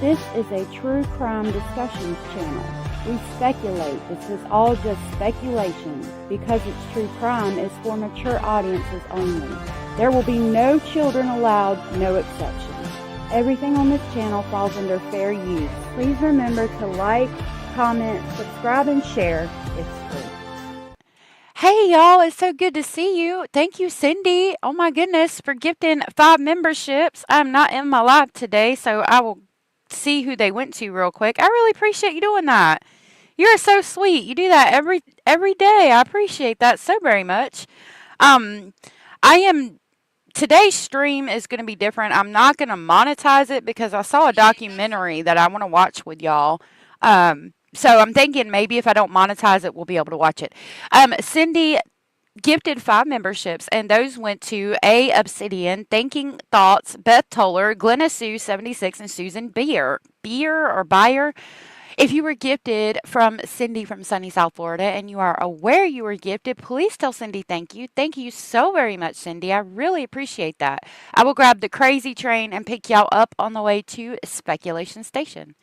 This is a true crime discussions channel. We speculate. This is all just speculation. Because it's true crime, it's for mature audiences only. There will be no children allowed, no exceptions. Everything on this channel falls under fair use. Please remember to like, comment, subscribe, and share. It's free. Hey y'all, it's so good to see you. Thank you, Cindy. Oh my goodness, for gifting 5 memberships. I'm not in my live today, so I will see who they went to real quick. I really appreciate you doing that. You're so sweet. You do that every day. I appreciate that so very much. Today's stream is going to be different. I'm not going to monetize it because I saw a documentary that I want to watch with y'all. So I'm thinking maybe if I don't monetize it, we'll be able to watch it. Cindy gifted 5 memberships, and those went to A. Obsidian, Thinking Thoughts, Beth Toller, Glenna Sue 76, and Susan Beer. If you were gifted from Cindy from sunny South Florida and you are aware you were gifted, please tell Cindy thank you. Thank you so very much, Cindy. I really appreciate that. I will grab the crazy train and pick y'all up on the way to Speculation Station.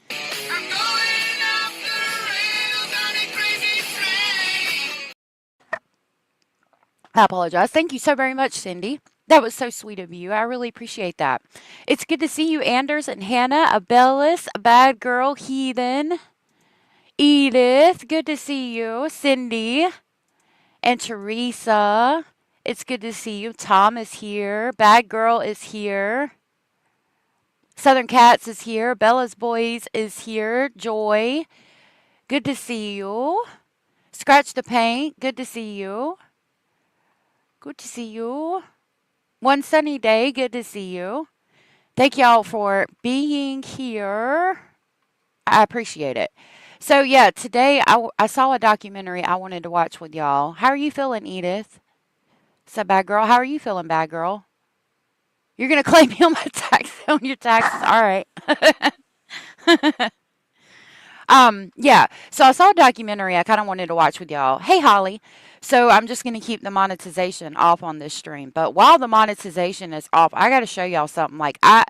I apologize. Thank you so very much, Cindy. That was so sweet of you. I really appreciate that. It's good to see you, Anders and Hannah, Abellis, Bad Girl, Heathen, Edith. Good to see you, Cindy, and Teresa. It's good to see you. Tom is here. Bad Girl is here. Southern Cats is here. Bella's Boys is here. Joy. Good to see you. Scratch the Paint. Good to see you. Good to see you. One sunny day. Good to see you. Thank y'all for being here. I appreciate it. So, yeah, today I saw a documentary I wanted to watch with y'all. How are you feeling, Edith? So, Bad Girl, how are you feeling, Bad Girl? You're going to claim me on your taxes? All right. Yeah, so I saw a documentary I kind of wanted to watch with y'all. Hey, Holly. So I'm just going to keep the monetization off on this stream. But while the monetization is off, I got to show y'all something. Like, I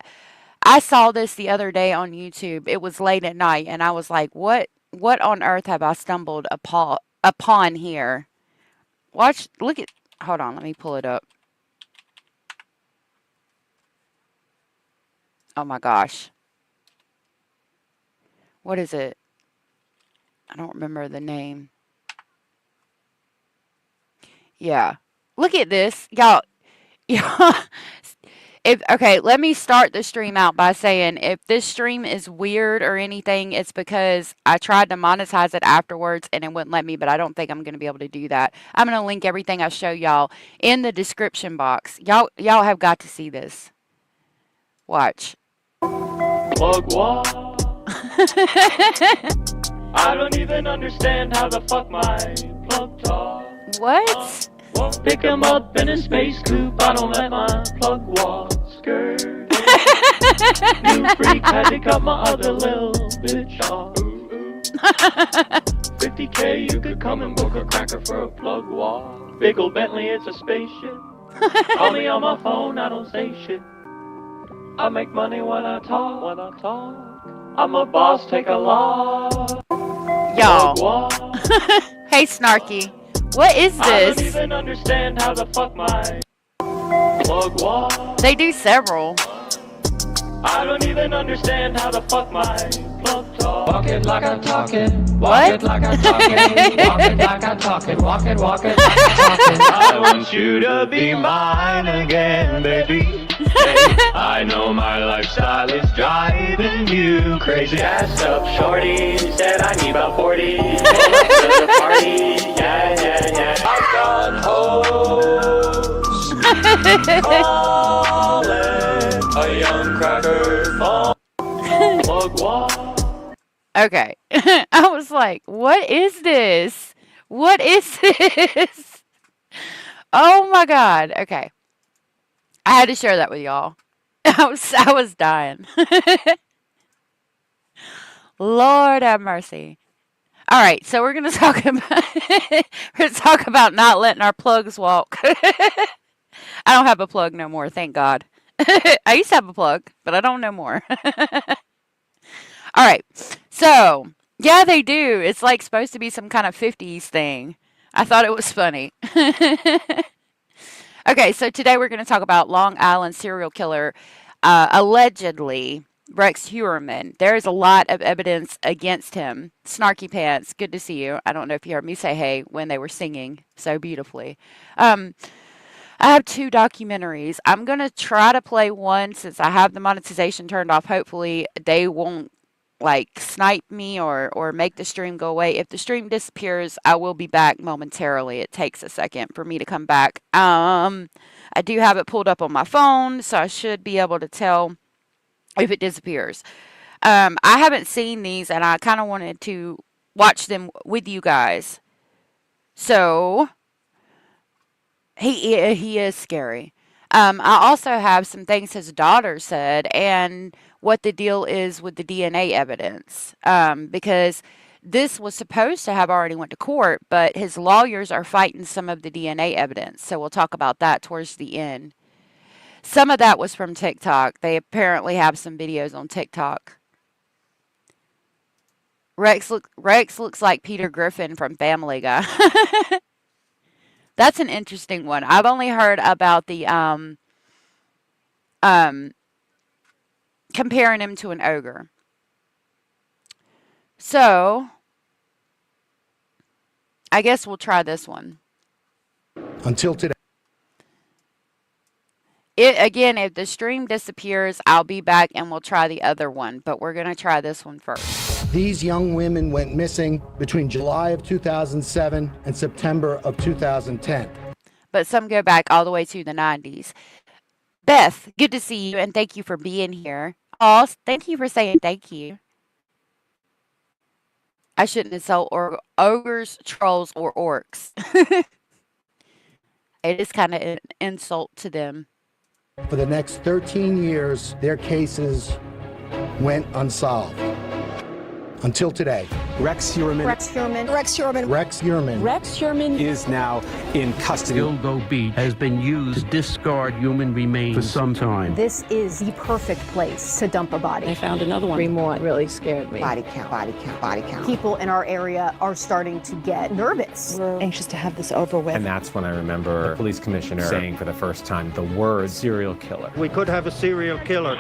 saw this the other day on YouTube. It was late at night, and I was like, what on earth have I stumbled upon here? Hold on, let me pull it up. Oh my gosh. What is it? I don't remember the name. Yeah. Look at this. Y'all. Okay, let me start the stream out by saying if this stream is weird or anything, it's because I tried to monetize it afterwards and it wouldn't let me, but I don't think I'm going to be able to do that. I'm going to link everything I show y'all in the description box. Y'all have got to see this. Watch. Plug wall. I don't even understand how the fuck my plug talks. What? Won't pick him up in a space coupe. I don't let my plug walk skirt. New freak had to cut my other little bitch off. 50K, you could come and book a cracker for a plug walk. Big ol' Bentley, it's a spaceship. Call me on my phone, I don't say shit. I make money when I talk. I'm a boss, take a loss. Y'all. Hey, Snarky. What is this? I don't even understand how the fuck my plug walks. They do several. I don't even understand how the fuck my plug talks. Walk it like I'm talking. What? Walk it like I'm talking. Walk it like I'm talking. Walk it like I'm talking. I want you to be mine again, baby. Hey, I know my lifestyle is driving you crazy. Ass up, shorty. Said I need about 40. Pull up to the party. Yeah. I've got hoes. Call it a young cracker phone. Plug wall. Okay. I was like, what is this? What is this? Oh my God. Okay. I had to share that with y'all. I was dying. Lord have mercy. All right, so we're gonna talk about not letting our plugs walk. I don't have a plug no more, thank God. I used to have a plug, but I don't no more. All right. So, yeah, they do. It's like supposed to be some kind of 50s thing. I thought it was funny. Okay, so today we're going to talk about Long Island serial killer, allegedly Rex Heuermann. There is a lot of evidence against him. Snarky Pants, good to see you. I don't know if you heard me say hey when they were singing so beautifully. Um, I have two documentaries. I'm going to try to play one since I have the monetization turned off. Hopefully, they won't like snipe me or make the stream go away. If the stream disappears, I will be back momentarily. It takes a second for me to come back. I do have it pulled up on my phone, so I should be able to tell if it disappears. I haven't seen these, and I kind of wanted to watch them with you guys. So he is scary. I also have some things his daughter said and what the deal is with the DNA evidence. Because this was supposed to have already went to court, but his lawyers are fighting some of the DNA evidence. So we'll talk about that towards the end. Some of that was from TikTok. They apparently have some videos on TikTok. Rex looks like Peter Griffin from Family Guy. That's an interesting one. I've only heard about the comparing him to an ogre. So, I guess we'll try this one. Until today. Again, if the stream disappears, I'll be back and we'll try the other one, but we're going to try this one first. These young women went missing between July of 2007 and September of 2010. But some go back all the way to the 90s. Beth, good to see you, and thank you for being here. Oh, thank you for saying thank you. I shouldn't insult ogres, trolls, or orcs. It is kind of an insult to them. For the next 13 years, their cases went unsolved. Until today. Rex Heuermann. Rex Heuermann. Rex Heuermann. Rex Heuermann. Rex Heuermann is now in custody. Gilgo Beach has been used to discard human remains for some time. This is the perfect place to dump a body. I found another one. Remort really scared me. Body count, body count, body count. People in our area are starting to get nervous. We're anxious to have this over with. And that's when I remember the police commissioner saying for the first time the word serial killer. We could have a serial killer.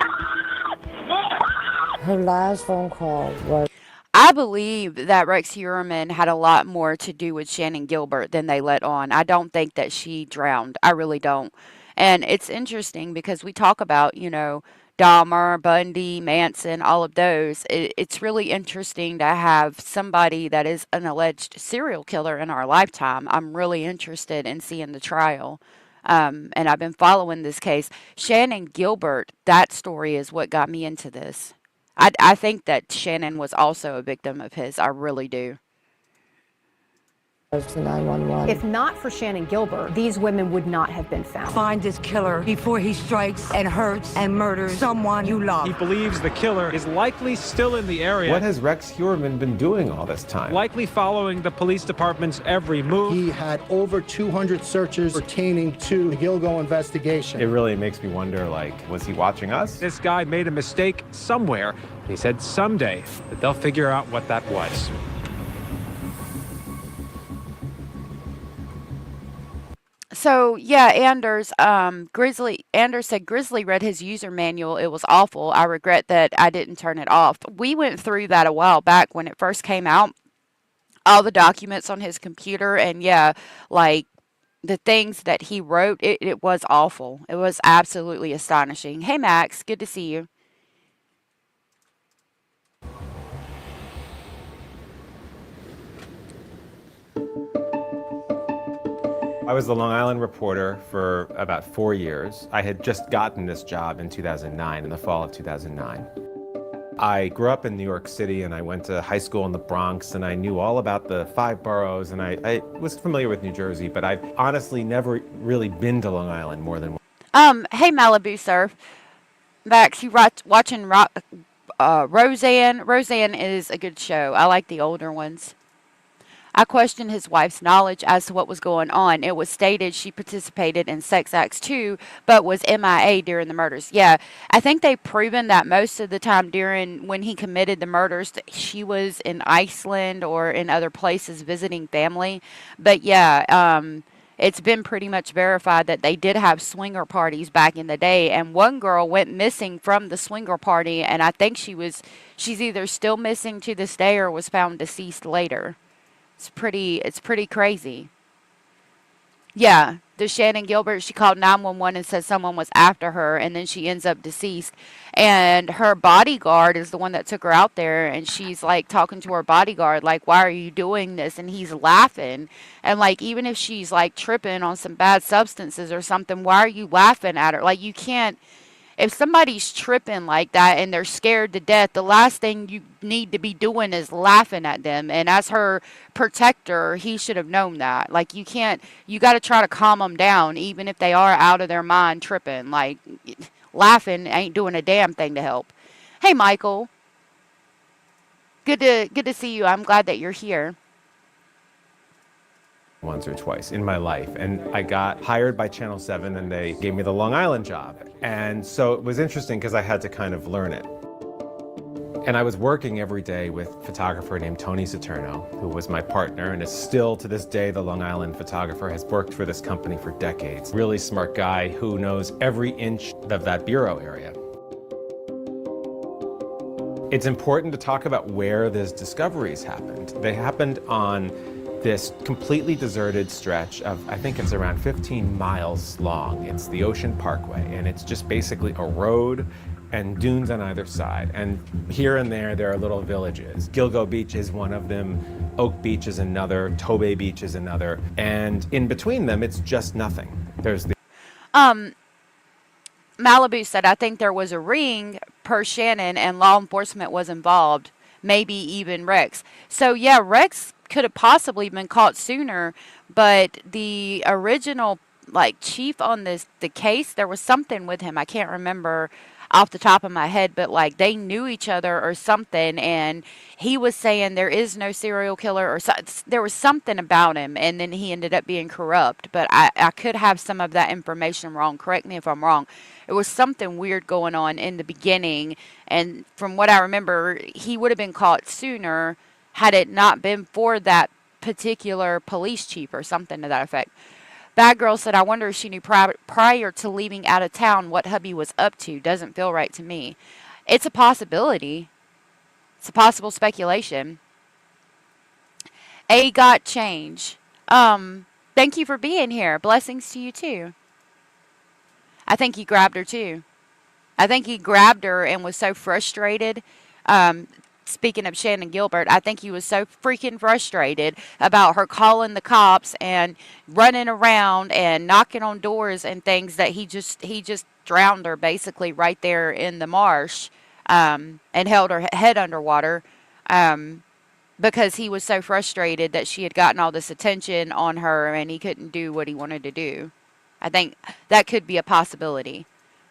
Her last phone call was... I believe that Rex Heuermann had a lot more to do with Shannon Gilbert than they let on. I don't think that she drowned. I really don't. And it's interesting because we talk about, Dahmer, Bundy, Manson, all of those. It's really interesting to have somebody that is an alleged serial killer in our lifetime. I'm really interested in seeing the trial. And I've been following this case. Shannon Gilbert, that story is what got me into this. I think that Shannon was also a victim of his. I really do. To 911. If not for Shannon Gilbert, these women would not have been found. Find this killer before he strikes and hurts and murders someone you love. He believes the killer is likely still in the area. What has Rex Heuermann been doing all this time? Likely following the police department's every move. He had over 200 searches pertaining to the Gilgo investigation. It really makes me wonder, was he watching us? This guy made a mistake somewhere. He said someday that they'll figure out what that was. So yeah, Anders said Grizzly read his user manual. It was awful. I regret that I didn't turn it off. We went through that a while back when it first came out. All the documents on his computer, and the things that he wrote, it was awful. It was absolutely astonishing. Hey Max, good to see you. I was the Long Island reporter for about 4 years. I had just gotten this job in 2009, in the fall of 2009. I grew up in New York City and I went to high school in the Bronx and I knew all about the 5 boroughs and I was familiar with New Jersey, but I've honestly never really been to Long Island more than once. Hey Malibu Surf. Max, you watching Roseanne? Roseanne is a good show. I like the older ones. I questioned his wife's knowledge as to what was going on. It was stated she participated in sex acts too, but was MIA during the murders. Yeah, I think they've proven that most of the time during when he committed the murders, she was in Iceland or in other places visiting family. But yeah, it's been pretty much verified that they did have swinger parties back in the day, and one girl went missing from the swinger party, and I think she's either still missing to this day or was found deceased later. It's pretty crazy. Yeah, the Shannon Gilbert, she called 911 and said someone was after her, and then she ends up deceased. And her bodyguard is the one that took her out there, and she's like talking to her bodyguard, like, why are you doing this? And he's laughing. And like, even if she's like tripping on some bad substances or something, why are you laughing at her? Like, you can't. If somebody's tripping like that and they're scared to death, the last thing you need to be doing is laughing at them. And as her protector, he should have known that. Like, you got to try to calm them down, even if they are out of their mind tripping. Like, laughing ain't doing a damn thing to help. Hey, Michael. Good to see you. I'm glad that you're here. Once or twice in my life, and I got hired by Channel 7 and they gave me the Long Island job. And so it was interesting because I had to kind of learn it. And I was working every day with a photographer named Tony Saturno, who was my partner and is still to this day the Long Island photographer, has worked for this company for decades. Really smart guy who knows every inch of that bureau area. It's important to talk about where these discoveries happened. They happened on this completely deserted stretch of, I think it's around 15 miles long. It's the Ocean Parkway, and it's just basically a road and dunes on either side. And here and there are little villages. Gilgo Beach is one of them, Oak Beach is another, Tobe Beach is another, and in between them, it's just nothing. There's the Malibu said, I think there was a ring per Shannon and law enforcement was involved, maybe even Rex. So yeah, Rex could have possibly been caught sooner, but the original like chief on the case, there was something with him. I can't remember off the top of my head, but like they knew each other or something, and he was saying there is no serial killer or there was something about him, and then he ended up being corrupt. But I could have some of that information wrong. Correct me if I'm wrong. It was something weird going on in the beginning, and from what I remember, he would have been caught sooner had it not been for that particular police chief or something to that effect. Bad Girl said, I wonder if she knew prior to leaving out of town what hubby was up to. Doesn't feel right to me. It's a possibility. It's a possible speculation. A got change. Thank you for being here. Blessings to you too. I think he grabbed her too. I think he grabbed her and was so frustrated. Speaking of Shannon Gilbert, I think he was so freaking frustrated about her calling the cops and running around and knocking on doors and things that he just drowned her basically right there in the marsh, and held her head underwater, because he was so frustrated that she had gotten all this attention on her and he couldn't do what he wanted to do. I think that could be a possibility.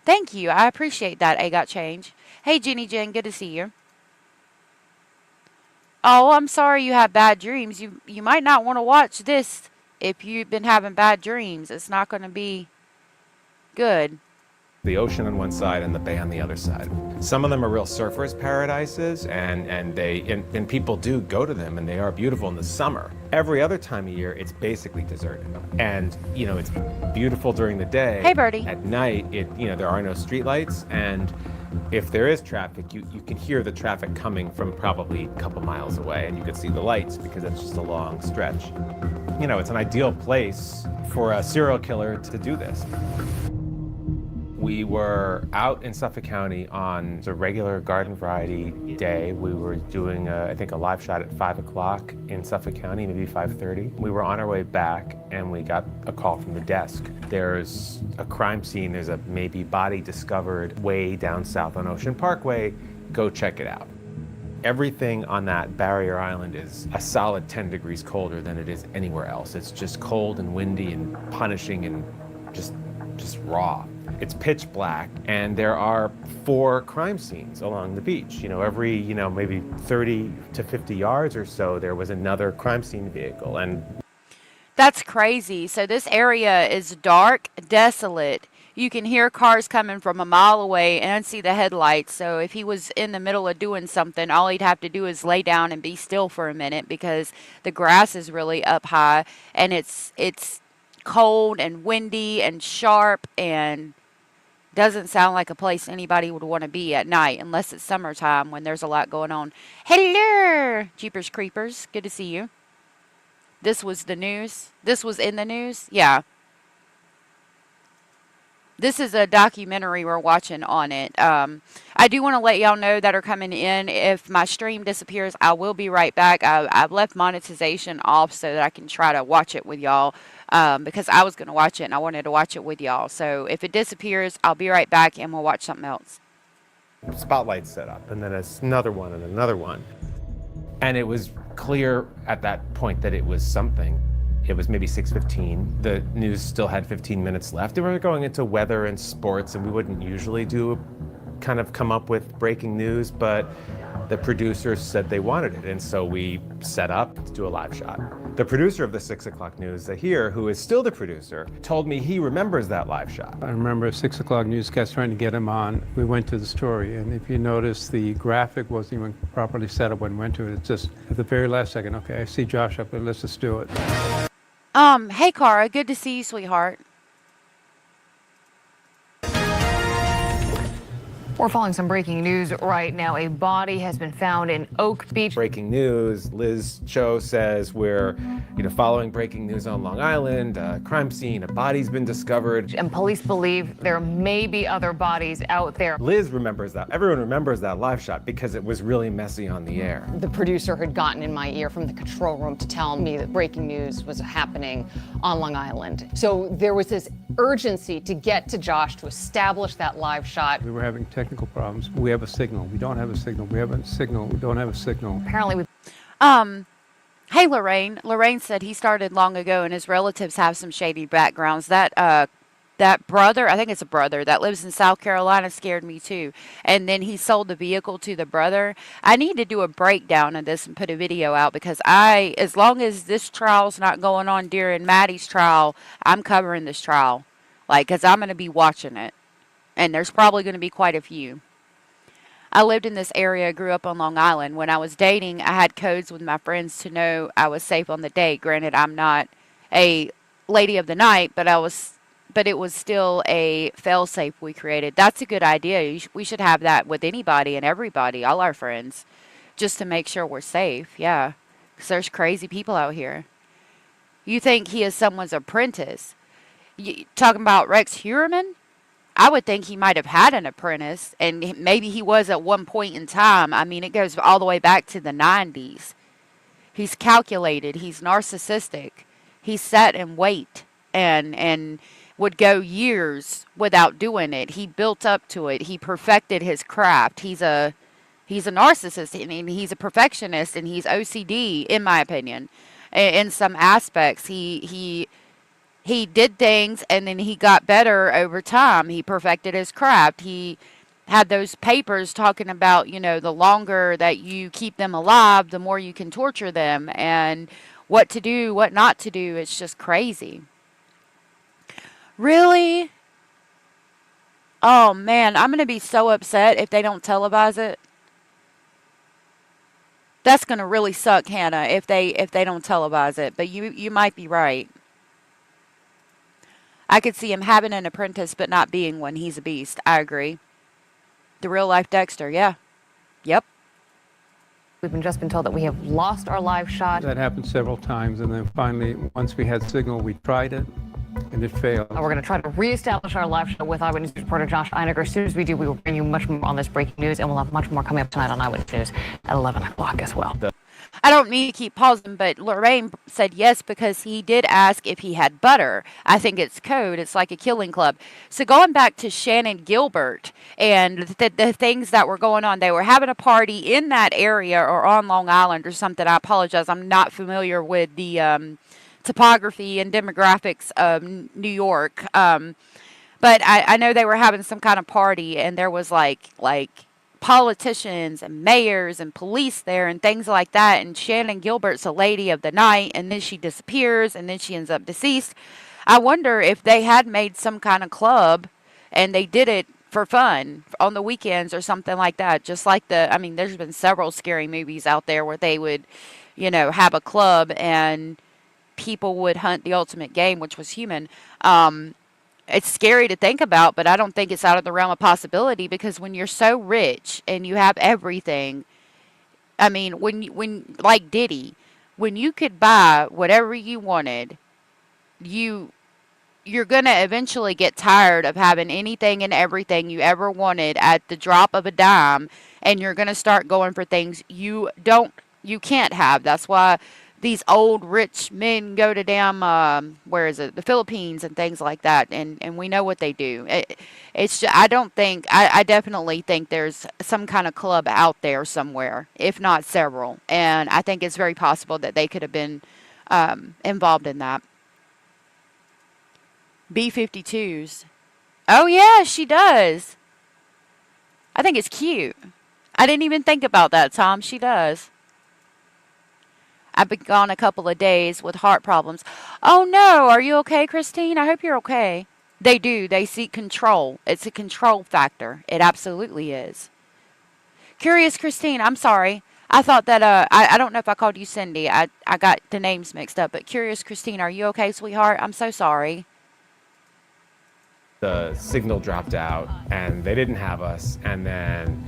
Thank you. I appreciate that. A got change. Hey, Jenny Jen, good to see you. Oh, I'm sorry you have bad dreams. You might not want to watch this if you've been having bad dreams. It's not going to be good. The ocean on one side and the bay on the other side. Some of them are real surfers' paradises, and people do go to them, and they are beautiful in the summer. Every other time of year, it's basically deserted. And, it's beautiful during the day. Hey, Birdie. At night, there are no streetlights, and if there is traffic, you can hear the traffic coming from probably a couple miles away, and you can see the lights because it's just a long stretch. It's an ideal place for a serial killer to do this. We were out in Suffolk County on a regular garden variety day. We were doing, I think, a live shot at 5 o'clock in Suffolk County, maybe 5:30. We were on our way back, and we got a call from the desk. There's a crime scene. There's a maybe body discovered way down south on Ocean Parkway. Go check it out. Everything on that barrier island is a solid 10 degrees colder than it is anywhere else. It's just cold and windy and punishing and just raw. It's pitch black, and there are 4 crime scenes along the beach. Every, maybe 30 to 50 yards or so, there was another crime scene vehicle. And That's crazy. So this area is dark, desolate. You can hear cars coming from a mile away and see the headlights. So if he was in the middle of doing something, all he'd have to do is lay down and be still for a minute because the grass is really up high and it's cold and windy and sharp and doesn't sound like a place anybody would want to be at night unless it's summertime when there's a lot going on. Hello, Jeepers Creepers. Good to see you. This was the news. This was in the news. Yeah. This is a documentary we're watching on it. I do want to let y'all know that are coming in. If my stream disappears, I will be right back. I've left monetization off so that I can try to watch it with y'all because I was going to watch it and I wanted to watch it with y'all. So if it disappears, I'll be right back and we'll watch something else. spotlights set up, and then another one and another one. And it was clear at that point that it was something. It was maybe 6:15. The news still had 15 minutes left. And we were going into weather and sports, and we wouldn't usually come up with breaking news, but the producers said they wanted it, and so we set up to do a live shot. The producer of the 6 o'clock news, Zahir, who is still the producer, told me he remembers that live shot. I remember a 6 o'clock newscast trying to get him on. We went to the story, and if you notice, the graphic wasn't even properly set up when we went to it. It's just at the very last second, okay, I see Josh up there, let's just do it. Hey, Cara, good to see you, sweetheart. We're following some breaking news right now. A body has been found in Oak Beach. Breaking news. Liz Cho says we're, following breaking news on Long Island. Crime scene. A body's been discovered. And police believe there may be other bodies out there. Liz remembers that. Everyone remembers that live shot because it was really messy on the air. The producer had gotten in my ear from the control room to tell me that breaking news was happening on Long Island. So there was this urgency to get to Josh to establish that live shot. We were having technical problems. We have a signal. We don't have a signal. We have a signal. We don't have a signal. Apparently we... Hey, Lorraine. Lorraine said he started long ago and his relatives have some shady backgrounds. That brother, I think it's a brother, that lives in South Carolina scared me too. And then he sold the vehicle to the brother. I need to do a breakdown of this and put a video out because as long as this trial's not going on during Maddie's trial, I'm covering this trial. Because I'm going to be watching it. And there's probably going to be quite a few. I lived in this area, grew up on Long Island. When I was dating, I had codes with my friends to know I was safe on the date. Granted, I'm not a lady of the night, but it was still a fail-safe we created. That's a good idea. We should have that with anybody and everybody, all our friends, just to make sure we're safe. Yeah, because there's crazy people out here. You think he is someone's apprentice? You talking about Rex Heuermann? I would think he might have had an apprentice, and maybe he was at one point in time. I mean, it goes all the way back to the 90s. He's calculated. He's narcissistic. He's set and wait and would go years without doing it. He built up to it. He perfected his craft. He's a narcissist, and he's a perfectionist, and he's OCD, in my opinion, in some aspects. He did things and then he got better over time. He perfected his craft. He had those papers talking about, the longer that you keep them alive, the more you can torture them and what to do, what not to do. It's just crazy. Really? Oh man, I'm going to be so upset if they don't televise it. That's going to really suck, Hannah, if they don't televise it. But you might be right. I could see him having an apprentice but not being one. He's a beast. I agree. The real life Dexter, yeah. Yep. We've just been told that we have lost our live shot. That happened several times, and then finally, once we had signal, we tried it, and it failed. We're going to try to reestablish our live shot with Eyewitness reporter Josh Einiger. As soon as we do, we will bring you much more on this breaking news, and we'll have much more coming up tonight on Eyewitness News at 11 o'clock as well. I don't mean to keep pausing, but Lorraine said yes because he did ask if he had butter. I think it's code. It's like a killing club. So going back to Shannon Gilbert and the things that were going on, they were having a party in that area or on Long Island or something. I apologize. I'm not familiar with the topography and demographics of New York. But I know they were having some kind of party, and there was like politicians and mayors and police there and things like that. And Shannon Gilbert's a lady of the night, and then she disappears, and then she ends up deceased. I wonder if they had made some kind of club, and they did it for fun on the weekends or something like that. Just like there's been several scary movies out there where they would, have a club and people would hunt the ultimate game, which was human. It's scary to think about, but I don't think it's out of the realm of possibility, because when you're so rich and you have everything, when like Diddy, when you could buy whatever you wanted, you're going to eventually get tired of having anything and everything you ever wanted at the drop of a dime, and you're going to start going for things you can't have. That's why these old rich men go to the Philippines and things like that, and we know what they do. I definitely think there's some kind of club out there somewhere, if not several, and I think it's very possible that they could have been involved in that. B-52s. Oh yeah, she does. I think it's cute. I didn't even think about that, Tom. She does. I've been gone a couple of days with heart problems. Oh no, are you okay, Christine? I hope you're okay. They do. They seek control. It's a control factor. It absolutely is. Curious Christine, I'm sorry. I thought that, I don't know if I called you Cindy. I got the names mixed up. But Curious Christine, are you okay, sweetheart? I'm so sorry. The signal dropped out, and they didn't have us, and then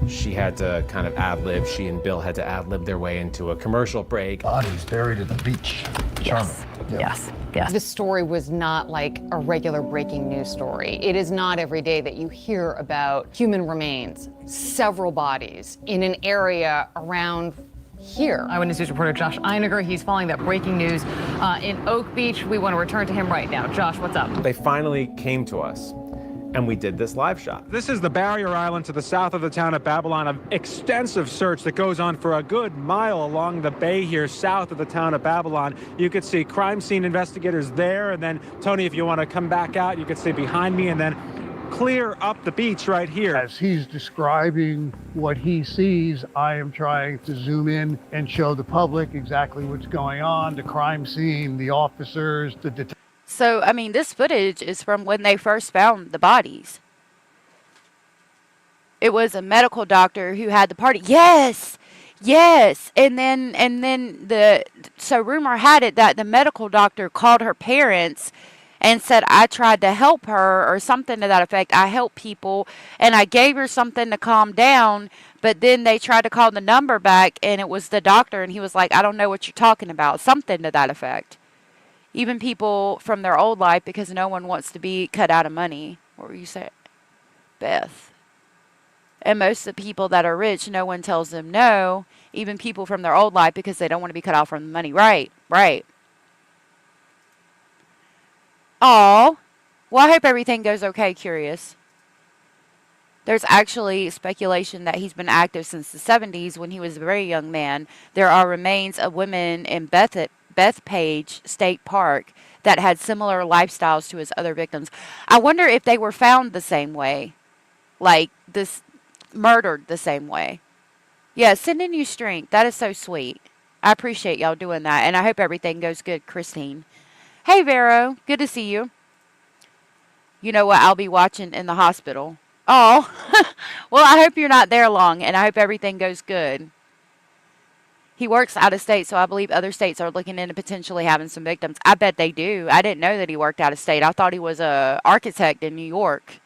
she had to kind of ad-lib. She and Bill had to ad-lib their way into a commercial break. Bodies buried at the beach. Charming. Yes. This story was not like a regular breaking news story. It is not every day that you hear about human remains, several bodies in an area around here. Eyewitness News reporter Josh Einiger, he's following that breaking news in Oak Beach. We want to return to him right now. Josh, what's up? They finally came to us, and we did this live shot. This is the barrier island to the south of the town of Babylon, an extensive search that goes on for a good mile along the bay here south of the town of Babylon. You could see crime scene investigators there, and then, Tony, if you want to come back out, you could see behind me, and then clear up the beach right here. As he's describing what he sees, I am trying to zoom in and show the public exactly what's going on, the crime scene, the officers, the detectives. So, this footage is from when they first found the bodies. It was a medical doctor who had the party. Yes. And then so rumor had it that the medical doctor called her parents and said, I tried to help her, or something to that effect. I help people, and I gave her something to calm down, but then they tried to call the number back, and it was the doctor, and he was like, I don't know what you're talking about. Something to that effect. Even people from their old life, because no one wants to be cut out of money. What were you saying? Beth. And most of the people that are rich, no one tells them no. Even people from their old life, because they don't want to be cut off from the money. Right. Oh, well, I hope everything goes okay, Curious. There's actually speculation that he's been active since the 70s when he was a very young man. There are remains of women in Bethpage State Park that had similar lifestyles to his other victims. I wonder if they were found the same way, like this, murdered the same way. Yeah, sending you strength. That is so sweet. I appreciate y'all doing that, and I hope everything goes good, Christine. Hey, Vero. Good to see you. You know what I'll be watching in the hospital? Oh, well, I hope you're not there long, and I hope everything goes good. He works out of state, so I believe other states are looking into potentially having some victims. I bet they do. I didn't know that he worked out of state. I thought he was an architect in New York.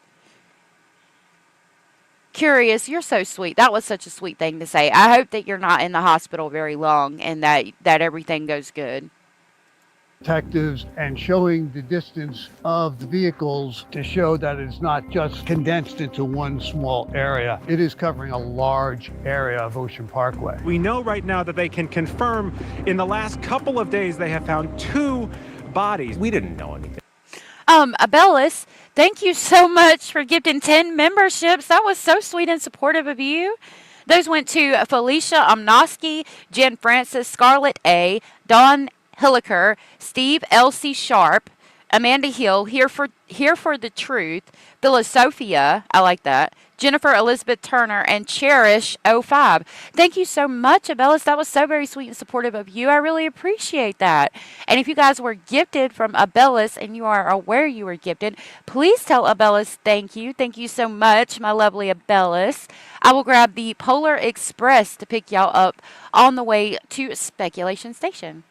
Curious, you're so sweet. That was such a sweet thing to say. I hope that you're not in the hospital very long and that everything goes good. Detectives and showing the distance of the vehicles to show that it's not just condensed into one small area. It is covering a large area of Ocean Parkway. We know right now that they can confirm in the last couple of days they have found 2 bodies. We didn't know anything. Abellis, thank you so much for gifting 10 memberships. That was so sweet and supportive of you. Those went to Felicia Omnoski, Jen Francis, Scarlett A, Dawn Hilliker, Steve L.C. Sharp, Amanda Hill, here for the truth, Philosophia, I like that, Jennifer Elizabeth Turner, and Cherish05. Thank you so much, Abellis. That was so very sweet and supportive of you. I really appreciate that. And if you guys were gifted from Abellis and you are aware you were gifted, please tell Abellis thank you. Thank you so much, my lovely Abellis. I will grab the Polar Express to pick y'all up on the way to Speculation Station.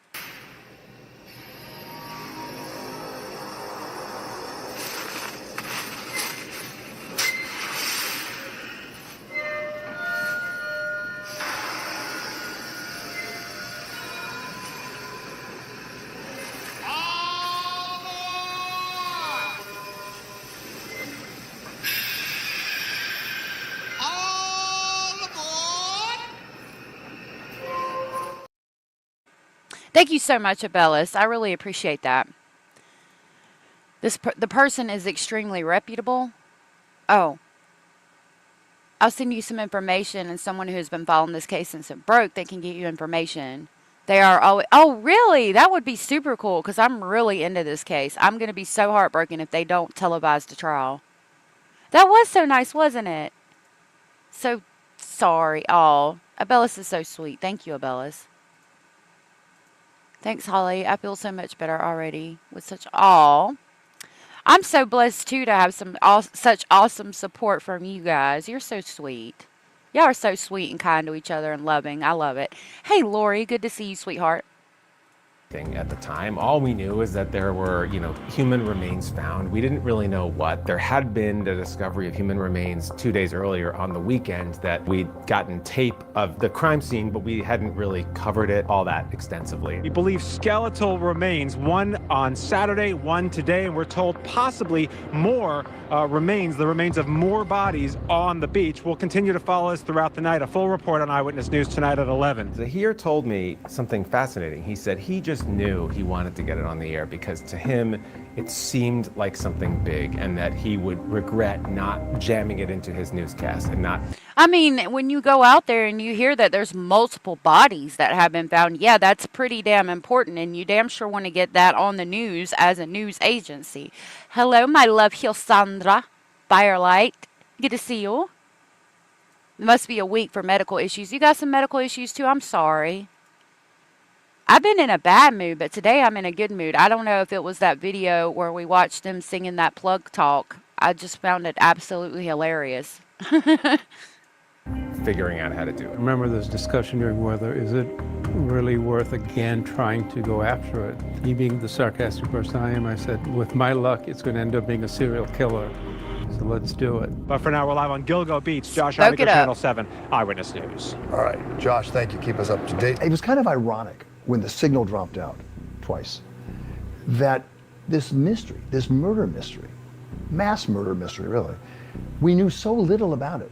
Thank you so much, Abellis. I really appreciate that. The person is extremely reputable. Oh, I'll send you some information, and someone who has been following this case since it broke, they can get you information. They are always, oh, really? That would be super cool, because I'm really into this case. I'm going to be so heartbroken if they don't televise the trial. That was so nice, wasn't it? So sorry. Oh, Abellis is so sweet. Thank you, Abellis. Thanks, Holly. I feel so much better already with such awe. I'm so blessed, too, to have such awesome support from you guys. You're so sweet. Y'all are so sweet and kind to each other and loving. I love it. Hey, Lori, good to see you, sweetheart. At the time, all we knew is that there were, human remains found. We didn't really know what. There had been the discovery of human remains 2 days earlier on the weekend that we'd gotten tape of the crime scene, but we hadn't really covered it all that extensively. We believe skeletal remains, one on Saturday, one today, and we're told possibly more remains, the remains of more bodies on the beach. We'll continue to follow us throughout the night. A full report on Eyewitness News tonight at 11. Zahir told me something fascinating. He said he just knew he wanted to get it on the air because to him it seemed like something big and that he would regret not jamming it into his newscast and not. I mean, when you go out there and you hear that there's multiple bodies that have been found, yeah, that's pretty damn important, and you damn sure want to get that on the news as a news agency. Hello, my love, Hilsandra Firelight. Good to see you. It must be a week for medical issues. You got some medical issues too? I'm sorry. I've been in a bad mood, but today I'm in a good mood. I don't know if it was that video where we watched them singing that plug talk. I just found it absolutely hilarious. Figuring out how to do it. Remember this discussion during whether is it really worth again trying to go after it. He being the sarcastic person I am, I said, with my luck, it's going to end up being a serial killer. So let's do it. But for now, we're live on Gilgo Beach. Josh Spoke Heinecker, it up. Channel 7, Eyewitness News. All right, Josh, thank you. Keep us up to date. It was kind of ironic when the signal dropped out twice that this mystery, this murder mystery, mass murder mystery, really, we knew so little about it.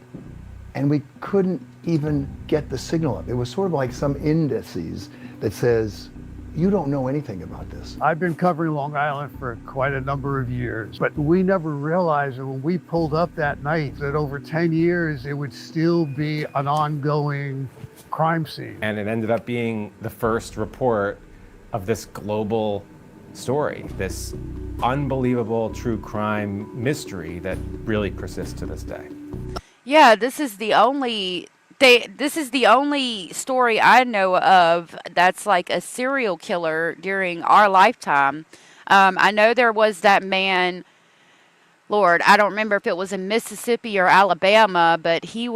And we couldn't even get the signal up. It was sort of like some indices that says, you don't know anything about this. I've been covering Long Island for quite a number of years, but we never realized that when we pulled up that night that over 10 years, it would still be an ongoing crime scene. And it ended up being the first report of this global story, this unbelievable true crime mystery that really persists to this day. Yeah, this is the only story I know of that's like a serial killer during our lifetime. I know there was that man, Lord, I don't remember if it was in Mississippi or Alabama, but he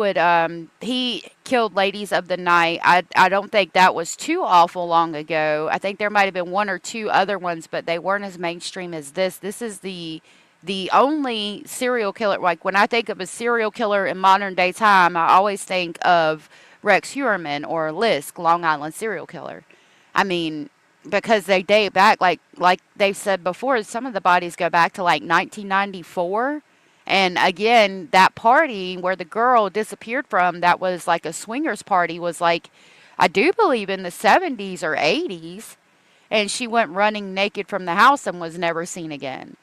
killed ladies of the night. I don't think that was too awful long ago. I think there might have been one or two other ones, but they weren't as mainstream as this. This is the only serial killer. Like when I think of a serial killer in modern day time, I always think of Rex Heuermann or LISK, Long Island serial killer. I mean, because they date back, like they've said before, some of the bodies go back to like 1994. And again, that party where the girl disappeared from, that was like a swingers party, was like, I do believe in the 70s or 80s. And she went running naked from the house and was never seen again.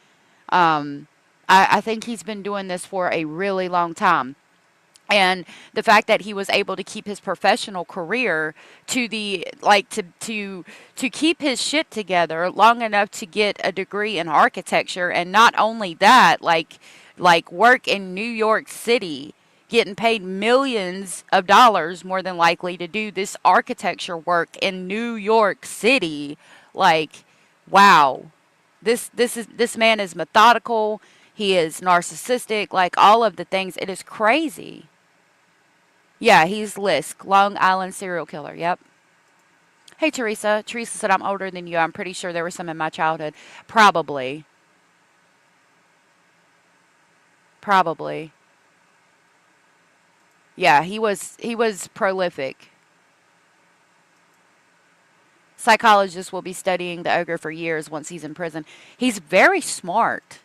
I think he's been doing this for a really long time. And the fact that he was able to keep his professional career to the like to keep his shit together long enough to get a degree in architecture, and not only that, like work in New York City, getting paid millions of dollars more than likely to do this architecture work in New York City. Like, wow. This man is methodical, he is narcissistic, like all of the things. It is crazy. Yeah, he's LISK, Long Island serial killer. Yep. Hey, Teresa. Teresa said, I'm older than you. I'm pretty sure there were some in my childhood. Probably. Probably. Yeah, he was prolific. Psychologists will be studying the ogre for years once he's in prison. He's very smart.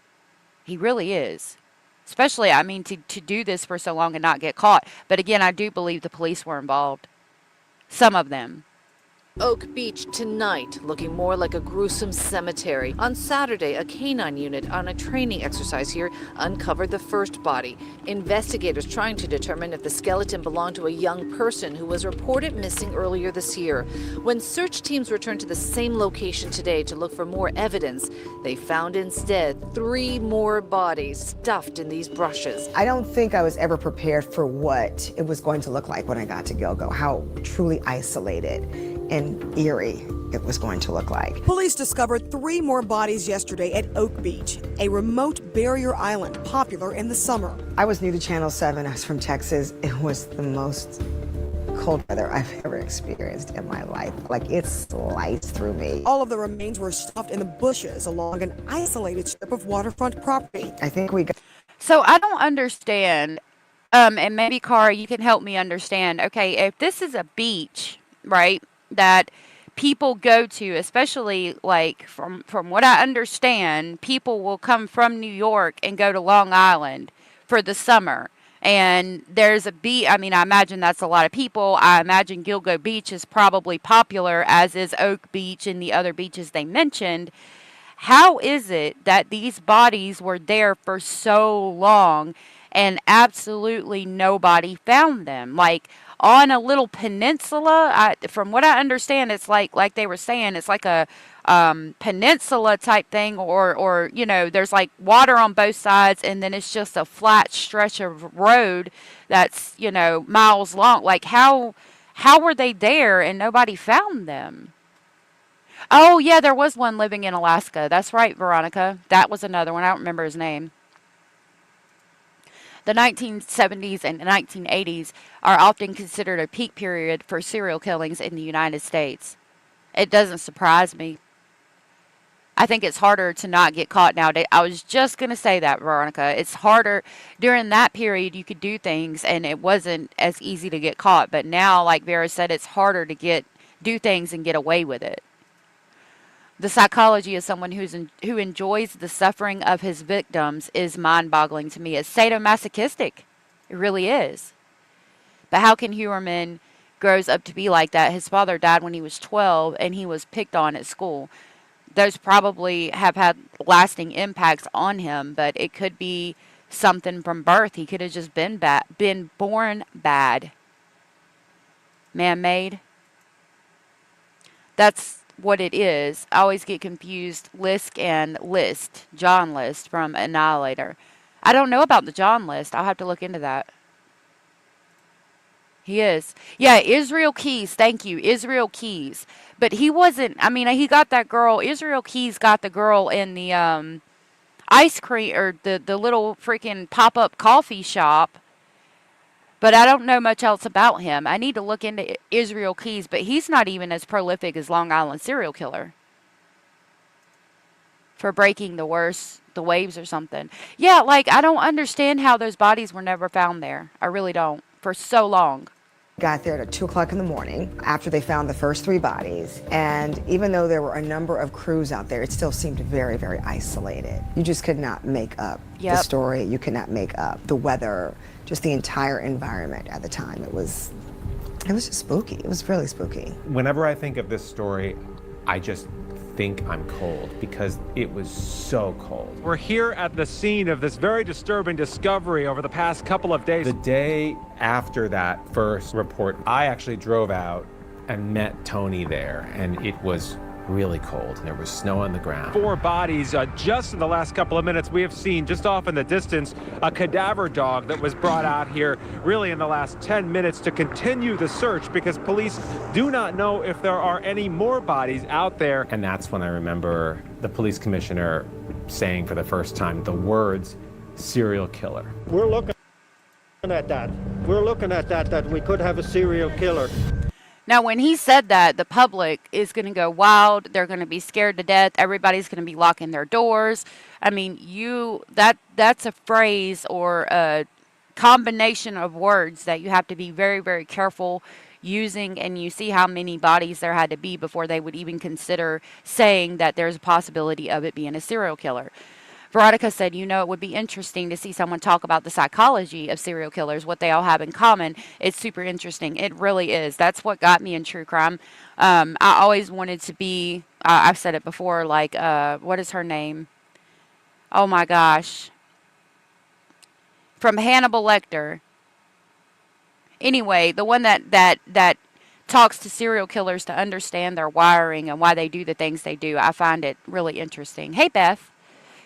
He really is. Especially, I mean, to do this for so long and not get caught. But again, I do believe the police were involved. Some of them. Oak Beach tonight, looking more like a gruesome cemetery. On Saturday, a canine unit on a training exercise here uncovered the first body. Investigators trying to determine if the skeleton belonged to a young person who was reported missing earlier this year. When search teams returned to the same location today to look for more evidence, they found instead 3 more bodies stuffed in these brushes. I don't think I was ever prepared for what it was going to look like when I got to Gilgo, how truly isolated and eerie it was going to look like. Police discovered 3 more bodies yesterday at Oak Beach, a remote barrier island popular in the summer. I was new to Channel 7. I was from Texas. It was the most cold weather I've ever experienced in my life. Like, it sliced through me. All of the remains were stuffed in the bushes along an isolated strip of waterfront property. I think we got... So I don't understand, and maybe, Cara, you can help me understand. Okay, if this is a beach, right, that people go to, especially like from what I understand, people will come from New York and go to Long Island for the summer. And there's a beach. I mean, I imagine that's a lot of people. I imagine Gilgo Beach is probably popular, as is Oak Beach and the other beaches they mentioned. How is it that these bodies were there for so long and absolutely nobody found them? Like, on a little peninsula, from what I understand, it's like they were saying, it's like a peninsula type thing, or you know, there's like water on both sides, and then it's just a flat stretch of road that's, you know, miles long. Like, how were they there and nobody found them? Oh yeah, there was one living in Alaska. That's right, Veronica. That was another one. I don't remember his name. The 1970s and 1980s are often considered a peak period for serial killings in the United States. It doesn't surprise me. I think it's harder to not get caught nowadays. I was just going to say that, Veronica. It's harder. During that period, you could do things, and it wasn't as easy to get caught. But now, like Vera said, it's harder to do things and get away with it. The psychology of someone who enjoys the suffering of his victims is mind-boggling to me. It's sadomasochistic. It really is. But how can Huerman grows up to be like that? His father died when he was 12, and he was picked on at school. Those probably have had lasting impacts on him, but it could be something from birth. He could have just been born bad. Man-made. That's what it is. I always get confused, LISK and List, John List from Annihilator. I don't know about the John List. I'll have to look into that. He is. Yeah, Israel Keys. Thank you, Israel Keys. But he wasn't, I mean, he got that girl, Israel Keys got the girl in the ice cream, or the little freaking pop-up coffee shop. But I don't know much else about him. I need to look into Israel Keys, but he's not even as prolific as Long Island serial killer. For breaking the waves or something. Yeah, like, I don't understand how those bodies were never found there. I really don't. For so long. Got there at 2 o'clock in the morning after they found the first 3 bodies. And even though there were a number of crews out there, it still seemed very, very isolated. You just could not make up the story. You could not make up the weather, just the entire environment at the time. It was just spooky. It was really spooky. Whenever I think of this story, I just think I'm cold because it was so cold. We're here at the scene of this very disturbing discovery over the past couple of days. The day after that first report, I actually drove out and met Tony there, and it was really cold. There was snow on the ground. 4 bodies just in the last couple of minutes. We have seen just off in the distance a cadaver dog that was brought out here really in the last 10 minutes to continue the search because police do not know if there are any more bodies out there. And that's when I remember the police commissioner saying for the first time the words serial killer. We're looking at that. We're looking at that we could have a serial killer. Now, when he said that, the public is going to go wild. They're going to be scared to death. Everybody's going to be locking their doors. I mean, that's a phrase or a combination of words that you have to be very, very careful using. And you see how many bodies there had to be before they would even consider saying that there's a possibility of it being a serial killer. Veronica said, it would be interesting to see someone talk about the psychology of serial killers, what they all have in common. It's super interesting. It really is. That's what got me in true crime. I always wanted to be, I've said it before, like, what is her name? Oh my gosh. From Hannibal Lecter. Anyway, the one that talks to serial killers to understand their wiring and why they do the things they do. I find it really interesting. Hey, Beth.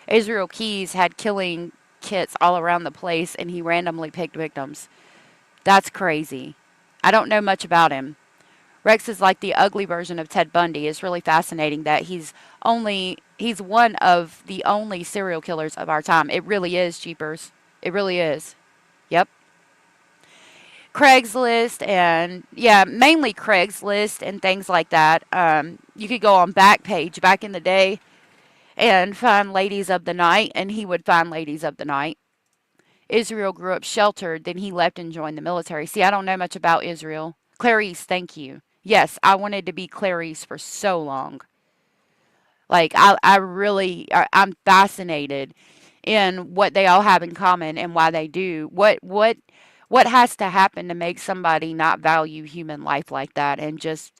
Israel Keys had killing kits all around the place, and he randomly picked victims. That's crazy. I don't know much about him. Rex is like the ugly version of Ted Bundy. It's really fascinating that he's one of the only serial killers of our time. It really is, Jeepers. It really is. Yep. Craigslist and, mainly Craigslist and things like that. You could go on Backpage back in the day and find ladies of the night, and he would find ladies of the night. Israel grew up sheltered, then he left and joined the military. See, I don't know much about Israel. Clarice, thank you. Yes, I wanted to be Clarice for so long. Like, I'm fascinated in what they all have in common and why they do. What has to happen to make somebody not value human life like that and just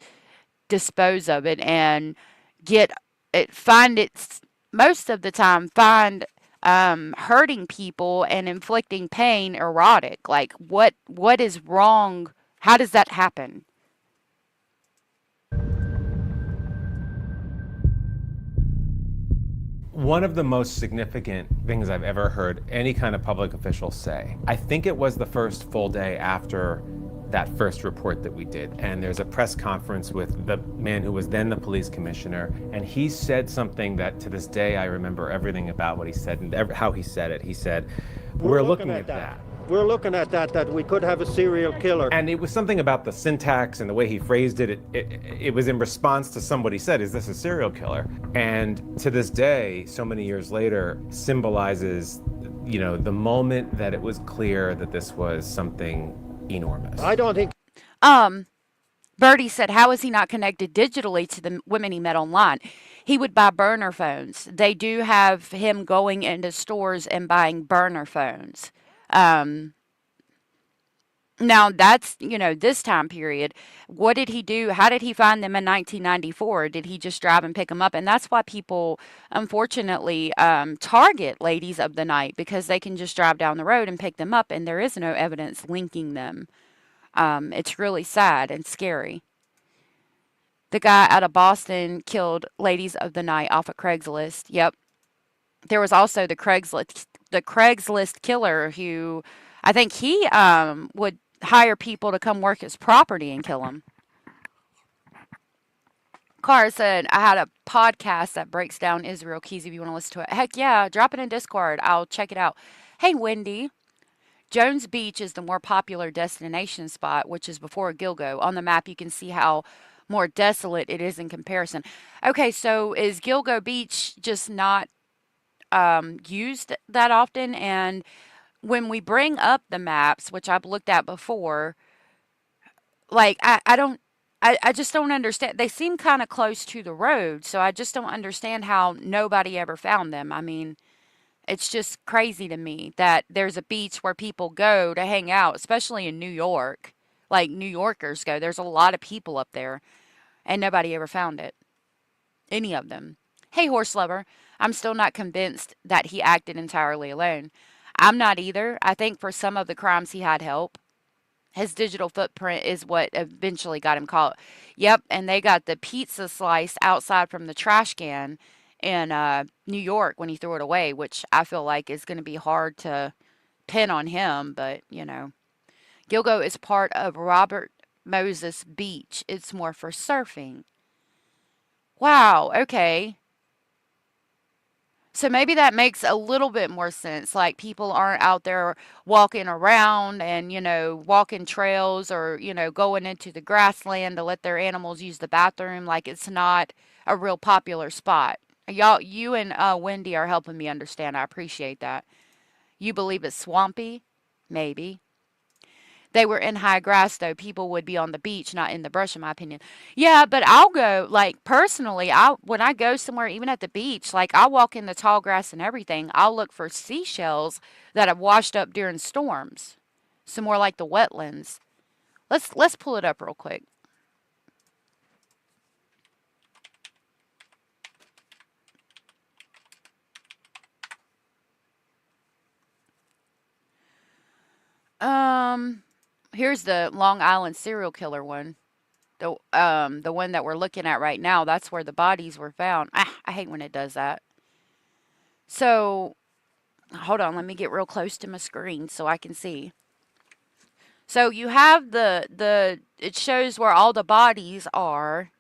dispose of it and most of the time find hurting people and inflicting pain erotic. Like, what is wrong? How does that happen? One of the most significant things I've ever heard any kind of public official say, I think it was the first full day after that first report that we did. And there's a press conference with the man who was then the police commissioner. And he said something that to this day, I remember everything about what he said and how he said it. He said, we're looking at that. We're looking at that we could have a serial killer. And it was something about the syntax and the way he phrased it. It was in response to somebody said, is this a serial killer? And to this day, so many years later, symbolizes, the moment that it was clear that this was something enormous. I don't think. Birdie said, how is he not connected digitally to the women he met online? He would buy burner phones. They do have him going into stores and buying burner phones. Now that's, this time period. What did he do? How did he find them in 1994? Did he just drive and pick them up? And that's why people, unfortunately, target ladies of the night, because they can just drive down the road and pick them up, and there is no evidence linking them. It's really sad and scary. The guy out of Boston killed ladies of the night off of Craigslist. Yep. There was also the Craigslist killer who, I think he would hire people to come work his property and kill him. Cara said, I had a podcast that breaks down Israel Keys if you want to listen to it. Heck yeah, drop it in Discord. I'll check it out. Hey, Wendy. Jones Beach is the more popular destination spot, which is before Gilgo. On the map, you can see how more desolate it is in comparison. Okay, so is Gilgo Beach just not used that often? And when we bring up the maps, which I've looked at before, like, I just don't understand. They seem kind of close to the road, so I just don't understand how nobody ever found them. I mean, it's just crazy to me that there's a beach where people go to hang out, especially in New York. Like, New Yorkers go. There's a lot of people up there, and nobody ever found it. Any of them. Hey, horse lover, I'm still not convinced that he acted entirely alone. I'm not either. I think for some of the crimes he had help. His digital footprint is what eventually got him caught. Yep, and they got the pizza slice outside from the trash can in New York when he threw it away, which I feel like is going to be hard to pin on him, but you know. Gilgo is part of Robert Moses Beach. It's more for surfing. Wow, okay. So maybe that makes a little bit more sense. Like people aren't out there walking around and, walking trails or, going into the grassland to let their animals use the bathroom. Like it's not a real popular spot. Y'all, you and Wendy are helping me understand. I appreciate that. You believe it's swampy? Maybe. They were in high grass, though. People would be on the beach, not in the brush, in my opinion. Yeah, but I'll go, like, personally, when I go somewhere, even at the beach, like, I'll walk in the tall grass and everything. I'll look for seashells that have washed up during storms. Some more like the wetlands. Let's pull it up real quick. Here's the Long Island serial killer one. The one that we're looking at right now, that's where the bodies were found. I hate when it does that. So, hold on, let me get real close to my screen so I can see. So you have it shows where all the bodies are.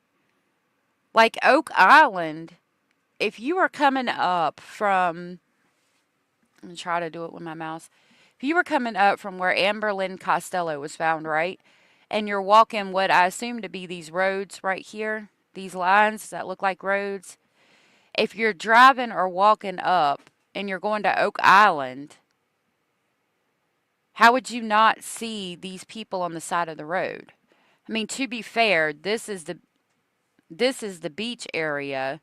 Like Oak Island, if you were coming up from, I'm going to try to do it with my mouse. If you were coming up from where Amber Lynn Costello was found, right? And you're walking what I assume to be these roads right here, these lines that look like roads. If you're driving or walking up and you're going to Oak Island, how would you not see these people on the side of the road? I mean, to be fair, this is the beach area,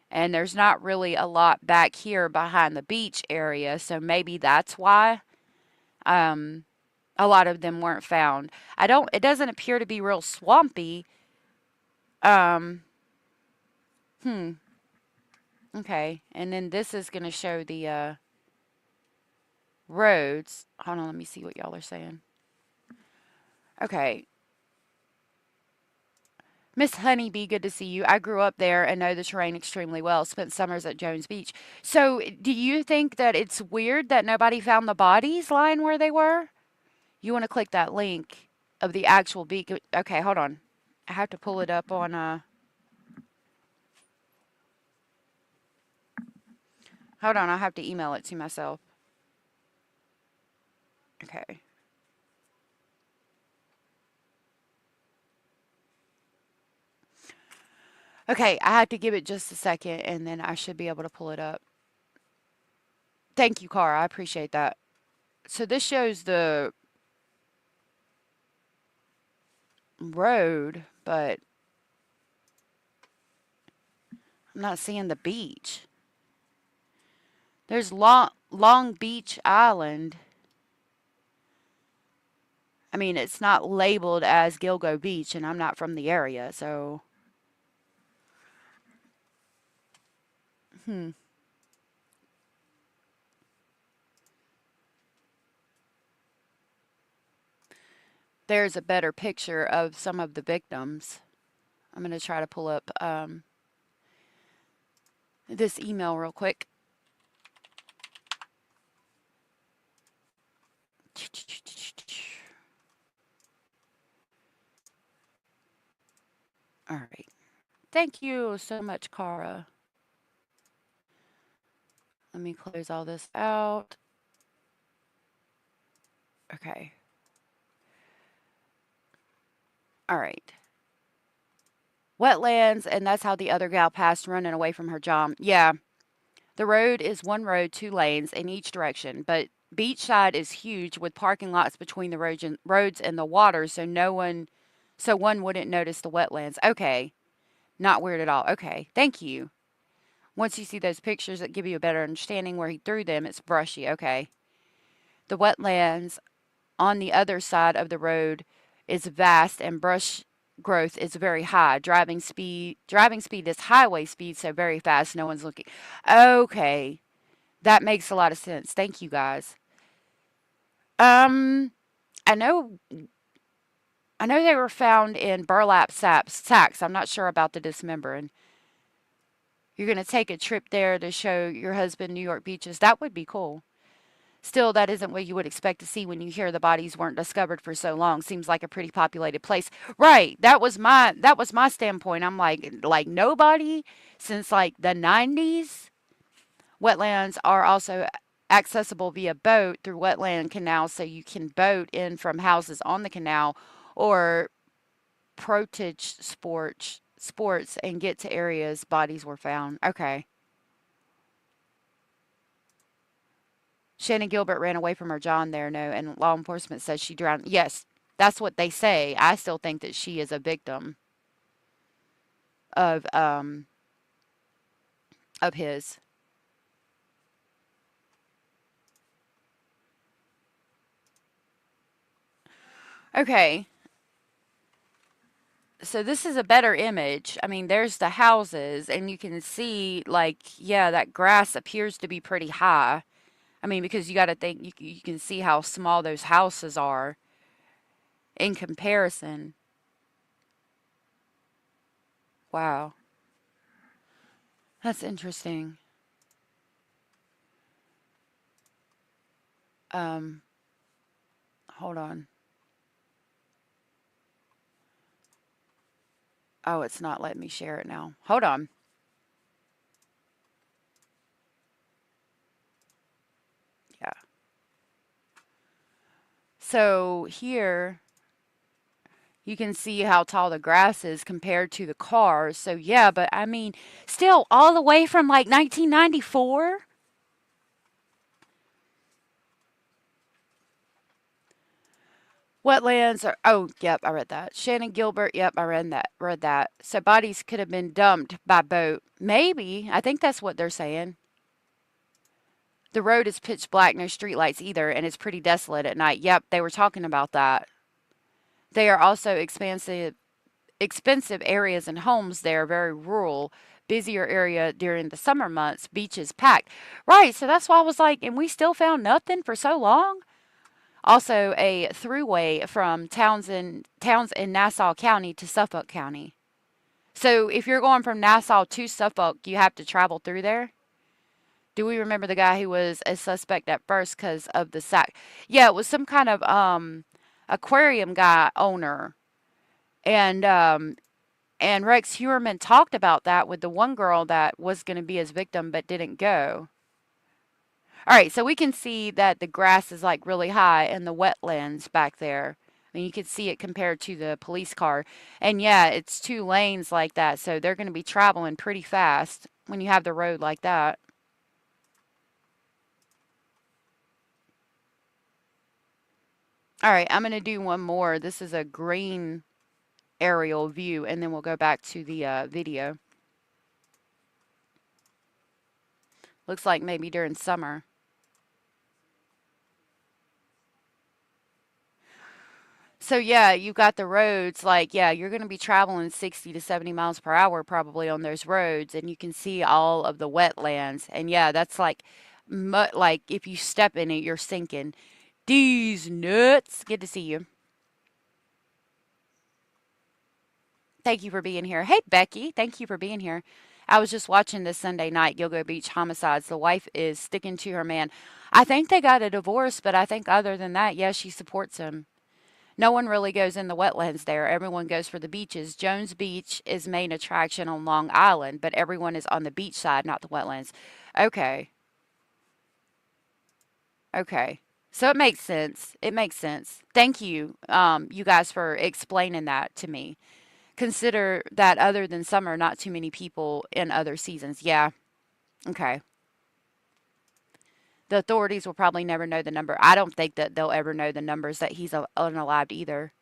and there's not really a lot back here behind the beach area, so maybe that's why a lot of them weren't found. It doesn't appear to be real swampy. Okay, and then this is going to show the roads. Hold on, let me see what y'all are saying. Okay. Miss Honeybee, good to see you. I grew up there and know the terrain extremely well. Spent summers at Jones Beach. So, do you think that it's weird that nobody found the bodies lying where they were? You want to click that link of the actual beach. Okay, hold on. I have to pull it up on hold on, I have to email it to myself. Okay. Okay, I have to give it just a second and then I should be able to pull it up. Thank you, Cara. I appreciate that. So this shows the road, but I'm not seeing the beach. There's Long Beach Island. I mean, it's not labeled as Gilgo Beach, and I'm not from the area, so. There's a better picture of some of the victims. I'm going to try to pull up this email real quick. All right. Thank you so much, Cara. Let me close all this out. Okay. All right. Wetlands, and that's how the other gal passed running away from her job. Yeah. The road is one road, 2 lanes in each direction, but beachside is huge with parking lots between the roads and the water, so one wouldn't notice the wetlands. Okay. Not weird at all. Okay. Thank you. Once you see those pictures that give you a better understanding where he threw them, it's brushy. Okay. The wetlands on the other side of the road is vast and brush growth is very high. Driving speed is highway speed, so very fast. No one's looking. Okay, that makes a lot of sense. Thank you guys. Um, I know. I know they were found in burlap sacks. I'm not sure about the dismembering. You're gonna take a trip there to show your husband New York beaches. That would be cool. Still, that isn't what you would expect to see when you hear the bodies weren't discovered for so long. Seems like a pretty populated place. Right. That was my standpoint. I'm like nobody since like the 90s. Wetlands are also accessible via boat through wetland canals, so you can boat in from houses on the canal or portage sports and get to areas bodies were found. Okay. Shannon Gilbert ran away from her John there, no, and law enforcement says she drowned. Yes, that's what they say. I still think that she is a victim of his. Okay. So this is a better image. I mean, there's the houses and you can see like yeah, that grass appears to be pretty high. I mean, because you got to think you can see how small those houses are in comparison. Wow. That's interesting. Um, hold on. Oh, it's not letting me share it now. Hold on. Yeah. So here you can see how tall the grass is compared to the cars. So yeah, but I mean, still all the way from like 1994. Wetlands are, oh, yep, I read that. Shannon Gilbert, yep, I read that. So bodies could have been dumped by boat. Maybe. I think that's what they're saying. The road is pitch black, no streetlights either, and it's pretty desolate at night. Yep, they were talking about that. They are also expensive areas and homes there, very rural, busier area during the summer months, beaches packed. Right, so that's why I was like, and we still found nothing for so long? Also, a throughway from towns in Nassau County to Suffolk County. So if you're going from Nassau to Suffolk, you have to travel through there. Do we remember the guy who was a suspect at first because of the sack? Yeah, it was some kind of aquarium guy owner, and Rex Heuermann talked about that with the one girl that was going to be his victim but didn't go. All right, so we can see that the grass is like really high in the wetlands back there. I mean, you can see it compared to the police car. And yeah, it's 2 lanes like that, so they're going to be traveling pretty fast when you have the road like that. All right, I'm going to do one more. This is a green aerial view, and then we'll go back to the video. Looks like maybe during summer. So yeah, you got the roads like yeah, you're going to be traveling 60 to 70 miles per hour probably on those roads and you can see all of the wetlands and yeah, that's like like if you step in it, you're sinking. These nuts. Good to see you. Thank you for being here. Hey Becky, thank you for being here. I was just watching this Sunday night Gilgo Beach homicides. The wife is sticking to her man. I think they got a divorce, but I think other than that, yeah, she supports him. No one really goes in the wetlands there. Everyone goes for the beaches. Jones Beach is main attraction on Long Island, but everyone is on the beach side, not the wetlands. Okay. Okay. So it makes sense. It makes sense. Thank you, you guys, for explaining that to me. Consider that other than summer, not too many people in other seasons. Yeah. Okay. The authorities will probably never know the number. I don't think that they'll ever know the numbers that he's unalived either.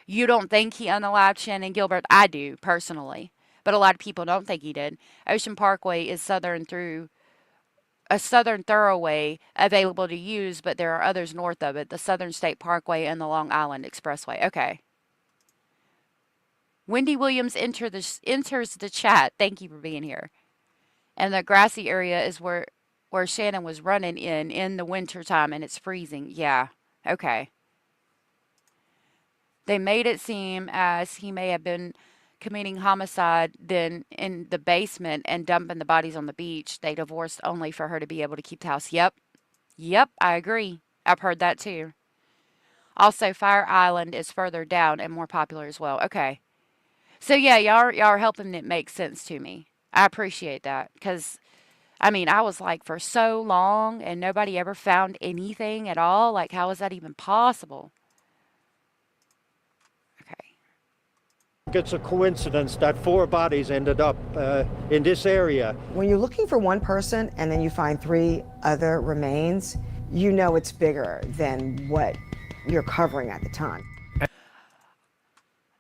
You don't think he unalived Shannon Gilbert? I do, personally. But a lot of people don't think he did. Ocean Parkway is a southern thoroughway available to use, but there are others north of it, the Southern State Parkway and the Long Island Expressway. Okay. Wendy Williams enters the chat. Thank you for being here. And the grassy area is where Shannon was running in the winter time, and it's freezing. Yeah. Okay. They made it seem as he may have been committing homicide then in the basement and dumping the bodies on the beach. They divorced only for her to be able to keep the house. Yep. Yep, I agree. I've heard that too. Also, Fire Island is further down and more popular as well. Okay. So yeah, y'all are helping it make sense to me. I appreciate that because I mean, I was like for so long and nobody ever found anything at all. Like, how is that even possible? Okay. It's a coincidence that 4 bodies ended up in this area. When you're looking for one person and then you find 3 other remains, you know it's bigger than what you're covering at the time.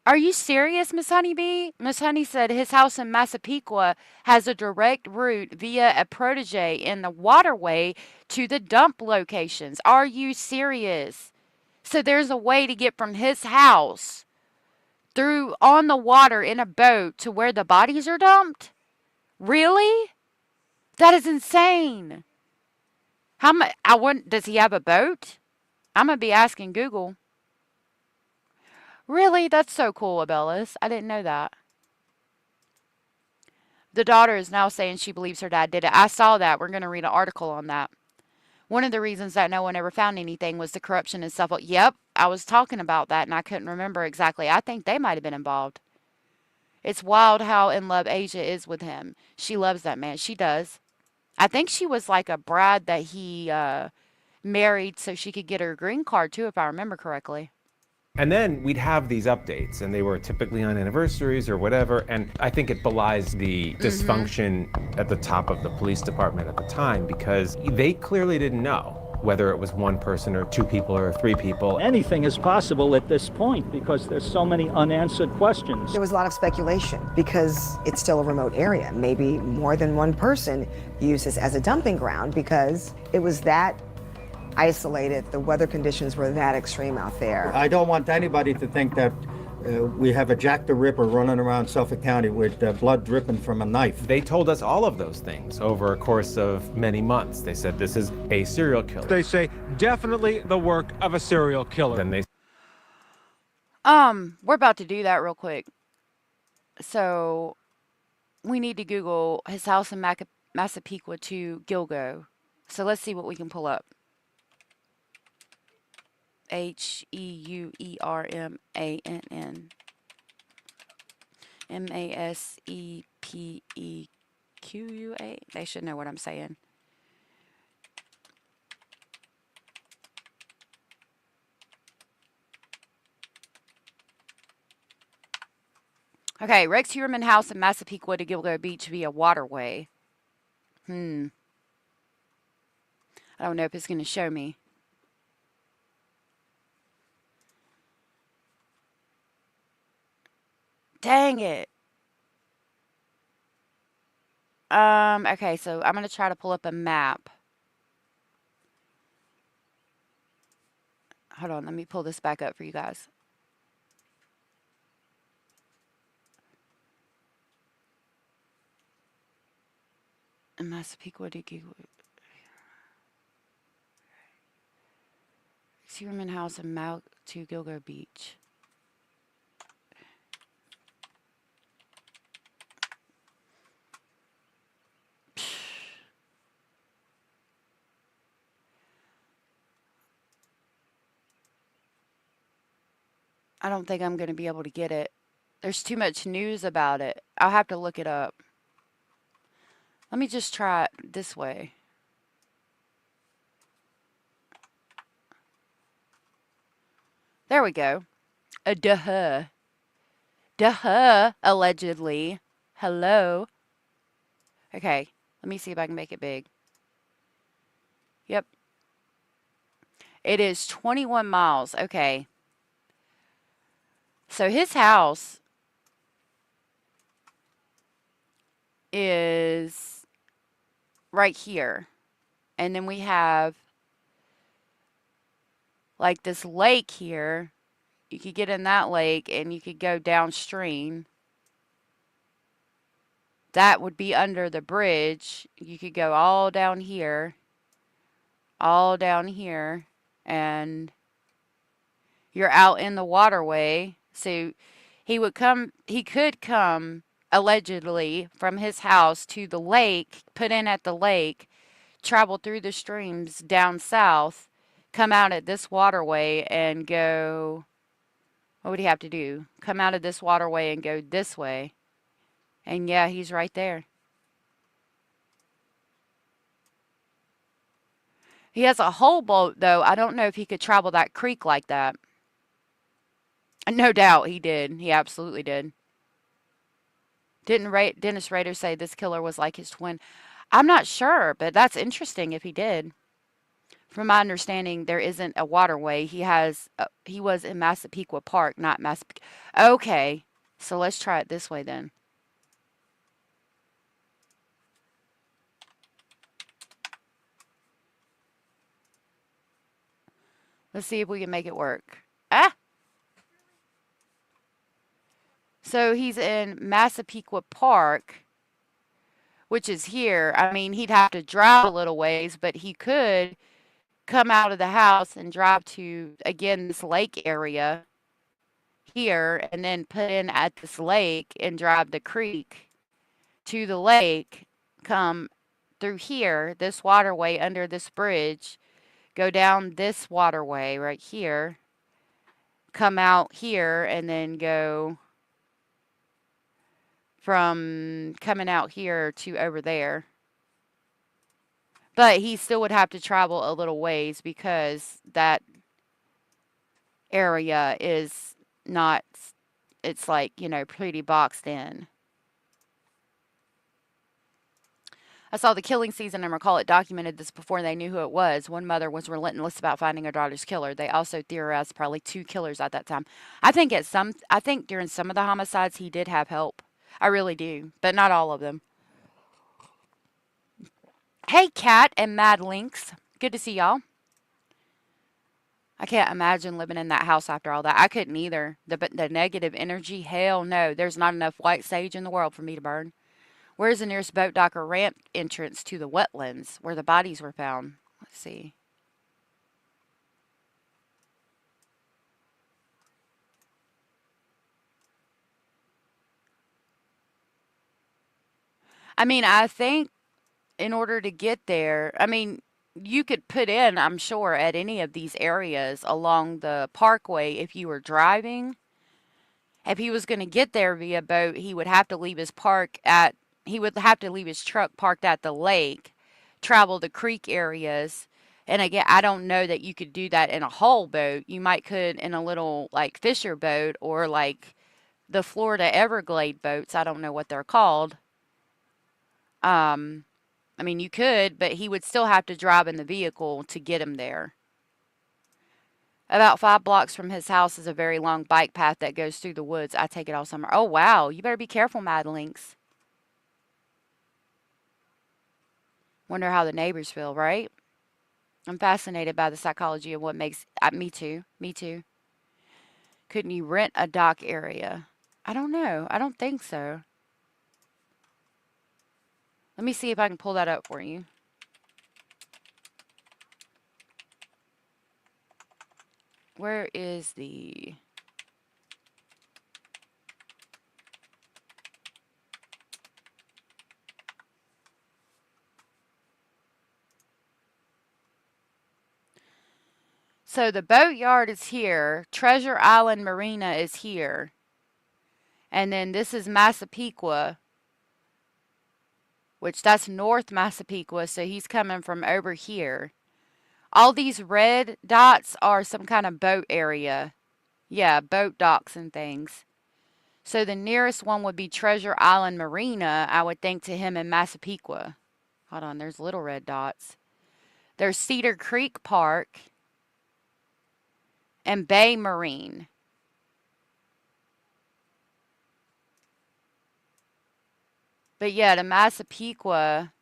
Are you serious, Miss Honeybee? Miss Honey said his house in Massapequa has a direct route via a protege in the waterway to the dump locations. Are you serious? So there's a way to get from his house through on the water in a boat to where the bodies are dumped? Really? That is insane. How much? Does he have a boat? I'm gonna be asking Google. Really? That's so cool, Abellis. I didn't know that. The daughter is now saying she believes her dad did it. I saw that. We're going to read an article on that. One of the reasons that no one ever found anything was the corruption and stuff. Yep, I was talking about that and I couldn't remember exactly. I think they might have been involved. It's wild how in love Asia is with him. She loves that man. She does. I think she was like a bride that he married so she could get her green card too, if I remember correctly. And then we'd have these updates, and they were typically on anniversaries or whatever, and I think it belies the dysfunction at the top of the police department at the time, because they clearly didn't know whether it was one person or 2 people or 3 people. Anything is possible at this point because there's so many unanswered questions. There was a lot of speculation because it's still a remote area. Maybe more than one person used this as a dumping ground because it was that isolated, the weather conditions were that extreme out there. I don't want anybody to think that we have a Jack the Ripper running around Suffolk County with blood dripping from a knife. They told us all of those things over a course of many months. They said this is a serial killer. They say definitely the work of a serial killer. Then they we're about to do that real quick. So we need to Google his house in Massapequa to Gilgo. So let's see what we can pull up. Heuermann. Massepequa. They should know what I'm saying. Okay, Rex Heuermann house in Massapequa to Gilgo Beach via waterway. I don't know if it's going to show me. Dang it. Okay, so I'm going to try to pull up a map. Hold on, let me pull this back up for you guys. Massapequa to Gilgo. Heuermann house in to Gilgo Beach. I don't think I'm going to be able to get it. There's too much news about it. I'll have to look it up. Let me just try it this way. There we go. Duh. Duh, allegedly. Hello. Okay, let me see if I can make it big. Yep. It is 21 miles. Okay. So his house is right here. And then we have like this lake here. You could get in that lake and you could go downstream. That would be under the bridge. You could go all down here, and you're out in the waterway. So he could come allegedly from his house to the lake, put in at the lake, travel through the streams down south, come out at this waterway and go, what would he have to do? Come out of this waterway and go this way. And yeah, he's right there. He has a whole boat, though. I don't know if he could travel that creek like that. No doubt he did. He absolutely did. Didn't Dennis Rader say this killer was like his twin? I'm not sure, but that's interesting if he did. From my understanding, there isn't a waterway. He was in Massapequa Park, not Massapequa. Okay, so let's try it this way then. Let's see if we can make it work. Ah! So he's in Massapequa Park, which is here. I mean, he'd have to drive a little ways, but he could come out of the house and drive to, again, this lake area here, and then put in at this lake and drive the creek to the lake, come through here, this waterway under this bridge, go down this waterway right here, come out here, and then go from coming out here to over there. But he still would have to travel a little ways because that area is not, it's like, pretty boxed in. I saw the Killing Season and Recall It documented this before they knew who it was. One mother was relentless about finding her daughter's killer. They also theorized probably 2 killers at that time. I think during some of the homicides he did have help. I really do, but not all of them. Hey, Kat and Mad Lynx. Good to see y'all. I can't imagine living in that house after all that. I couldn't either. The negative energy, hell no. There's not enough white sage in the world for me to burn. Where's the nearest boat dock or ramp entrance to the wetlands where the bodies were found? Let's see. I mean, I think in order to get there, I mean, you could put in, I'm sure, at any of these areas along the parkway if you were driving. If he was going to get there via boat, he would have to leave his truck parked at the lake, travel the creek areas. And again, I don't know that you could do that in a whole boat. You might could in a little like fisher boat or like the Florida Everglade boats. I don't know what they're called. I mean, you could, but he would still have to drive in the vehicle to get him there. About 5 blocks from his house is a very long bike path that goes through the woods. I take it all summer. Oh, wow. You better be careful, Mad Lynx. Wonder how the neighbors feel, right? I'm fascinated by the psychology of what makes... me too. Me too. Couldn't you rent a dock area? I don't know. I don't think so. Let me see if I can pull that up for you. Where is the... So the boatyard is here. Treasure Island Marina is here. And then this is Massapequa, which that's North Massapequa, so he's coming from over here. All these red dots are some kind of boat area. Yeah, boat docks and things. So the nearest one would be Treasure Island Marina, I would think, to him in Massapequa. Hold on, there's little red dots. There's Cedar Creek Park and Bay Marine. But yeah, to Massapequa,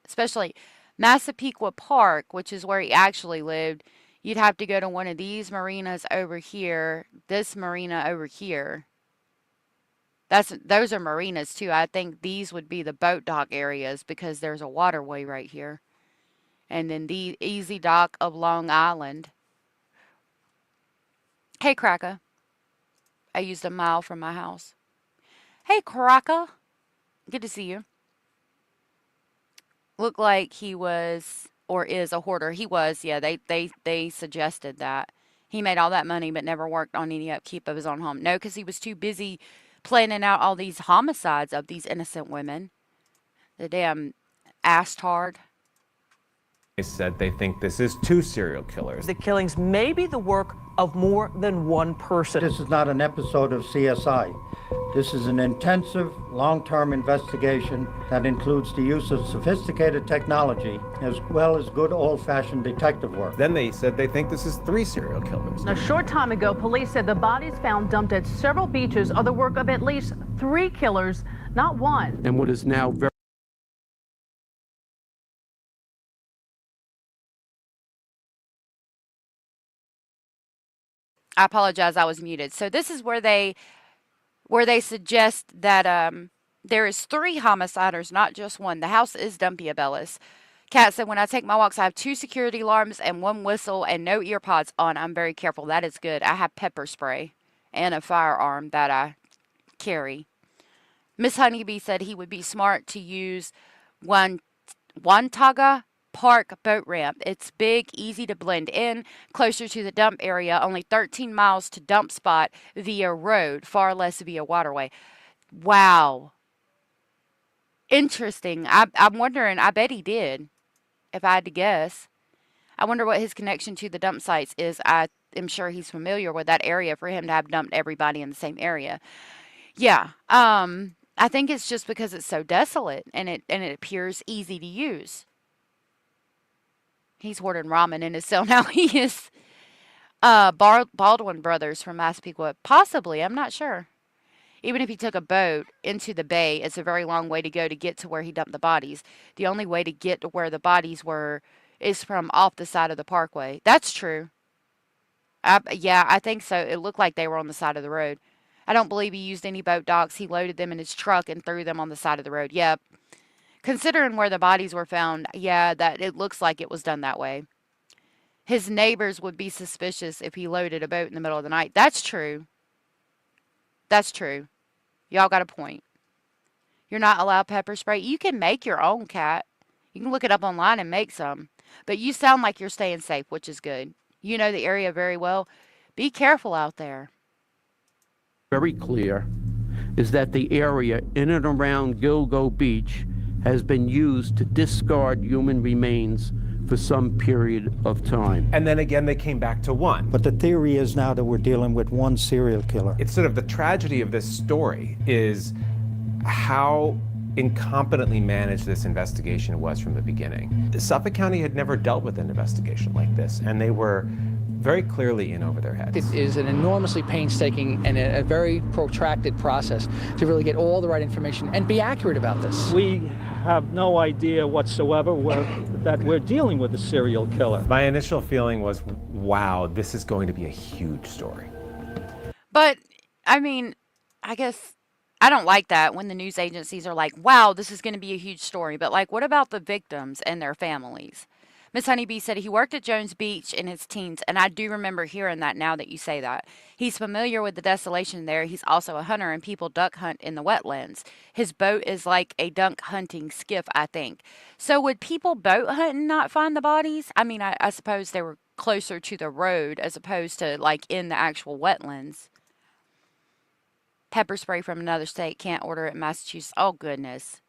especially Massapequa Park, which is where he actually lived, You'd have to go to one of these marinas over here, this marina over here. Those are marinas too. I think these would be the boat dock areas because there's a waterway right here. And then the easy dock of Long Island. Hey, Cracker. I used a mile from my house. Hey, Cracker. Good to see you. Looked like he was or is a hoarder. He was, yeah. They suggested that. He made all that money but never worked on any upkeep of his own home. No, because he was too busy planning out all these homicides of these innocent women. The damn ass-tard. They said they think this is 2 serial killers. The killings may be the work of more than one person. This is not an episode of CSI. This is an intensive, long-term investigation that includes the use of sophisticated technology as well as good old-fashioned detective work. Then they said they think this is 3 serial killers. A short time ago, police said the bodies found dumped at several beaches are the work of at least 3 killers, not one. And what is now very I apologize, I was muted. So this is where they suggest that there is 3 homiciders, not just one. The house is dumpy, Abellis. Kat said, when I take my walks, I have 2 security alarms and 1 whistle and no ear pods on. I'm very careful. That is good. I have pepper spray and a firearm that I carry. Miss Honeybee said he would be smart to use Wantaga Park boat ramp. It's big, easy to blend in, closer to the dump area, only 13 miles to dump spot via road, far less via waterway. Wow. Interesting. I'm wondering, I bet he did, if I had to guess. I wonder what his connection to the dump sites is. I am sure he's familiar with that area for him to have dumped everybody in the same area. Yeah. I think it's just because it's so desolate and it appears easy to use. He's hoarding ramen in his cell now. He is Baldwin Brothers from Massapequa. Possibly, I'm not sure. Even if he took a boat into the bay, it's a very long way to go to get to where he dumped the bodies. The only way to get to where the bodies were is from off the side of the parkway. That's true. Yeah, I think so. It looked like they were on the side of the road. I don't believe he used any boat docks. He loaded them in his truck and threw them on the side of the road. Yeah. Considering where the bodies were found, yeah, that it looks like it was done that way. His neighbors would be suspicious if he loaded a boat in the middle of the night. That's true. That's true. Y'all got a point. You're not allowed pepper spray. You can make your own, Cat. You can look it up online and make some. But you sound like you're staying safe, which is good. You know the area very well. Be careful out there. very clear is that the area in and around Gilgo Beach has been used to discard human remains for some period of time. And then again, they came back to 1. But the theory is now that we're dealing with 1 serial killer. It's sort of the tragedy of this story is how incompetently managed this investigation was from the beginning. Suffolk County had never dealt with an investigation like this, and they were very clearly in over their heads. It is an enormously painstaking and a very protracted process to really get all the right information and be accurate about this. We have no idea whatsoever that we're dealing with a serial killer. My initial feeling was, wow, this is going to be a huge story. But, I mean, I guess I don't like that when the news agencies are like, wow, this is going to be a huge story. But, like, what about the victims and their families? Miss Honeybee said he worked at Jones Beach in his teens, and I do remember hearing that now that you say that. He's familiar with the desolation there. He's also a hunter, and people duck hunt in the wetlands. His boat is like a duck hunting skiff, I think. So would people boat hunt and not find the bodies? I mean, I suppose they were closer to the road as opposed to, like, in the actual wetlands. Pepper spray from another state, can't order it in Massachusetts. Oh, goodness.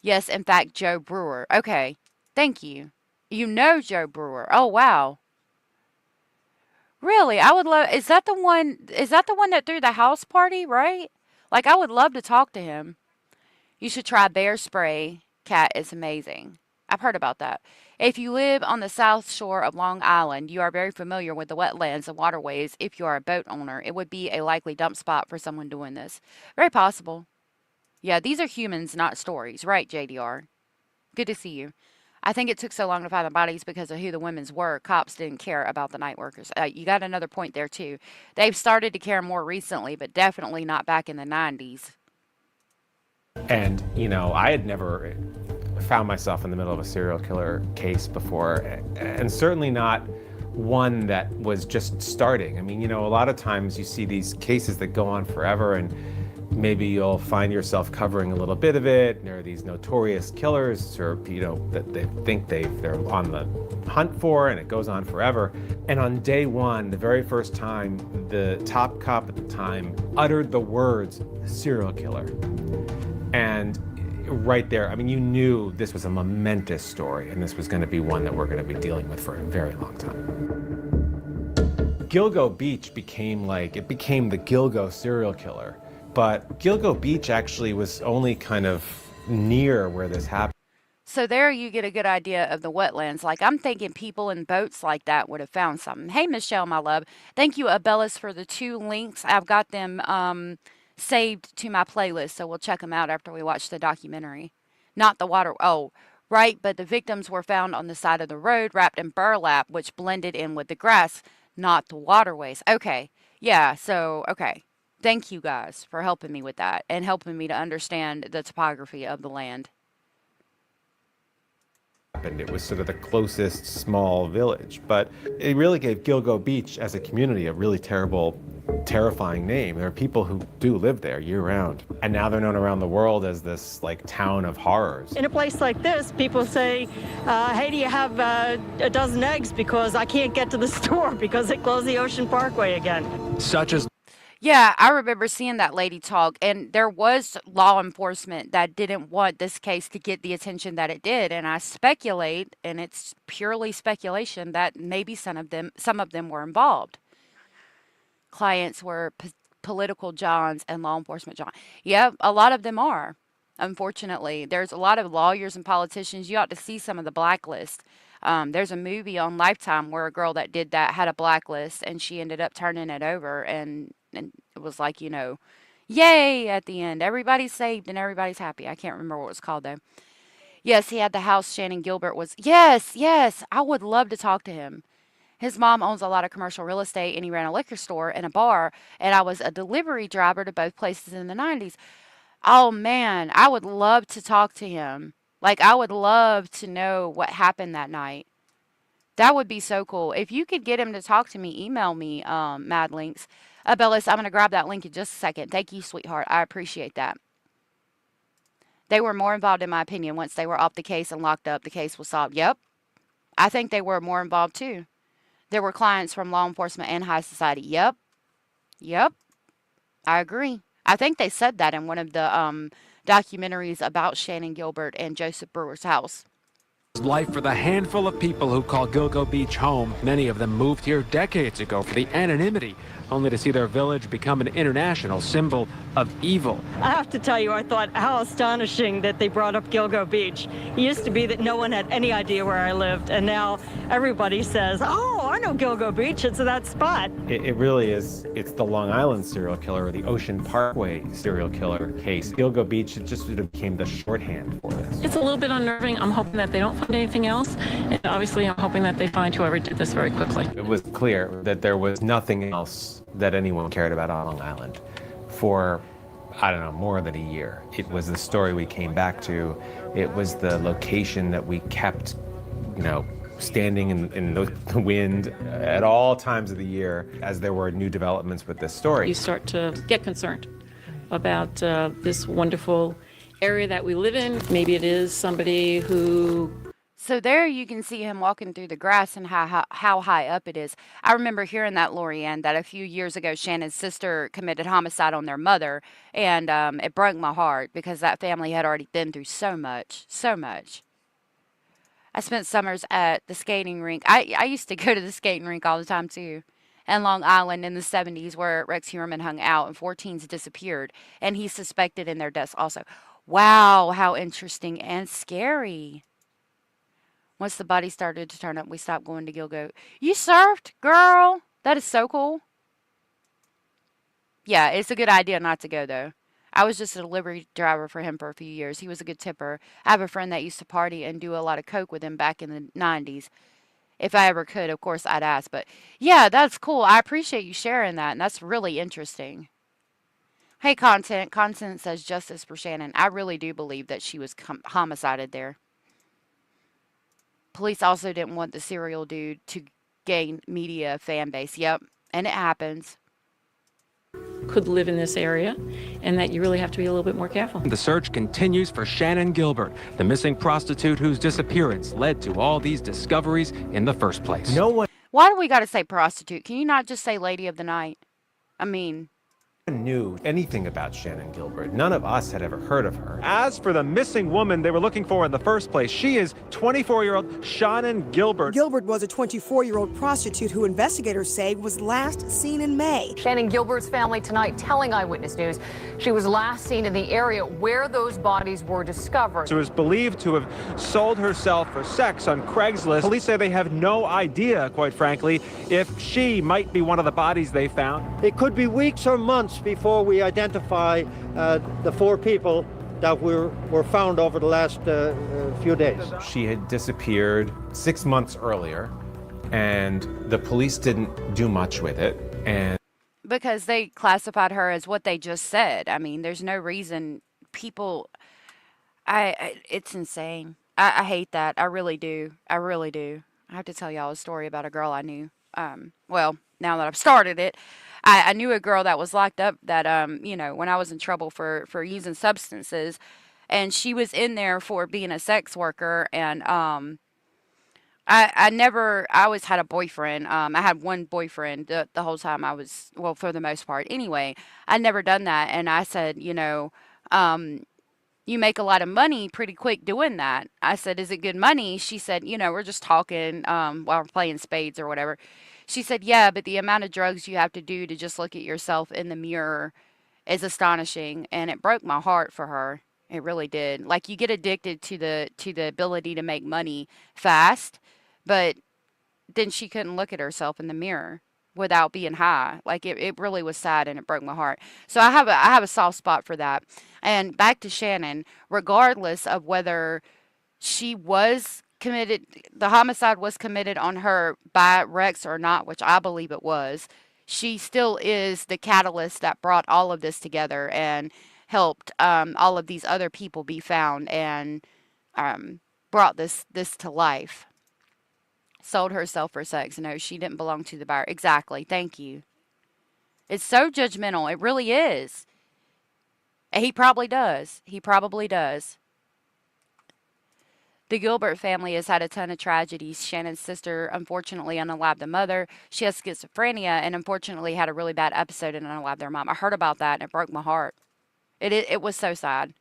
Yes, in fact, Joe Brewer. Okay, thank you. You know Joe Brewer. Oh, wow. Really? I would love, is that the one that threw the house party, right? Like, I would love to talk to him. You should try bear spray, Cat. It's amazing. I've heard about that. If you live on the south shore of Long Island, you are very familiar with the wetlands and waterways. If you are a boat owner, it would be a likely dump spot for someone doing this. Very possible. Yeah, these are humans, not stories. Right, JDR? Good to see you. I think it took so long to find the bodies because of who the women's were. Cops didn't care about the night workers. You got another point there, too. They've started to care more recently, but definitely not back in the 90s. And, you know, I had never found myself in the middle of a serial killer case before, and certainly not one that was just starting. I mean, you know, a lot of times you see these cases that go on forever, and maybe you'll find yourself covering a little bit of it, and there are these notorious killers, or, you know, that they think they're on the hunt for, and it goes on forever. And on day one, the very first time, the top cop at the time uttered the words, serial killer. And right there, I mean, you knew this was a momentous story, and this was going to be one that we're going to be dealing with for a very long time. Gilgo Beach became the Gilgo serial killer. But Gilgo Beach actually was only kind of near where this happened. So there you get a good idea of the wetlands. Like, I'm thinking people in boats like that would have found something. Hey, Michelle, my love. Thank you, Abellis, for the 2 links. I've got them saved to my playlist, so we'll check them out after we watch the documentary. Not the water. Oh, right, but the victims were found on the side of the road wrapped in burlap, which blended in with the grass, not the waterways. Okay. Yeah, so, okay. Thank you guys for helping me with that and helping me to understand the topography of the land. It was sort of the closest small village, but it really gave Gilgo Beach as a community a really terrifying name. There are people who do live there year-round, and now they're known around the world as this like town of horrors. In a place like this, people say, hey, do you have a dozen eggs, because I can't get to the store because they closed the Ocean Parkway again. Such as Yeah, I remember seeing that lady talk, and there was law enforcement that didn't want this case to get the attention that it did, and I speculate, and it's purely speculation, that maybe some of them were involved. Clients were political Johns and law enforcement John. Yeah, a lot of them are. Unfortunately, there's a lot of lawyers and politicians. You ought to see some of the blacklist. There's a movie on Lifetime where a girl that did that had a blacklist, and she ended up turning it over, and it was like, you know, yay at the end. Everybody's saved and everybody's happy. I can't remember what it was called, though. Yes, he had the house Shannon Gilbert was. Yes. I would love to talk to him. His mom owns a lot of commercial real estate, and he ran a liquor store and a bar, and I was a delivery driver to both places in the 90s. Oh, man, I would love to talk to him. Like, I would love to know what happened that night. That would be so cool. If you could get him to talk to me, email me, Mad Links. Bellis, I'm going to grab that link in just a second. Thank you, sweetheart. I appreciate that. They were more involved, in my opinion. Once they were off the case and locked up, the case was solved. Yep. I think they were more involved, too. There were clients from law enforcement and high society. Yep. I agree. I think they said that in one of the documentaries about Shannon Gilbert and Joseph Brewer's house. life for the handful of people who call Gilgo Beach home. Many of them moved here decades ago for the anonymity, only to see their village become an international symbol of evil. I have to tell you, I thought how astonishing that they brought up Gilgo Beach. It used to be that no one had any idea where I lived, and now everybody says, oh, I know Gilgo Beach, it's that spot. It really is, it's the Long Island serial killer or the Ocean Parkway serial killer case. Gilgo Beach, it just sort of became the shorthand for this. It's a little bit unnerving. I'm hoping that they don't find anything else, and obviously I'm hoping that they find whoever did this very quickly. It was clear that there was nothing else that anyone cared about on Long Island for, I don't know, more than a year. It was the story we came back to. It was the location that we kept, standing in the wind at all times of the year as there were new developments with this story. You start to get concerned about this wonderful area that we live in. Maybe it is somebody who... So there you can see him walking through the grass and how high up it is. I remember hearing that, Lorianne, that a few years ago Shannon's sister committed homicide on their mother, and it broke my heart because that family had already been through so much. I spent summers at the skating rink. I used to go to the skating rink all the time too. And Long Island in the 70s where Rex Heuermann hung out and 4 teens disappeared, and he's suspected in their deaths also. Wow, how interesting and scary. Once the body started to turn up, we stopped going to Gilgo. You surfed, girl? That is so cool. Yeah, it's a good idea not to go, though. I was just a delivery driver for him for a few years. He was a good tipper. I have a friend that used to party and do a lot of coke with him back in the 90s. If I ever could, of course, I'd ask. But yeah, that's cool. I appreciate you sharing that, and that's really interesting. Hey, Content. Content says justice for Shannon. I really do believe that she was homicided there. Police also didn't want the serial dude to gain media fan base. Yep, and it happens. Could live in this area, and that you really have to be a little bit more careful. The search continues for Shannon Gilbert, the missing prostitute whose disappearance led to all these discoveries in the first place. No one Why do we got to say prostitute? Can you not just say lady of the night? I mean, knew anything about Shannon Gilbert. None of us had ever heard of her. As for the missing woman they were looking for in the first place, she is 24-year-old Shannon Gilbert. Gilbert was a 24-year-old prostitute who investigators say was last seen in May. Shannon Gilbert's family tonight telling Eyewitness News she was last seen in the area where those bodies were discovered. She was believed to have sold herself for sex on Craigslist. Police say they have no idea, quite frankly, if she might be one of the bodies they found. It could be weeks or months before we identify the 4 people that were found over the last few days. She had disappeared 6 months earlier, and the police didn't do much with it. And because they classified her as what they just said. I mean, there's no reason people. It's insane. I hate that. I really do. I really do. I have to tell y'all a story about a girl I knew. Well, now that I've started it, I knew a girl that was locked up that, when I was in trouble for using substances, and she was in there for being a sex worker. And I always had a boyfriend. I had one boyfriend the whole time I was, well, for the most part. Anyway, I'd never done that. And I said, you make a lot of money pretty quick doing that. I said, is it good money? She said, we're just talking while we're playing spades or whatever. She said, yeah, but the amount of drugs you have to do to just look at yourself in the mirror is astonishing. And it broke my heart for her. It really did. Like, you get addicted to the ability to make money fast, but then she couldn't look at herself in the mirror without being high. Like, it really was sad, and it broke my heart. So I have a soft spot for that. And back to Shannon, regardless of whether she was committed, the homicide was committed on her by Rex or not, which I believe it was, she still is the catalyst that brought all of this together and helped all of these other people be found and brought this to life. Sold herself for sex. No, she didn't belong to the buyer. Exactly. Thank you. It's so judgmental. It really is. He probably does. He probably does. The Gilbert family has had a ton of tragedies. Shannon's sister, unfortunately, unalived the mother. She has schizophrenia and unfortunately had a really bad episode and unalived their mom. I heard about that and it broke my heart. It was so sad.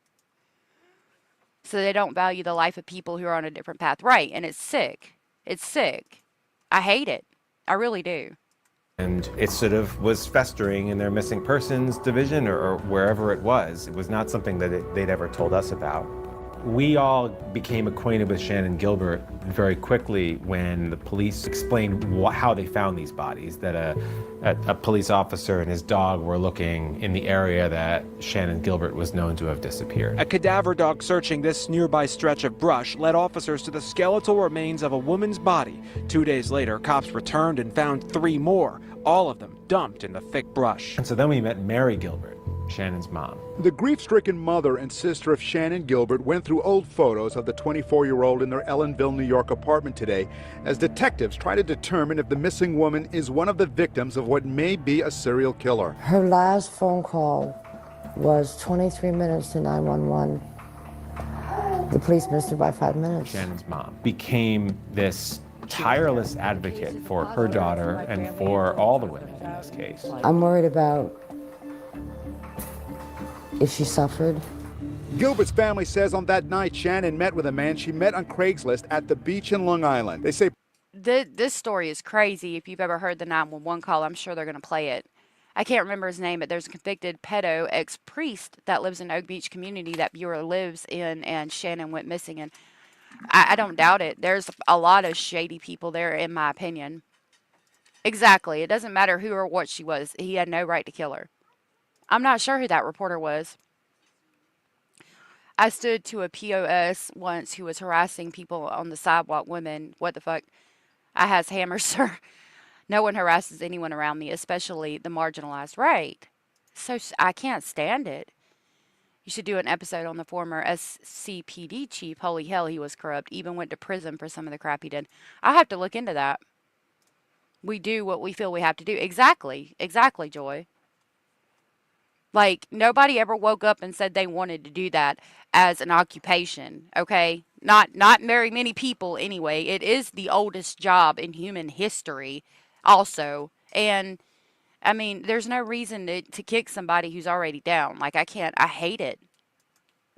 So they don't value the life of people who are on a different path. Right, and it's sick. It's sick. I hate it. I really do. And it sort of was festering in their missing persons division or wherever it was. It was not something that they'd ever told us about. We all became acquainted with Shannon Gilbert very quickly when the police explained how they found these bodies, that a police officer and his dog were looking in the area that Shannon Gilbert was known to have disappeared. A cadaver dog searching this nearby stretch of brush led officers to the skeletal remains of a woman's body. 2 days later, cops returned and found 3 more, all of them dumped in the thick brush. And so then we met Mary Gilbert, Shannon's mom. The grief-stricken mother and sister of Shannon Gilbert went through old photos of the 24-year-old in their Ellenville, New York apartment today as detectives try to determine if the missing woman is one of the victims of what may be a serial killer. Her last phone call was 23 minutes to 911. The police missed her by 5 minutes. Shannon's mom became this tireless advocate for her daughter and for all the women in this case. I'm worried about if she suffered. Gilbert's family says on that night Shannon met with a man she met on Craigslist at the beach in Long Island. They say this story is crazy. If you've ever heard the 911 call, I'm sure they're going to play it. I can't remember his name, but there's a convicted pedo ex-priest that lives in Oak Beach community that Bureau lives in, and Shannon went missing. And I don't doubt it. There's a lot of shady people there, in my opinion. Exactly. It doesn't matter who or what she was. He had no right to kill her. I'm not sure who that reporter was. I stood to a POS once who was harassing people on the sidewalk, women. What the fuck? I has hammers, sir. No one harasses anyone around me, especially the marginalized. Right. So I can't stand it. You should do an episode on the former SCPD chief. Holy hell, he was corrupt. Even went to prison for some of the crap he did. I have to look into that. We do what we feel we have to do. Exactly. Exactly, Joy. Like, nobody ever woke up and said they wanted to do that as an occupation, okay? Not very many people anyway. It is the oldest job in human history also. And, I mean, there's no reason to kick somebody who's already down. Like, I hate it.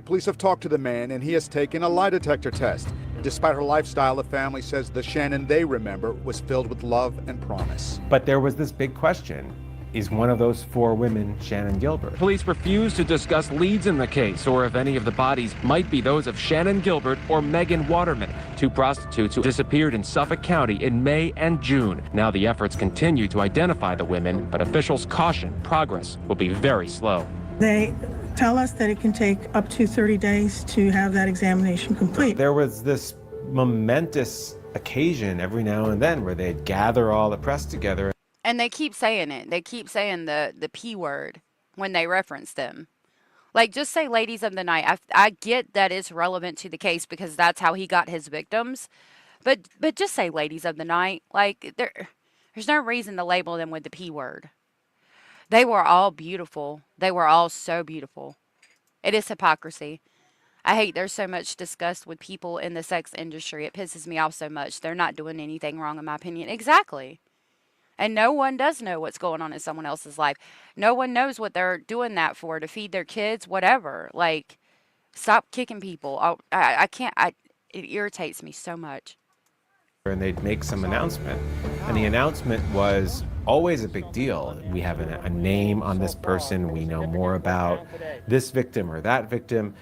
Police have talked to the man, and he has taken a lie detector test. Despite her lifestyle, the family says the Shannon they remember was filled with love and promise. But there was this big question. Is one of those 4 women Shannon Gilbert? Police refuse to discuss leads in the case or if any of the bodies might be those of Shannon Gilbert or Megan Waterman, 2 prostitutes who disappeared in Suffolk County in May and June. Now the efforts continue to identify the women, but officials caution progress will be very slow. They tell us that it can take up to 30 days to have that examination complete. There was this momentous occasion every now and then where they'd gather all the press together. And they keep saying it. They keep saying the P word when they reference them. Like, just say ladies of the night. I get that it's relevant to the case because that's how he got his victims. But just say ladies of the night. Like, there's no reason to label them with the P word. They were all beautiful. They were all so beautiful. It is hypocrisy. I hate there's so much disgust with people in the sex industry. It pisses me off so much. They're not doing anything wrong, in my opinion. Exactly. And no one does know what's going on in someone else's life. No one knows what they're doing that for, to feed their kids, whatever. Like, stop kicking people. I can't, it irritates me so much. And they'd make some announcement. And the announcement was always a big deal. We have a name on this person. We know more about this victim or that victim.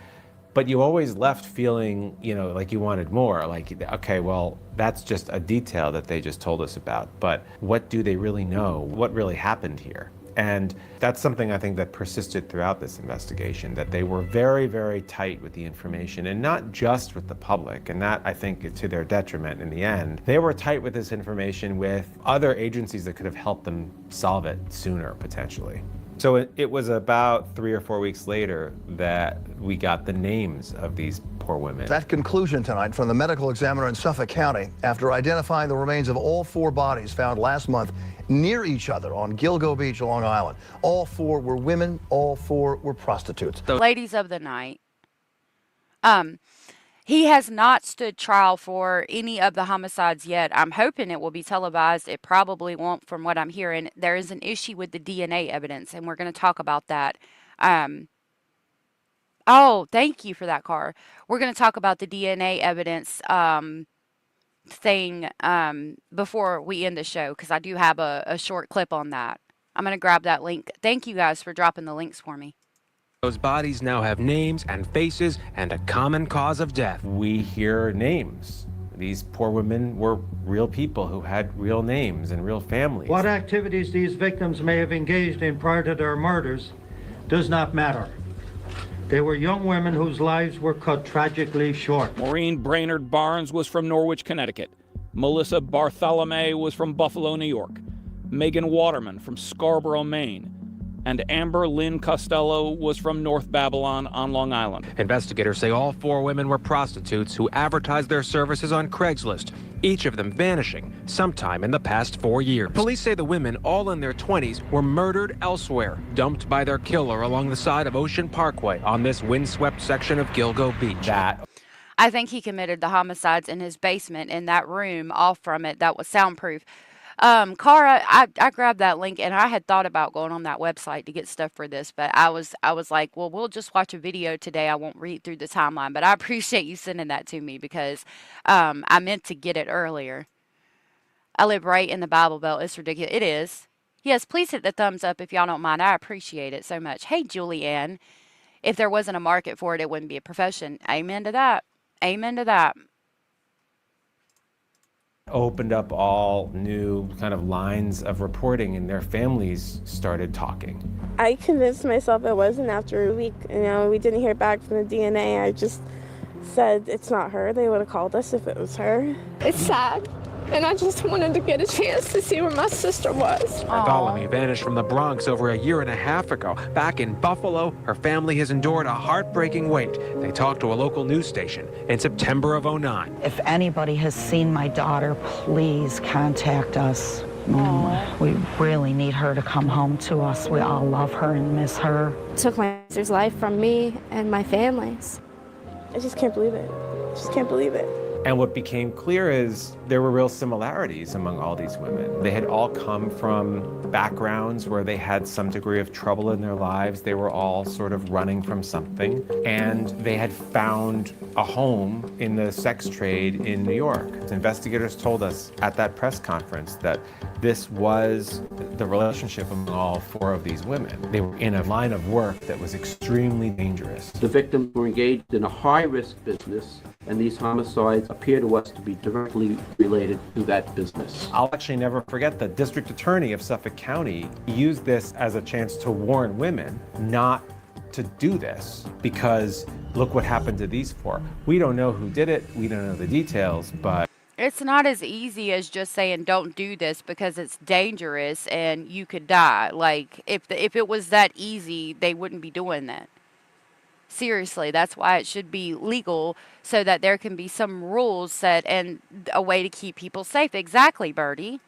But you always left feeling, like you wanted more. Like, okay, well, that's just a detail that they just told us about. But what do they really know? What really happened here? And that's something I think that persisted throughout this investigation, that they were very, very tight with the information, and not just with the public. And that, I think, to their detriment in the end. They were tight with this information with other agencies that could have helped them solve it sooner, potentially. So it was about 3 or 4 weeks later that we got the names of these poor women. That conclusion tonight from the medical examiner in Suffolk County after identifying the remains of all 4 bodies found last month near each other on Gilgo Beach, Long Island. All 4 were women, all 4 were prostitutes. Ladies of the night. He has not stood trial for any of the homicides yet. I'm hoping it will be televised. It probably won't, from what I'm hearing. There is an issue with the DNA evidence, and we're going to talk about that. Oh, thank you for that, Car. We're going to talk about the DNA evidence thing before we end the show, because I do have a short clip on that. I'm going to grab that link. Thank you guys for dropping the links for me. Those bodies now have names and faces and a common cause of death. We hear names. These poor women were real people who had real names and real families. What activities these victims may have engaged in prior to their murders does not matter. They were young women whose lives were cut tragically short. Maureen Brainerd Barnes was from Norwich, Connecticut. Melissa Bartholomew was from Buffalo, New York. Megan Waterman from Scarborough, Maine. And Amber Lynn Costello was from North Babylon on Long Island. Investigators say all 4 women were prostitutes who advertised their services on Craigslist, each of them vanishing sometime in the past 4 years. Police say the women, all in their 20s, were murdered elsewhere, dumped by their killer along the side of Ocean Parkway on this windswept section of Gilgo Beach. I think he committed the homicides in his basement, in that room off from it that was soundproof. Cara, I grabbed that link, and I had thought about going on that website to get stuff for this, but I was like, well, we'll just watch a video today. I won't read through the timeline, but I appreciate you sending that to me because I meant to get it earlier. I live right in the Bible Belt. It's ridiculous. It is. Yes, please hit the thumbs up if y'all don't mind. I appreciate it so much. Hey, Julianne, if there wasn't a market for it, it wouldn't be a profession. Amen to that. Amen to that. Opened up all new kind of lines of reporting, and their families started talking. I convinced myself it wasn't after a week. You know, we didn't hear back from the DNA. I just said it's not her. They would have called us if it was her. It's sad. And I just wanted to get a chance to see where my sister was. Bartholomew vanished from the Bronx over a year and a half ago. Back in Buffalo, her family has endured a heartbreaking wait. They talked to a local news station in September of '09. If anybody has seen my daughter, please contact us. We really need her to come home to us. We all love her and miss her. Took my sister's life from me and my family's. I just can't believe it. Just can't believe it. And what became clear is there were real similarities among all these women. They had all come from backgrounds where they had some degree of trouble in their lives. They were all sort of running from something. And they had found a home in the sex trade in New York. Investigators told us at that press conference that this was the relationship among all 4 of these women. They were in a line of work that was extremely dangerous. The victims were engaged in a high-risk business, and these homicides appear to us to be directly related to that business. I'll actually never forget the district attorney of Suffolk County used this as a chance to warn women not to do this, because look what happened to these 4. We don't know who did it, we don't know the details, but It's not as easy as just saying don't do this because it's dangerous and you could die. Like, if it was that easy, they wouldn't be doing that. Seriously, that's why it should be legal, so that there can be some rules set and a way to keep people safe. Exactly, Birdie.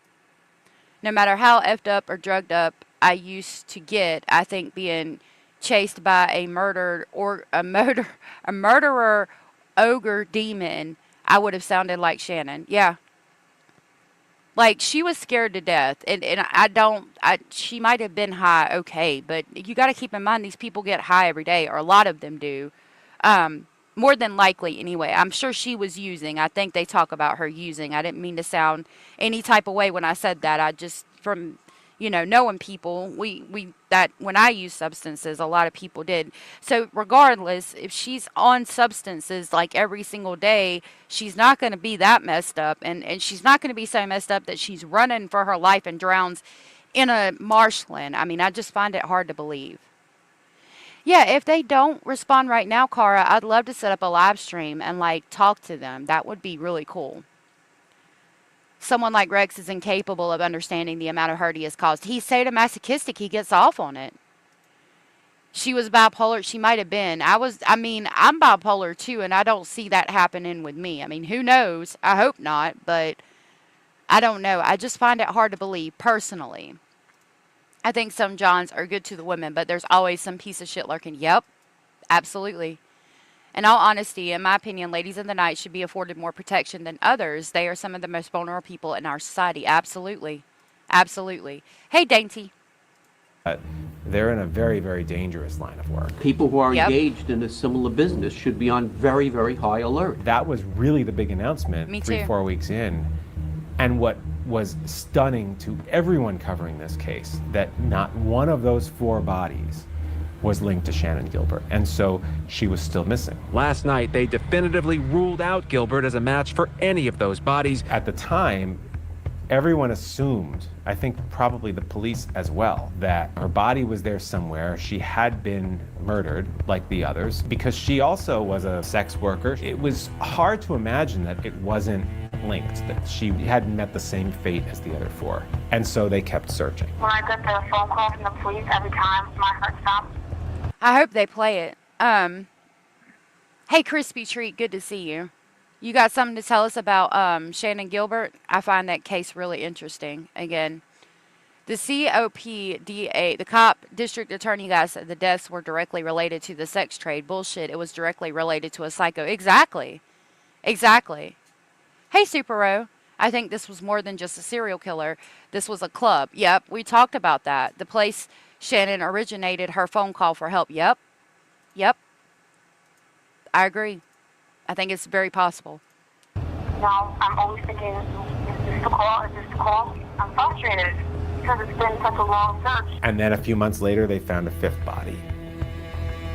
No matter how effed up or drugged up I used to get, I think being chased by a murderer ogre demon, I would have sounded like Shannon. Yeah. Like, she was scared to death. And she might have been high, okay, but you got to keep in mind these people get high every day, or a lot of them do. More than likely, anyway. I'm sure she was using. I think they talk about her using. I didn't mean to sound any type of way when I said that. I just, from, knowing people, that when I use substances, a lot of people did. So regardless, if she's on substances like every single day, she's not going to be that messed up. And she's not going to be so messed up that she's running for her life and drowns in a marshland. I mean, I just find it hard to believe. Yeah, if they don't respond right now, Cara, I'd love to set up a live stream and, talk to them. That would be really cool. Someone like Rex is incapable of understanding the amount of hurt he has caused. He's sadomasochistic. He gets off on it. She was bipolar. She might have been. I'm bipolar too, and I don't see that happening with me. I mean, who knows? I hope not, but I don't know. I just find it hard to believe, personally. I think some Johns are good to the women, but there's always some piece of shit lurking. Yep, absolutely. In all honesty, in my opinion, ladies of the night should be afforded more protection than others. They are some of the most vulnerable people in our society. Absolutely. Absolutely. Hey, Dainty. They're in a very, very dangerous line of work. People who are engaged in a similar business should be on very, very high alert. That was really the big announcement. Me too. 3-4 weeks in. And what was stunning to everyone covering this case, that not one of those 4 bodies was linked to Shannon Gilbert, and so she was still missing. Last night, they definitively ruled out Gilbert as a match for any of those bodies. At the time, everyone assumed, I think probably the police as well, that her body was there somewhere. She had been murdered like the others because she also was a sex worker. It was hard to imagine that it wasn't linked, that she hadn't met the same fate as the other 4. And so they kept searching. When I get the phone call from the police, every time my heart stops. I hope they play it. Hey, Crispy Treat, good to see you. You got something to tell us about Shannon Gilbert? I find that case really interesting. Again, the COPDA, the cop district attorney guy said the deaths were directly related to the sex trade. Bullshit. It was directly related to a psycho. Exactly. Exactly. Hey, Supero. I think this was more than just a serial killer. This was a club. Yep, we talked about that. The place Shannon originated her phone call for help. Yep. Yep. I agree. I think it's very possible. Now, I'm always thinking, is this the call? Is this the call? I'm frustrated because it's been such a long search. And then a few months later, they found a 5th body.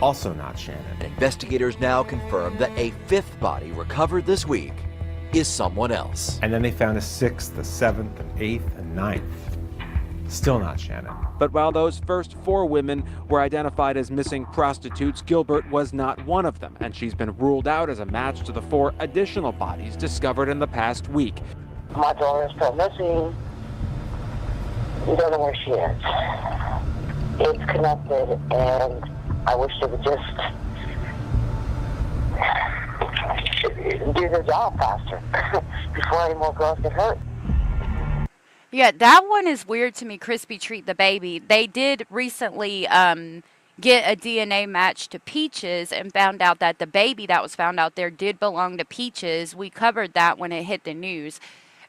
Also not Shannon. Investigators now confirm that a 5th body recovered this week is someone else. And then they found a 6th, a 7th, an 8th, and 9th. Still not Shannon. But while those first 4 women were identified as missing prostitutes, Gilbert was not one of them, and she's been ruled out as a match to the 4 additional bodies discovered in the past week. My daughter is still missing. We don't know where she is. It's connected, and I wish they would just do their job faster before any more girls get hurt. Yeah, that one is weird to me, Crispy Treat the Baby. They did recently get a DNA match to Peaches and found out that the baby that was found out there did belong to Peaches. We covered that when it hit the news.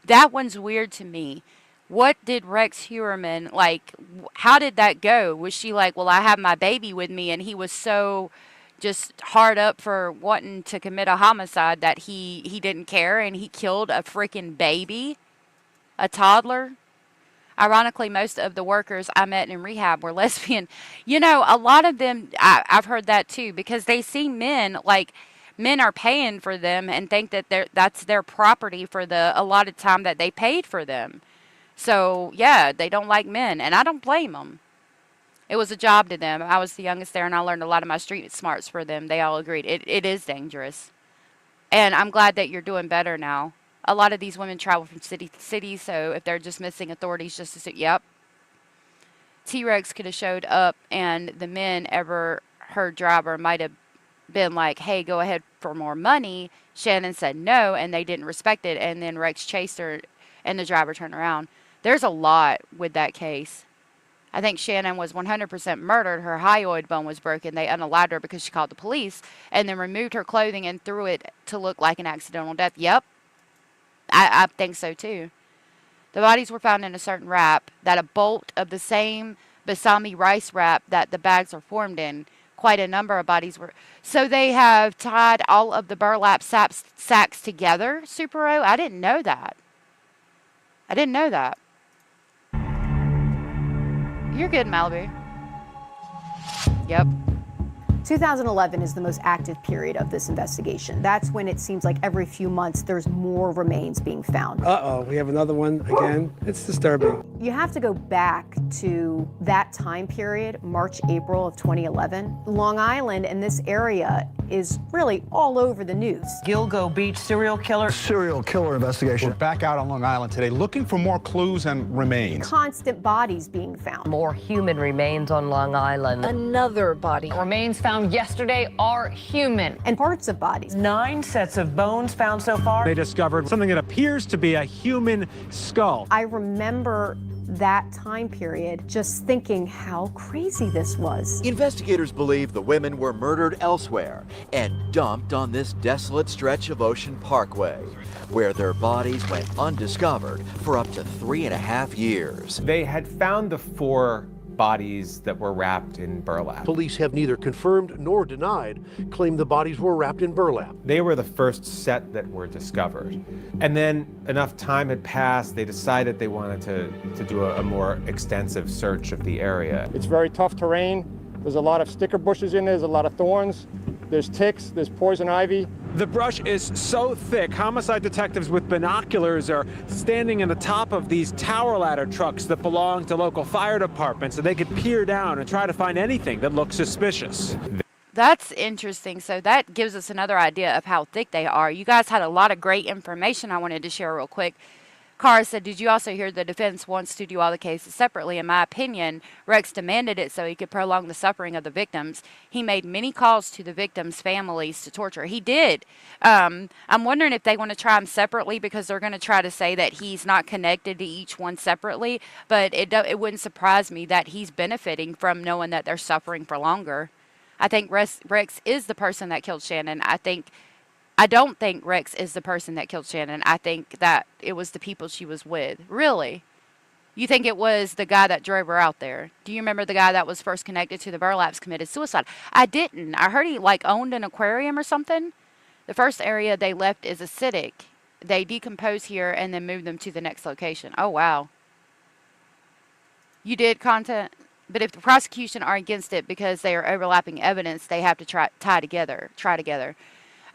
That one's weird to me. What did Rex Heuermann, like, how did that go? Was she like, well, I have my baby with me, and he was so just hard up for wanting to commit a homicide that he didn't care and he killed a freaking baby? A toddler? Ironically, most of the workers I met in rehab were lesbian. You know, a lot of them, I've heard that too, because they see men, like, men are paying for them and think that that's their property for the allotted time that they paid for them. So, yeah, they don't like men, and I don't blame them. It was a job to them. I was the youngest there, and I learned a lot of my street smarts for them. They all agreed. It is dangerous. And I'm glad that you're doing better now. A lot of these women travel from city to city, so if they're just missing, authorities just assume, yep. T-Rex could have showed up, and the men her driver might have been like, hey, go ahead for more money. Shannon said no, and they didn't respect it, and then Rex chased her, and the driver turned around. There's a lot with that case. I think Shannon was 100% murdered. Her hyoid bone was broken. They unalived her because she called the police, and then removed her clothing and threw it to look like an accidental death. Yep. I think so too. The bodies were found in a certain wrap, that a bolt of the same balsamic rice wrap that the bags are formed in. Quite a number of bodies were. So they have tied all of the burlap sacks together, Super O? I didn't know that. I didn't know that. You're good, Malibu. Yep. 2011 is the most active period of this investigation. That's when it seems like every few months there's more remains being found. Uh-oh, we have another one again. It's disturbing. You have to go back to that time period, March, April of 2011. Long Island and this area is really all over the news. Gilgo Beach serial killer. Serial killer investigation. We're back out on Long Island today looking for more clues and remains. Constant bodies being found. More human remains on Long Island. Another body. Remains found yesterday are human. And parts of bodies. 9 sets of bones found so far. They discovered something that appears to be a human skull. I remember that time period just thinking how crazy this was. Investigators believe the women were murdered elsewhere and dumped on this desolate stretch of Ocean Parkway, where their bodies went undiscovered for up to 3.5 years. They had found the 4 bodies that were wrapped in burlap. Police have neither confirmed nor denied, claim the bodies were wrapped in burlap. They were the first set that were discovered. And then enough time had passed, they decided they wanted to do a more extensive search of the area. It's very tough terrain. There's a lot of sticker bushes in there, there's a lot of thorns, there's ticks, there's poison ivy. The brush is so thick, homicide detectives with binoculars are standing in the top of these tower ladder trucks that belong to local fire departments so they could peer down and try to find anything that looks suspicious. That's interesting. So that gives us another idea of how thick they are. You guys had a lot of great information I wanted to share real quick. Cara said, did you also hear the defense wants to do all the cases separately? In my opinion, Rex demanded it so he could prolong the suffering of the victims. He made many calls to the victims' families to torture. He did. I'm wondering if they want to try them separately because they're going to try to say that he's not connected to each one separately. But it wouldn't surprise me that he's benefiting from knowing that they're suffering for longer. I think Rex is the person that killed Shannon. I don't think Rex is the person that killed Shannon. I think that it was the people she was with. Really? You think it was the guy that drove her out there? Do you remember the guy that was first connected to the burlaps committed suicide? I didn't. I heard he owned an aquarium or something. The first area they left is acidic. They decompose here and then move them to the next location. Oh, wow. You did content? But if the prosecution are against it because they are overlapping evidence, they have to try together.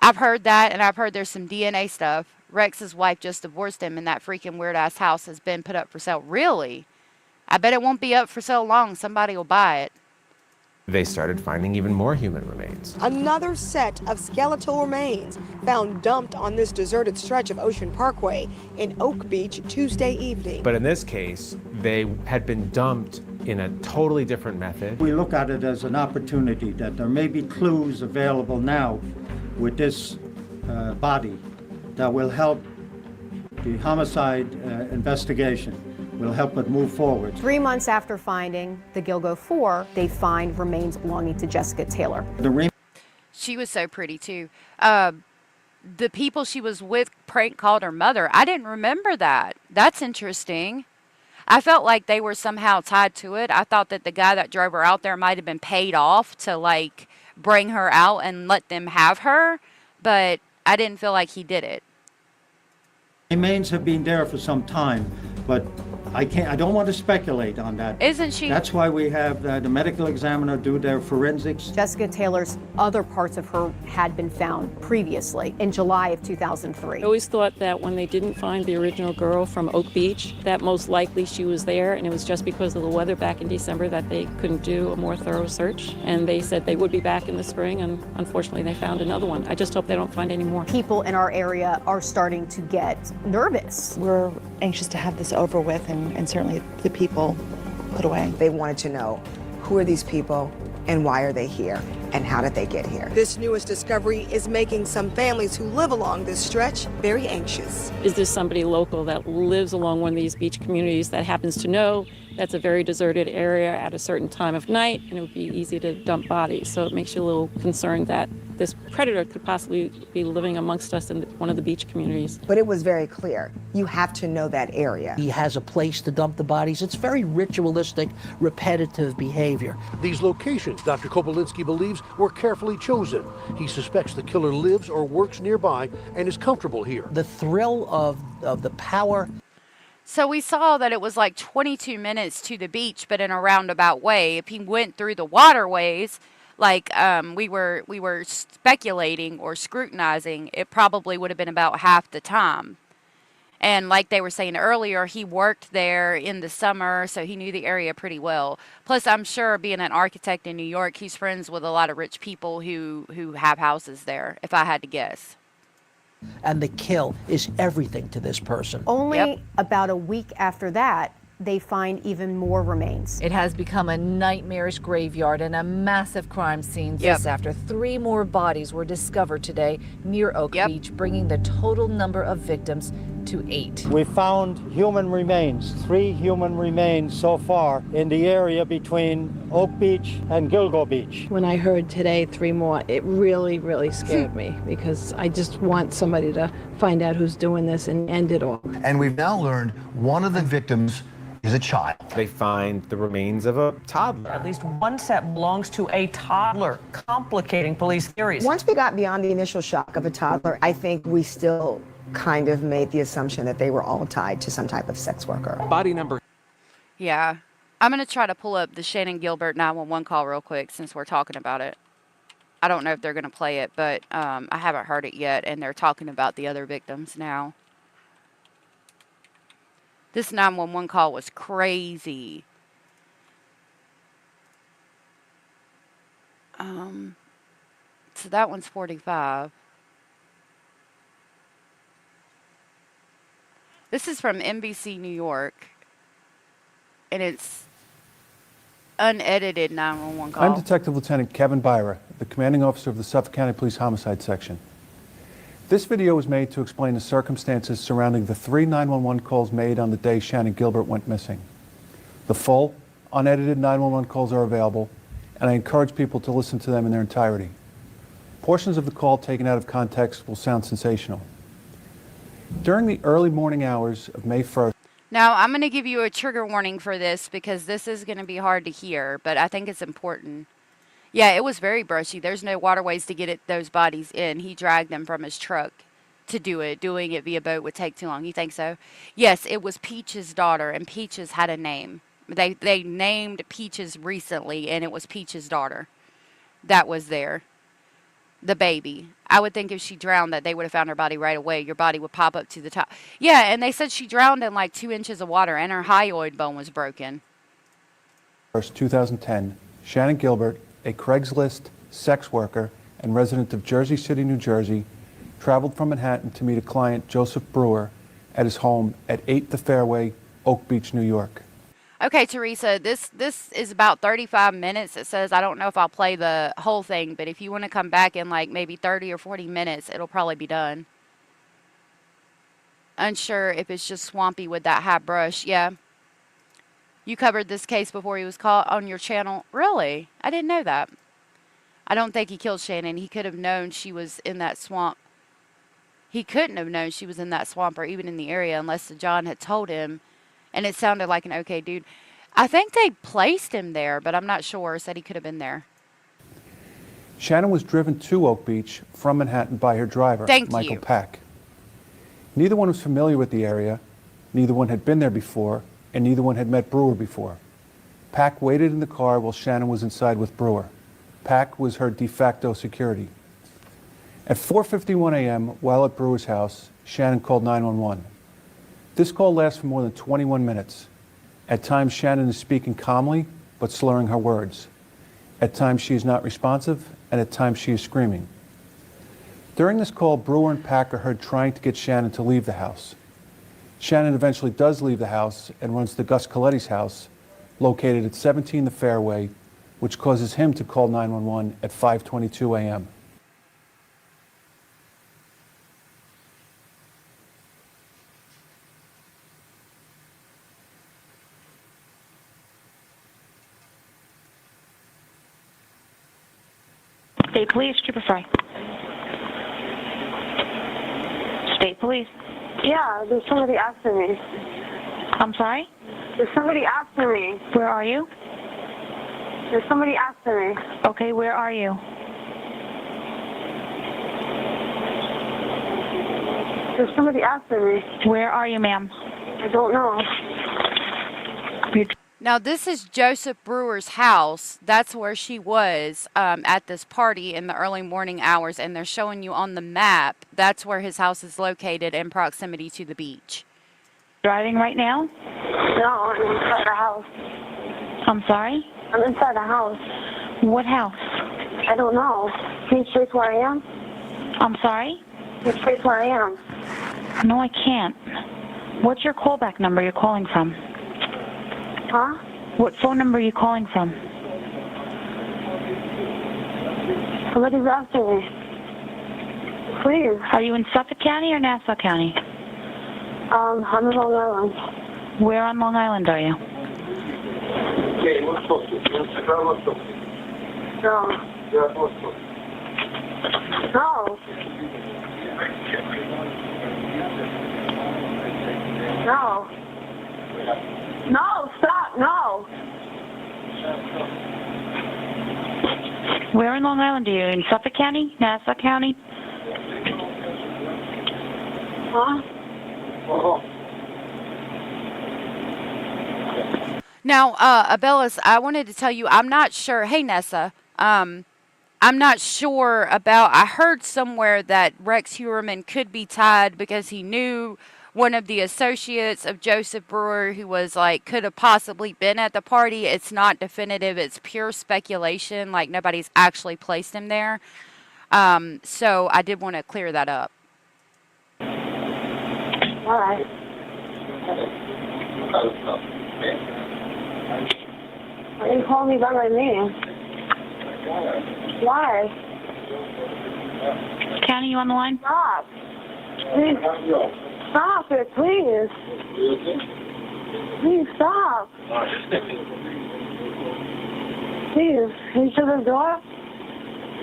I've heard that, and I've heard there's some DNA stuff. Rex's wife just divorced him, and that freaking weird-ass house has been put up for sale. Really? I bet it won't be up for so long. Somebody will buy it. They started finding even more human remains. Another set of skeletal remains found dumped on this deserted stretch of Ocean Parkway in Oak Beach Tuesday evening. But in this case, they had been dumped in a totally different method. We look at it as an opportunity that there may be clues available now with this body that will help the homicide investigation, will help it move forward. 3 months after finding the Gilgo 4, they find remains belonging to Jessica Taylor. She was so pretty too. The people she was with prank called her mother. I didn't remember that. That's interesting. I felt like they were somehow tied to it. I thought that the guy that drove her out there might have been paid off to like bring her out and let them have her, but I didn't feel like he did it. Remains have been there for some time, but I don't want to speculate on that. Isn't she? That's why we have the medical examiner do their forensics. Jessica Taylor's other parts of her had been found previously in July of 2003. I always thought that when they didn't find the original girl from Oak Beach, that most likely she was there, and it was just because of the weather back in December that they couldn't do a more thorough search. And they said they would be back in the spring, and unfortunately they found another one. I just hope they don't find any more. People in our area are starting to get nervous. We're anxious to have this over with, and certainly the people put away. They wanted to know, who are these people and why are they here and how did they get here? This newest discovery is making some families who live along this stretch very anxious. Is this somebody local that lives along one of these beach communities that happens to know that's a very deserted area at a certain time of night, and it would be easy to dump bodies? So it makes you a little concerned that this predator could possibly be living amongst us in one of the beach communities. But it was very clear. You have to know that area. He has a place to dump the bodies. It's very ritualistic, repetitive behavior. These locations, Dr. Kopolinsky believes, were carefully chosen. He suspects the killer lives or works nearby and is comfortable here. The thrill of the power. So we saw that it was like 22 minutes to the beach, but in a roundabout way. If he went through the waterways, like we were speculating or scrutinizing, it probably would have been about half the time. And like they were saying earlier, he worked there in the summer, so he knew the area pretty well. Plus, I'm sure being an architect in New York, he's friends with a lot of rich people who have houses there, if I had to guess. And the kill is everything to this person. Only about a week after that, they find even more remains. It has become a nightmarish graveyard and a massive crime scene. This after 3 more bodies were discovered today near Oak Beach, bringing the total number of victims to 8. We found human remains, 3 human remains so far in the area between Oak Beach and Gilgo Beach. When I heard today 3 more, it really, really scared me because I just want somebody to find out who's doing this and end it all. And we've now learned one of the victims is a child. They find the remains of a toddler. At least one set belongs to a toddler, complicating police theories. Once we got beyond the initial shock of a toddler, I think we still kind of made the assumption that they were all tied to some type of sex worker. Body number. Yeah. I'm going to try to pull up the Shannon Gilbert 911 call real quick since we're talking about it. I don't know if they're going to play it, but I haven't heard it yet, and they're talking about the other victims now. This 911 call was crazy. So that one's 45. This is from NBC New York, and it's unedited 911 call. I'm Detective Lieutenant Kevin Byra, the commanding officer of the Suffolk County Police Homicide Section. This video was made to explain the circumstances surrounding the 3 911 calls made on the day Shannon Gilbert went missing. The full, unedited 911 calls are available, and I encourage people to listen to them in their entirety. Portions of the call taken out of context will sound sensational. During the early morning hours of May 1st, Now, I'm going to give you a trigger warning for this because this is going to be hard to hear, but I think it's important. Yeah, it was very brushy. There's no waterways to get those bodies in. He dragged them from his truck to do it. Doing it via boat would take too long. You think so? Yes, it was Peach's daughter, and Peaches had a name. They named Peaches recently, and it was Peach's daughter that was there. The baby. I would think if she drowned that they would have found her body right away. Your body would pop up to the top. Yeah, and they said she drowned in like 2 inches of water, and her hyoid bone was broken. 1st, 2010, Shannon Gilbert, a Craigslist sex worker and resident of Jersey City, New Jersey, traveled from Manhattan to meet a client, Joseph Brewer, at his home at 8 The Fairway, Oak Beach, New York. Okay, Teresa, this is about 35 minutes. It says, I don't know if I'll play the whole thing, but if you want to come back in like maybe 30 or 40 minutes, it'll probably be done. Unsure if it's just swampy with that high brush. Yeah. You covered this case before he was caught on your channel. Really? I didn't know that. I don't think he killed Shannon. He could have known she was in that swamp. He couldn't have known she was in that swamp or even in the area unless John had told him. And it sounded like an okay dude. I think they placed him there, but I'm not sure. Said he could have been there. Shannon was driven to Oak Beach from Manhattan by her driver, Michael Pack. Neither one was familiar with the area, neither one had been there before, and neither one had met Brewer before. Pack waited in the car while Shannon was inside with Brewer. Pack was her de facto security. At 4:51 a.m., while at Brewer's house, Shannon called 911. This call lasts for more than 21 minutes. At times, Shannon is speaking calmly, but slurring her words. At times, she is not responsive, and at times, she is screaming. During this call, Brewer and Pack are heard trying to get Shannon to leave the house. Shannon eventually does leave the house and runs to Gus Coletti's house, located at 17 The Fairway, which causes him to call 911 at 5:22 a.m. State Police, Trooper Fry. State Police. Yeah, there's somebody after me. I'm sorry? There's somebody after me. Where are you? There's somebody after me. Okay, where are you? There's somebody after me. Where are you, ma'am? I don't know. Now, this is Joseph Brewer's house. That's where she was at this party in the early morning hours, and they're showing you on the map. That's where his house is located in proximity to the beach. Driving right now? No, I'm inside the house. I'm sorry? I'm inside the house. What house? I don't know. Can you trace where I am? I'm sorry? Can you trace where I am? No, I can't. What's your callback number you're calling from? Huh? What phone number are you calling from? Somebody's after me. Please. Are you in Suffolk County or Nassau County? I'm in Long Island. Where on Long Island are you? No. No. No, stop, no. Where in Long Island are you? In Suffolk County? Nassau County? Huh? Now, Abellis, I wanted to tell you, I'm not sure. Hey, Nessa. I'm not sure about, I heard somewhere that Rex Heuermann could be tied because he knew one of the associates of Joseph Brewer who was like, could have possibly been at the party. It's not definitive. It's pure speculation. Like, nobody's actually placed him there. So I did want to clear that up. All right. Why didn't you call me by my name? Why? County, you on the line? Stop. Please. Stop it, please. Please stop. Please. Can you shut the door?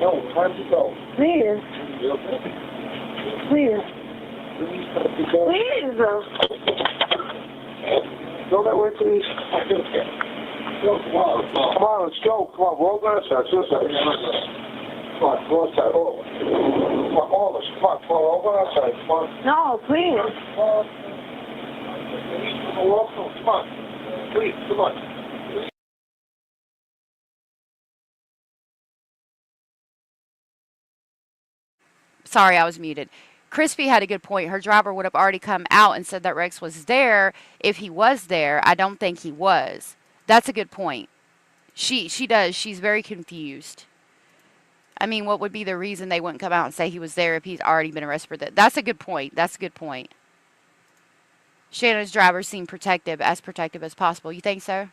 No, time to go. Please. Please. Please. Go that way, please. Come on, let's go. Come on, roll that side. Come on, go outside. Come on, all of us. Come on, roll outside. Come on. No, please. Come on. Please, come on. Sorry, I was muted. Crispy had a good point. Her driver would have already come out and said that Rex was there if he was there. I don't think he was. That's a good point. She does. She's very confused. I mean, what would be the reason they wouldn't come out and say he was there if he's already been arrested for that? That's a good point. That's a good point. Shannon's driver seemed protective as possible. You think so?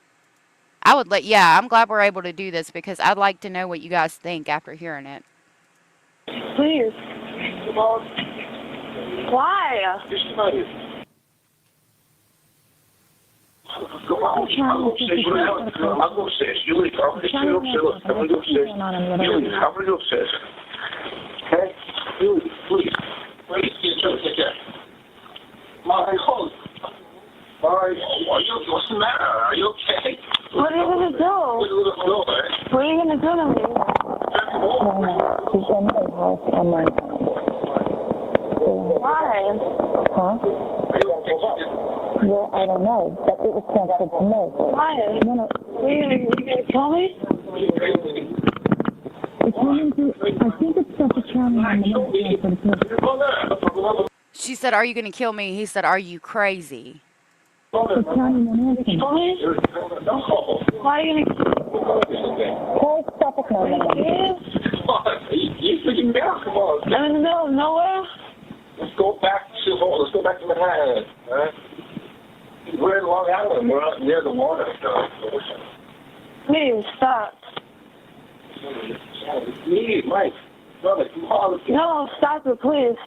Yeah, I'm glad we're able to do this because I'd like to know what you guys think after hearing it. Please. Why? Come on, I'm going upstairs. You leave. I'm going to upstairs. You leave. I'm going to upstairs. Okay? You leave, please. Please, get there. My hold. What's the matter? Are you okay? What are you going to do? What are you going to do to me? She's in my house on my Why? Huh? Well, I don't know, but it was transferred to me. Why? No. Are you going to kill me? It's running through, I think it's Suffolk County on the left. She said, "Are you going to kill me?" He said, "Are you crazy?" It's County Manhattan. Why are you going to kill me? Call Suffolk County. You freaking down, come on. I'm in the middle of nowhere? Let's go back to Manhattan, right? We're in Long Island. We're not near the water. Please, stop. Me, Mike. Brother, come on. No, stop it, please.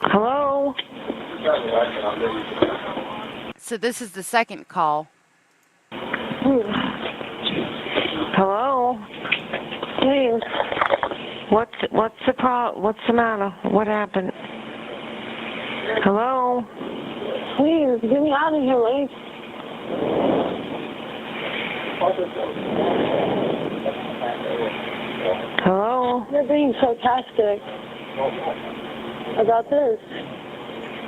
Hello? So this is the second call. Hello? Please. What's the problem? What's the matter? What happened? Hello? Please, get me out of here, Lee. Hello? You're being sarcastic about this.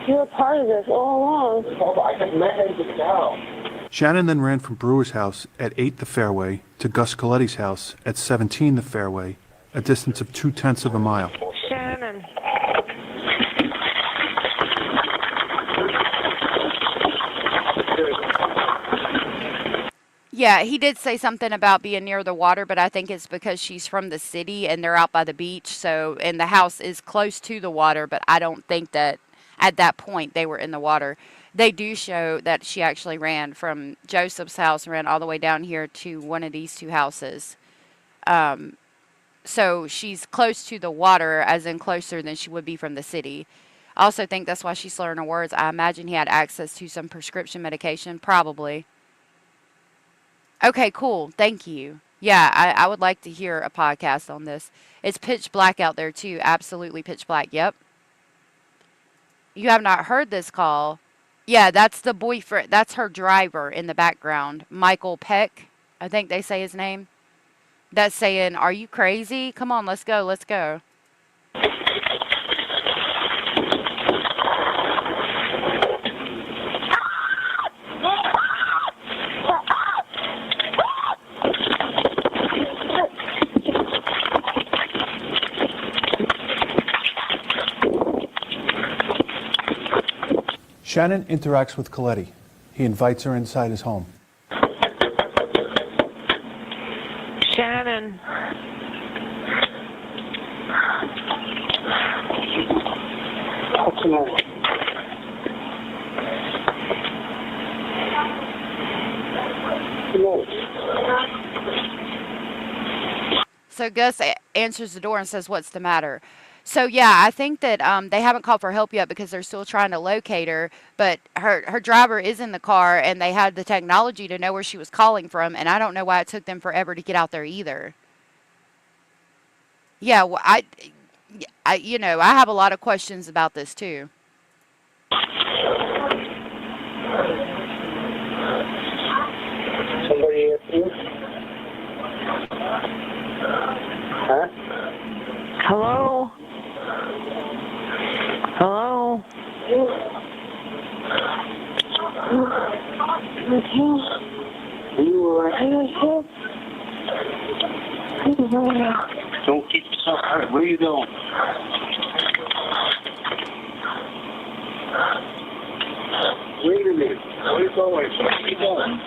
You're a part of this all along. I can manage it now. Shannon then ran from Brewer's house at 8 the fairway to Gus Coletti's house at 17 the fairway, a distance of 0.2 of a mile. Shannon. Yeah, he did say something about being near the water, but I think it's because she's from the city and they're out by the beach. And the house is close to the water, but I don't think that at that point they were in the water. They do show that she actually ran from Joseph's house and ran all the way down here to one of these two houses. So she's close to the water, as in closer than she would be from the city. I also think that's why she's slurring her words. I imagine he had access to some prescription medication, probably. Okay, cool. Thank you. Yeah, I would like to hear a podcast on this. It's pitch black out there, too. Absolutely pitch black. Yep. You have not heard this call. Yeah, that's the boyfriend. That's her driver in the background. Michael Peck, I think they say his name. That's saying, "Are you crazy? Come on, let's go, let's go." Shannon interacts with Coletti. He invites her inside his home. Shannon. What's the matter? So Gus answers the door and says, "What's the matter?" So, yeah, I think that they haven't called for help yet because they're still trying to locate her. But her driver is in the car, and they had the technology to know where she was calling from. And I don't know why it took them forever to get out there either. Yeah, well, I have a lot of questions about this, too. Somebody at you? Huh? Hello? Hello? Are you alright? Don't keep yourself hurt. Where are you going? Wait a minute. Where are you going? Where are you going?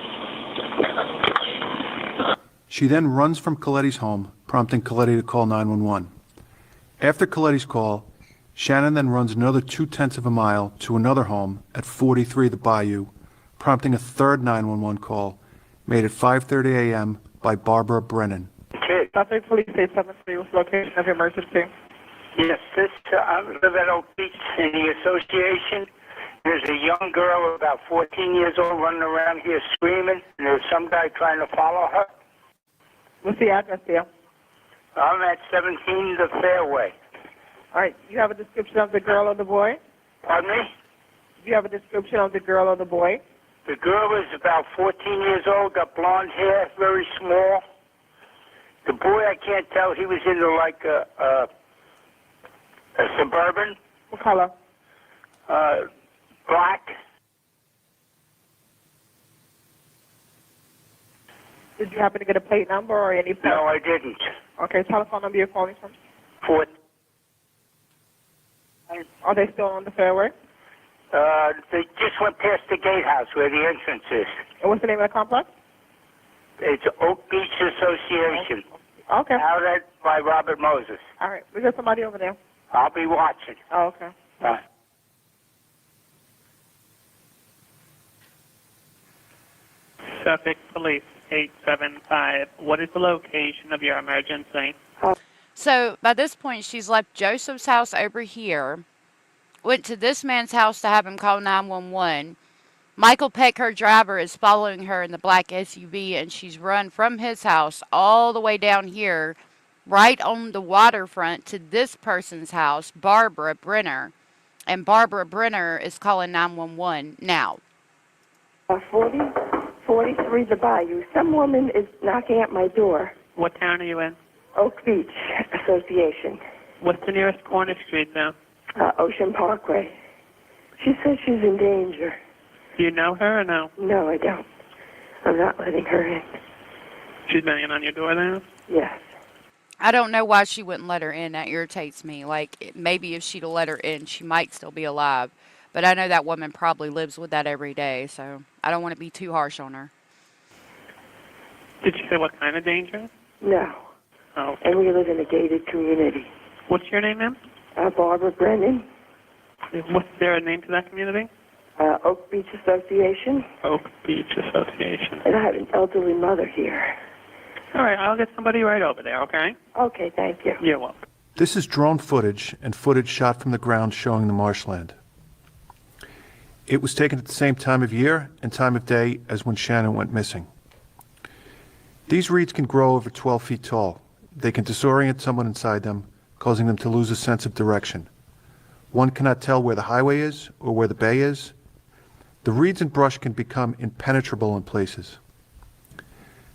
She then runs from Coletti's home, prompting Coletti to call 911. After Coletti's call, Shannon then runs another 0.2 of a mile to another home at 43 The Bayou, prompting a third 911 call made at 5:30 a.m. by Barbara Brennan. Suffolk Police 873, what's the location of your emergency? Yes, I live at Oak Beach in the association. There's a young girl about 14 years old running around here screaming, and there's some guy trying to follow her. What's the address there? I'm at 17 The Fairway. All right, you have a description of the girl or the boy? Pardon me? Do you have a description of the girl or the boy? The girl is about 14 years old, got blonde hair, very small. The boy, I can't tell. He was into like a Suburban. What color? Black. Did you happen to get a plate number or any? No, I didn't. Okay, telephone number you're calling from? 4. Are they still on the fairway? They just went past the gatehouse where the entrance is. And what's the name of the complex? It's Oak Beach Association. Okay. Out at by Robert Moses. All right, we got somebody over there. I'll be watching. Oh, okay. Bye. Suffolk Police 875. What is the location of your emergency? So by this point, she's left Joseph's house over here, went to this man's house to have him call 911. Michael Peck, her driver, is following her in the black SUV, and she's run from his house all the way down here, right on the waterfront, to this person's house, Barbara Brenner. And Barbara Brenner is calling 911 now. 43 The Bayou. Some woman is knocking at my door. What town are you in? Oak Beach Association. What's the nearest corner street now? Ocean Parkway. She says she's in danger. Do you know her or no? No, I don't. I'm not letting her in. She's banging on your door now? Yes. I don't know why she wouldn't let her in. That irritates me. Like, maybe if she'd have let her in, she might still be alive. But I know that woman probably lives with that every day, so I don't want to be too harsh on her. Did she say what kind of danger? No. Oh. And we live in a gated community. What's your name, ma'am? Barbara Brennan. What's there a name to that community? Oak Beach Association. Oak Beach Association. And I have an elderly mother here. All right, I'll get somebody right over there, okay? Okay, thank you. You're welcome. This is drone footage and footage shot from the ground showing the marshland. It was taken at the same time of year and time of day as when Shannon went missing. These reeds can grow over 12 feet tall. They can disorient someone inside them, causing them to lose a sense of direction. One cannot tell where the highway is or where the bay is. The reeds and brush can become impenetrable in places.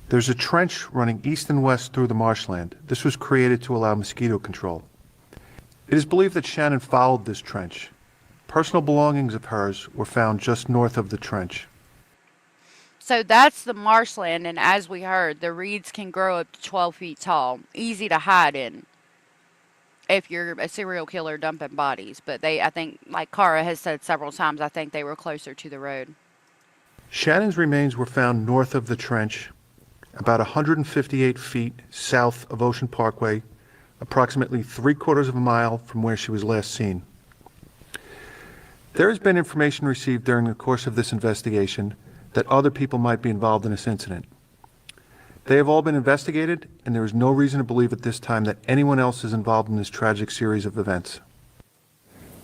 There's a trench running east and west through the marshland. This was created to allow mosquito control. It is believed that Shannon followed this trench. Personal belongings of hers were found just north of the trench. So that's the marshland, and as we heard, the reeds can grow up to 12 feet tall. Easy to hide in if you're a serial killer dumping bodies. But I think, like Cara has said several times, I think they were closer to the road. Shannon's remains were found north of the trench, about 158 feet south of Ocean Parkway, approximately 3/4 of a mile from where she was last seen. There has been information received during the course of this investigation that other people might be involved in this incident. They have all been investigated, and there is no reason to believe at this time that anyone else is involved in this tragic series of events.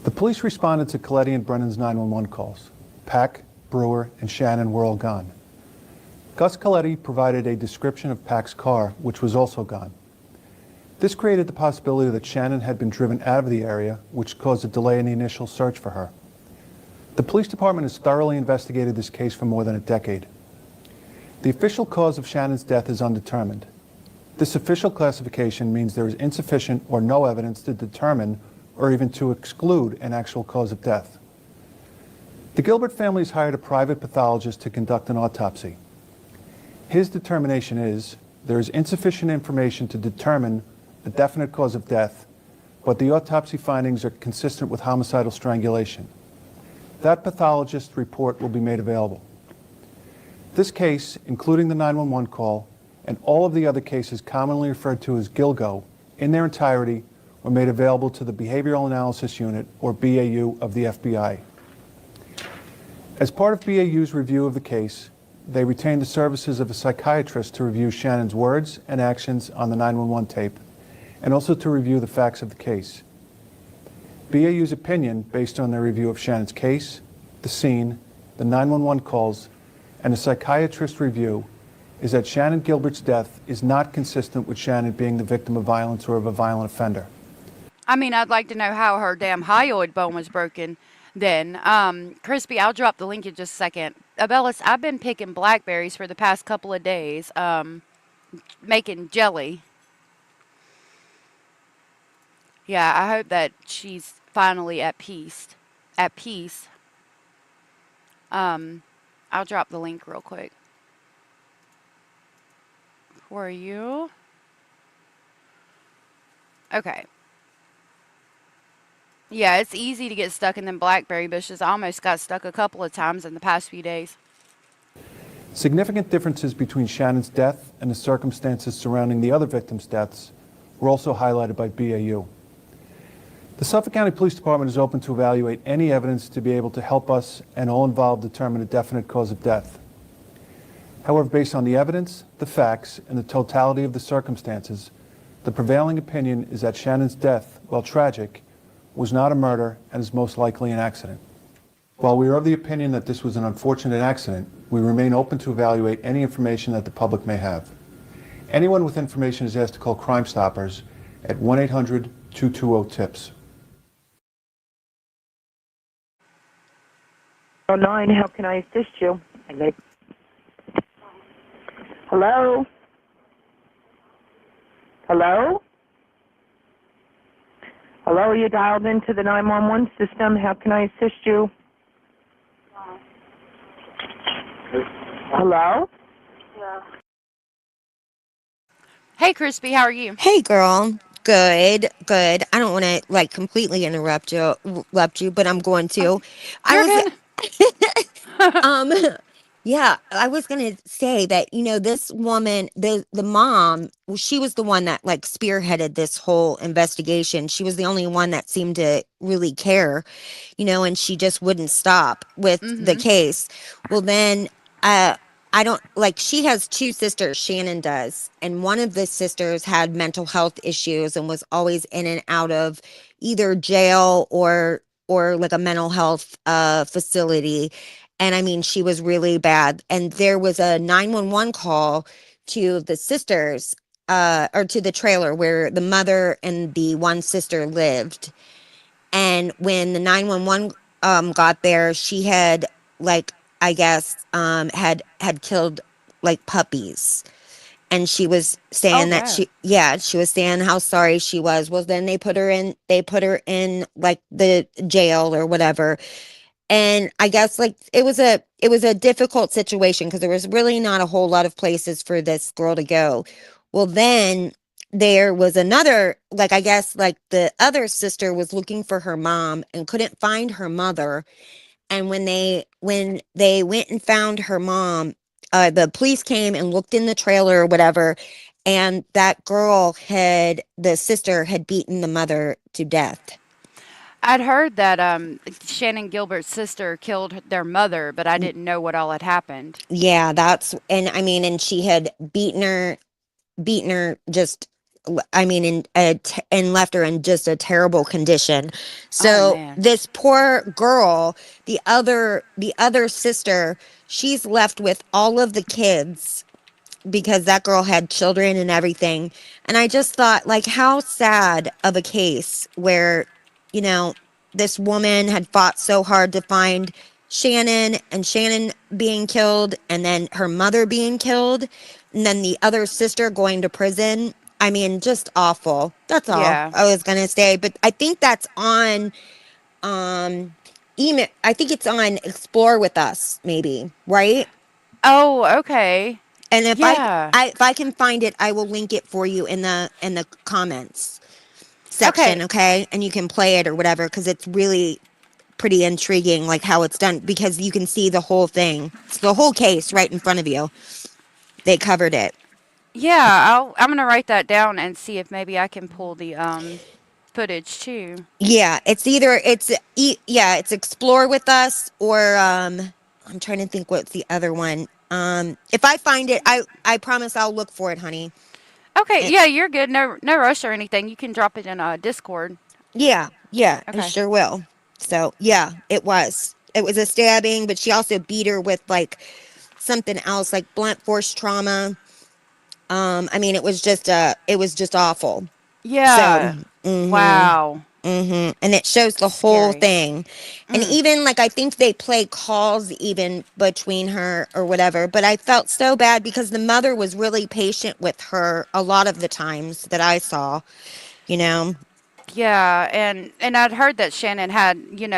The police responded to Coletti and Brennan's 911 calls. Pack, Brewer, and Shannon were all gone. Gus Coletti provided a description of Pack's car, which was also gone. This created the possibility that Shannon had been driven out of the area, which caused a delay in the initial search for her. The police department has thoroughly investigated this case for more than a decade. The official cause of Shannon's death is undetermined. This official classification means there is insufficient or no evidence to determine or even to exclude an actual cause of death. The Gilbert family has hired a private pathologist to conduct an autopsy. His determination is there is insufficient information to determine a definite cause of death, but the autopsy findings are consistent with homicidal strangulation. That pathologist's report will be made available. This case, including the 911 call, and all of the other cases commonly referred to as gilgo, in their entirety, were made available to the Behavioral Analysis Unit, or BAU, of the FBI. As part of BAU's review of the case, they retained the services of a psychiatrist to review Shannon's words and actions on the 911 tape, and also to review the facts of the case. BAU's opinion, based on their review of Shannon's case, the scene, the 911 calls, and a psychiatrist's review, is that Shannon Gilbert's death is not consistent with Shannon being the victim of violence or of a violent offender. I mean, I'd like to know how her damn hyoid bone was broken then. Crispy, I'll drop the link in just a second. Abellis, I've been picking blackberries for the past couple of days, making jelly. Yeah, I hope that she's finally at peace. At peace. I'll drop the link real quick. For you. Okay. Yeah, it's easy to get stuck in them blackberry bushes. I almost got stuck a couple of times in the past few days. Significant differences between Shannon's death and the circumstances surrounding the other victims' deaths were also highlighted by BAU. The Suffolk County Police Department is open to evaluate any evidence to be able to help us and all involved determine a definite cause of death. However, based on the evidence, the facts, and the totality of the circumstances, the prevailing opinion is that Shannon's death, while tragic, was not a murder and is most likely an accident. While we are of the opinion that this was an unfortunate accident, we remain open to evaluate any information that the public may have. Anyone with information is asked to call Crime Stoppers at 1-800-220-TIPS. 09, how can I assist you? Hello? Hello? Hello, you dialed into the 911 system. How can I assist you? Hello? Hey, Crispy, how are you? Hey, girl. Good, good. I don't want to like completely interrupt you, but I'm going to. Yeah, I was gonna say that this woman, the mom, she was the one that like spearheaded this whole investigation. She was the only one that seemed to really care, and she just wouldn't stop with the case. Well, then, I don't like. She has two sisters. Shannon does, and one of the sisters had mental health issues and was always in and out of either jail or like a mental health facility. And I mean, she was really bad. And there was a 911 call to the sisters, or to the trailer where the mother and the one sister lived. And when the 911 got there, she had like, I guess, had killed like puppies. And she was saying that she was saying how sorry she was. Well, then they put her in like the jail or whatever. And I guess like it was a difficult situation because there was really not a whole lot of places for this girl to go. Well, then there was another, like, I guess like the other sister was looking for her mom and couldn't find her mother. And when they went and found her mom, the police came and looked in the trailer or whatever. And that the sister had beaten the mother to death. I'd heard that Shannon Gilbert's sister killed their mother, but I didn't know what all had happened. Yeah, and she had beaten her just, I mean, and left her in just a terrible condition. So this poor girl, the other sister, she's left with all of the kids because that girl had children and everything. And I just thought, like, how sad of a case where, this woman had fought so hard to find Shannon, and Shannon being killed, and then her mother being killed, and then the other sister going to prison. I mean, just awful. That's all I was going to say. But I think that's on email. I think it's on Explore With Us, maybe, right? Oh, okay. And if I can find it, I will link it for you in the comments section, okay? And you can play it or whatever, because it's really pretty intriguing, like how it's done, because you can see the whole thing. It's the whole case right in front of you. They covered it. Yeah, I'm gonna write that down and see if maybe I can pull the footage too. Yeah, it's either it's Explore with Us, or I'm trying to think what's the other one. If I find it, I promise I'll look for it, honey. Okay, And, yeah, you're good. No rush or anything. You can drop it in Discord. yeah, I Okay. sure will. So yeah, it was a stabbing, but she also beat her with like something else, like blunt force trauma. I mean, it was just awful. So, Yeah. Wow. and it shows the whole Scary. thing. And even like I think they play calls even between her or whatever, but I felt so bad because the mother was really patient with her a lot of the times that I saw, you know. Yeah, and I'd heard that Shannon had,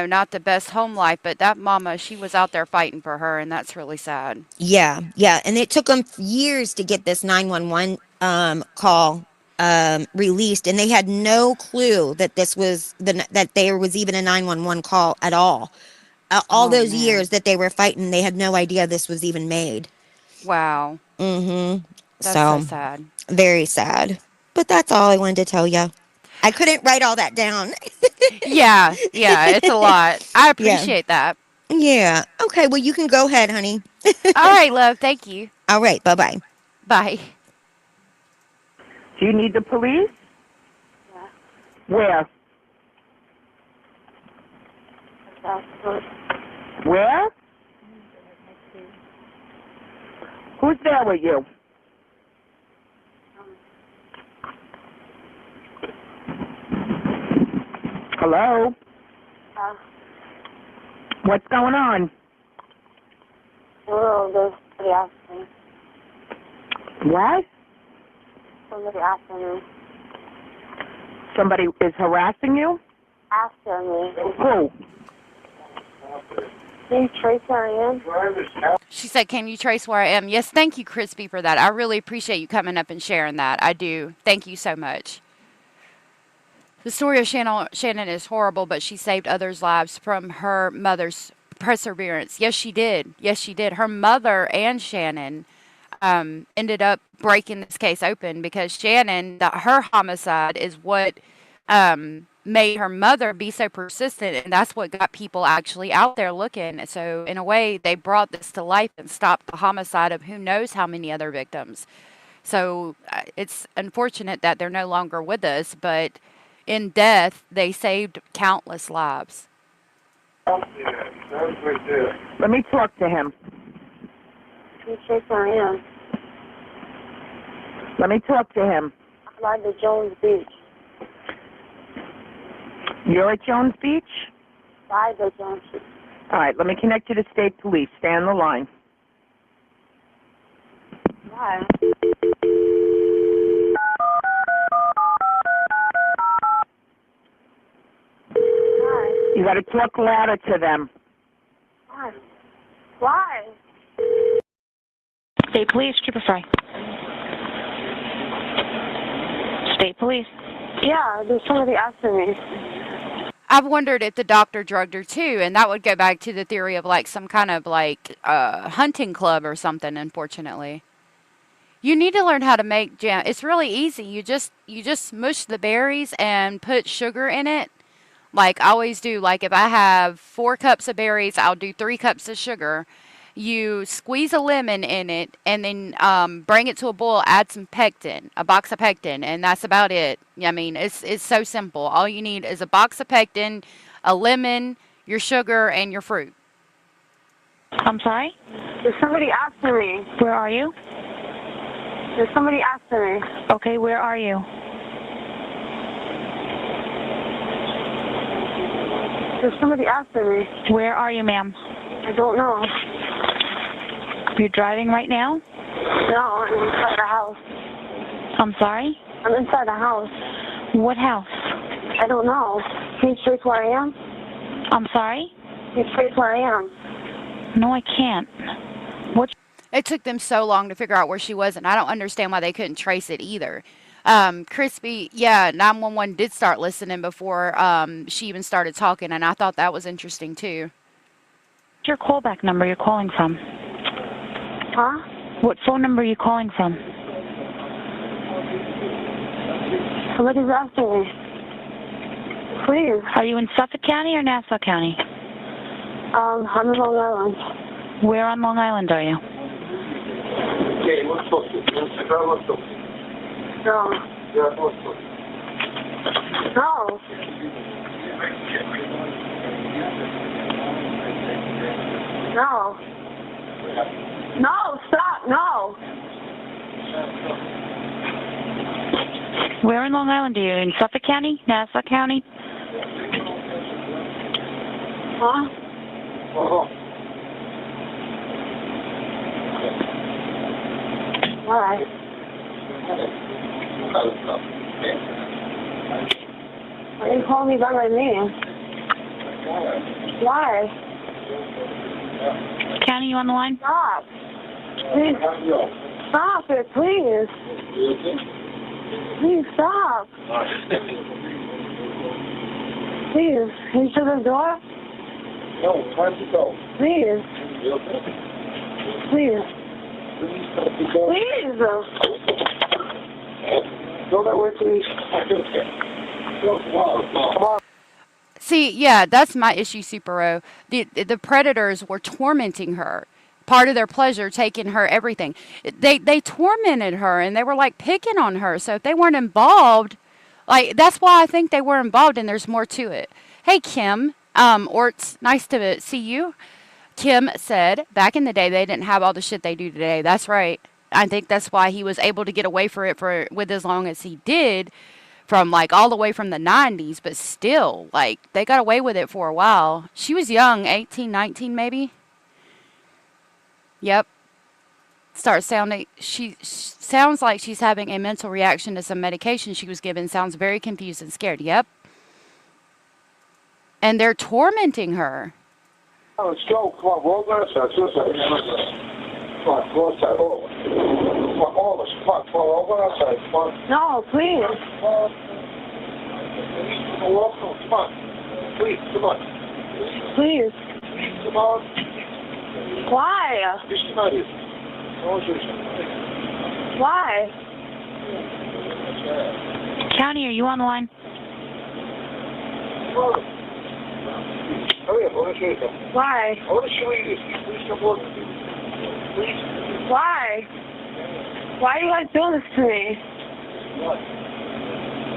not the best home life, but that mama, she was out there fighting for her, and that's really sad. Yeah, and it took them years to get this 911 call released, and they had no clue that that there was even a 911 call at all. All Oh, those man. years that they were fighting, they had no idea this was even made. Wow. Mm-hmm. That's so So sad. very sad. But that's all I wanted to tell you. I couldn't write all that down. Yeah, it's a lot. I Yeah. appreciate that. Yeah. Okay, well, you can go ahead, honey. All right, love. Thank you. All right. Bye-bye. Bye. Do you need the police? Yeah. Where? Where? Who's there with you? Hello? What's going on? Oh, somebody asked me. What? Somebody asked me. Somebody is harassing you? After me. Who? Can you trace where I am? She said, can you trace where I am? Yes, thank you, Crispy, for that. I really appreciate you coming up and sharing that. I do. Thank you so much. The story of Shannon is horrible, but she saved others' lives from her mother's perseverance. Yes, she did. Yes, she did. Her mother and Shannon ended up breaking this case open because Shannon, her homicide is what made her mother be so persistent, and that's what got people actually out there looking. So in a way, they brought this to life and stopped the homicide of who knows how many other victims. So it's unfortunate that they're no longer with us, but in death, they saved countless lives. Let me talk to him. Can you trace where I am? Let me talk to him. I'm at the Jones Beach. You're at Jones Beach? By the Jones Beach. All right, let me connect you to state police. Stay on the line. Why? You got to talk louder to them. Why? Why? State Police, Trooper Fry. State Police. Yeah, there's somebody after me. I've wondered if the doctor drugged her too, and that would go back to the theory of like some kind of like hunting club or something, unfortunately. You need to learn how to make jam. It's really easy. You just mush the berries and put sugar in it. Like I always do. Like if I have 4 cups of berries, I'll do 3 cups of sugar. You squeeze a lemon in it and then bring it to a boil, add some pectin, a box of pectin, and that's about it. I mean, it's so simple. All you need is a box of pectin, a lemon, your sugar, and your fruit. I'm sorry? There's somebody after me. Where are you? There's somebody after me. Okay, where are you? There's somebody after me. Where are you, ma'am? I don't know. You're driving right now? No, I'm inside the house. I'm sorry? I'm inside the house. What house? I don't know. Can you trace where I am? I'm sorry? Can you trace where I am? No, I can't. What? It took them so long to figure out where she was, and I don't understand why they couldn't trace it either. Crispy, yeah, 911 did start listening before she even started talking, and I thought that was interesting too. What's your callback number you're calling from? Huh? What phone number are you calling from? What is asking me? Please. Are you in Suffolk County or Nassau County? I'm in Long Island. Where on Long Island are you? No. No. No. No, stop, no. Where in Long Island are you? In Suffolk County? Nassau County? Huh? Why? Why you call me by my name? Why? County, you on the line? Stop. Please. Stop it, please. Please stop. Please, can you shut the door? No, time to go. Please. Please. Please. Go that way, please. Come on. See, yeah, that's my issue, Super-O. The predators were tormenting her. Part of their pleasure, taking her everything. They tormented her, and they were, like, picking on her. So if they weren't involved, like, that's why I think they were involved, and there's more to it. Hey, Kim, Orts, nice to see you. Kim said, back in the day, they didn't have all the shit they do today. That's right. I think that's why he was able to get away with as long as he did, from like all the way from the 90s, but still, like, they got away with it for a while. She was young, 18, 19 maybe. Yep. She sounds like she's having a mental reaction to some medication she was given. Sounds very confused and scared. Yep. And they're tormenting her. Oh, let's go. Come on, roll that side. Come on, go outside. Oh. Come on, all of us. Come on, roll that side. Come on. No, please. Come on. Please, come on. Please. Come on. Why? Why? County, are you on the line? Hurry up, I want to show you something. Why? I want to show you this. Please come on. Please. Why? Why are you guys doing this to me? What?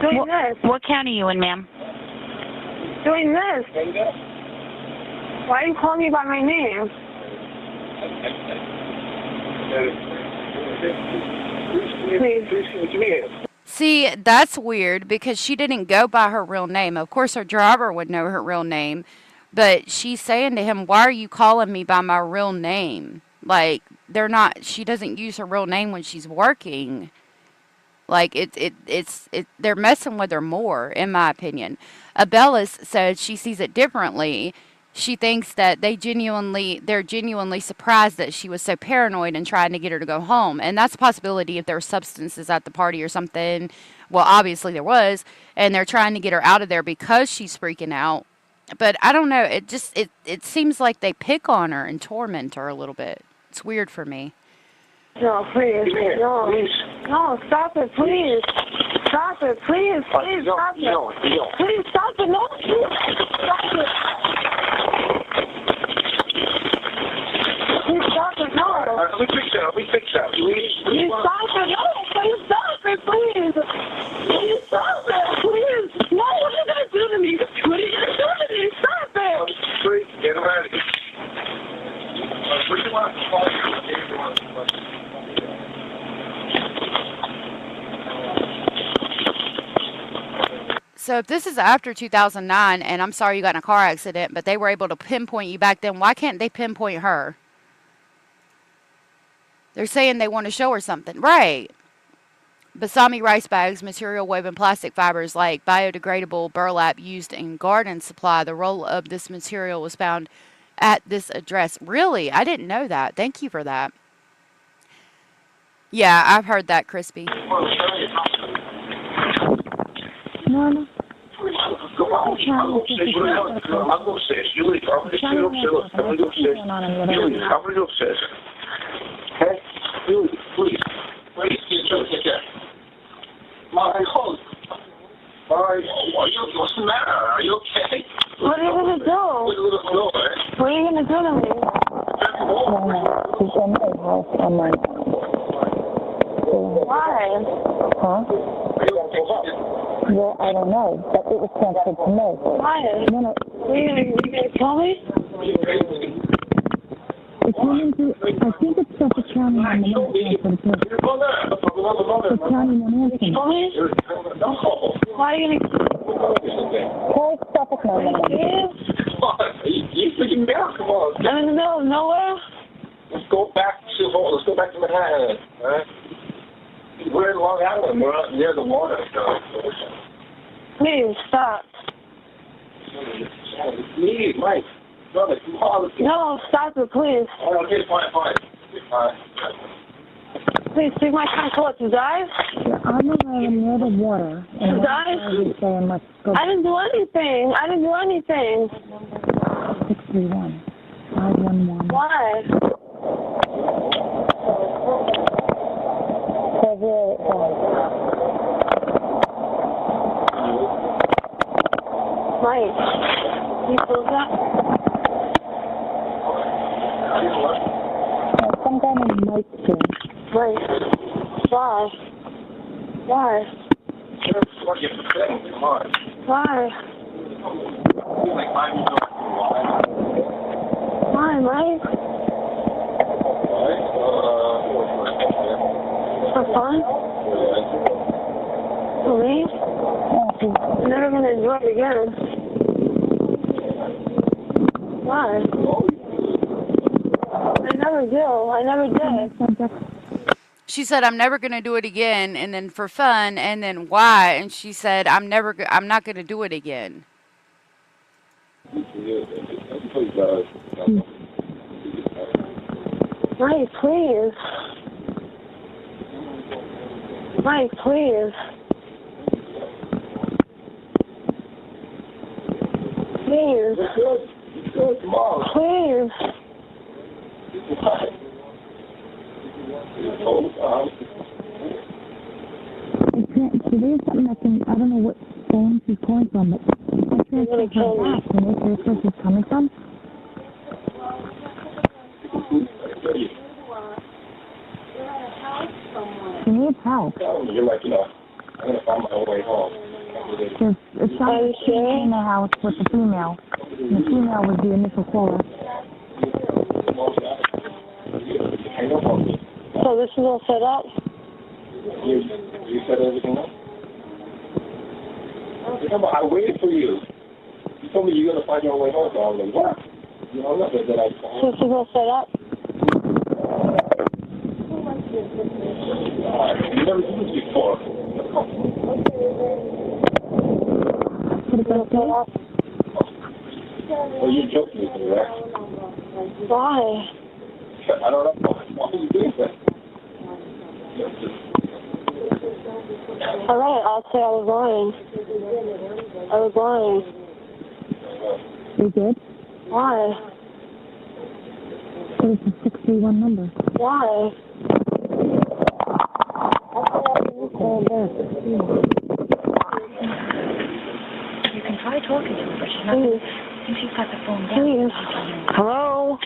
Doing this. What county are you in, ma'am? Doing this. Why are you calling me by my name? Please give it to me. See, that's weird because she didn't go by her real name. Of course, her driver would know her real name, but she's saying to him, "Why are you calling me by my real name?" Like, she doesn't use her real name when she's working. Like, they're messing with her more, in my opinion. Abellis said she sees it differently. She thinks that they're genuinely surprised that she was so paranoid and trying to get her to go home. And that's a possibility if there were substances at the party or something. Well, obviously there was. And they're trying to get her out of there because she's freaking out. But I don't know. It seems like they pick on her and torment her a little bit. It's weird for me. No, please. No. No, stop it, please. Stop it, please. Please stop it. Please stop it. No, please. Stop it. Please stop it. No. Let me fix that. Please stop it. No, please stop it, please. Please stop it, please. No, what are you going to do to me? What are you going to do to me? Stop it. Please, get him out of here. What do you want to call you? So if this is after 2009, and I'm sorry you got in a car accident, but they were able to pinpoint you back then, why can't they pinpoint her? They're saying they want to show her something. Right. Basami rice bags, material woven plastic fibers like biodegradable burlap used in garden supply. The roll of this material was found at this address. Really? I didn't know that. Thank you for that. Yeah, I've heard that, Crispy. Norma? Come on, I'll go upstairs. I'll go upstairs. You leave. I'm just sitting upstairs. Look, I'm going to go upstairs. You leave. I'm going to go upstairs. Okay? You leave, please. Please, take care. Mom, hold. What's the matter? Are you okay? What are you going to do? What are you going to do to me? She's in my house on my... Why? Huh? Well, I don't know, but it was transferred to me. Why? No. Are you going to kill me? It's running through, I think it's Suffolk County on the north side for the police. It's County Manhattan. Why are you going to Call Suffolk Manhattan. You freaking down, come on. I'm in the middle of nowhere. Let's go back to Manhattan, all right? We're in Long Island. We're up near the water. Please, stop. Please, Mike. Brother, come on. No, stop it, please. Oh, okay, fine. Please, take my time to drive. I'm near the water. To drive? I didn't do anything. 631. 511. Why? Mike, you close that? Some guy named Mike too. Wait. Why? Why? Why, Mike? For fun? For me? I'm never going to do it again. Why? I never did. She said, I'm never going to do it again, and then for fun, and then why? And she said, I'm not going to do it again. Mike, please. Mike, please. Please. Please. There's something I don't know what phone she's calling from, but I transferred her back. Can you trace where she's coming from? She needs help. You're like, I'm going to find my way home. It's something in the house with the female. And the female was the initial caller. So this is all set up? You set everything up? Remember, I waited for you. You told me you're going to find your way home, so I was like, what? You know, nothing that I found. So this is all set up? You've never seen this before. Oh, you're joking with me, right? Why? I don't know. Why are you doing that? All right, I'll say I was lying. You did? Why? It's a 631 number. Why? You can try talking to her, but she's not. Please. I think she's got the phone down. Please. Hello?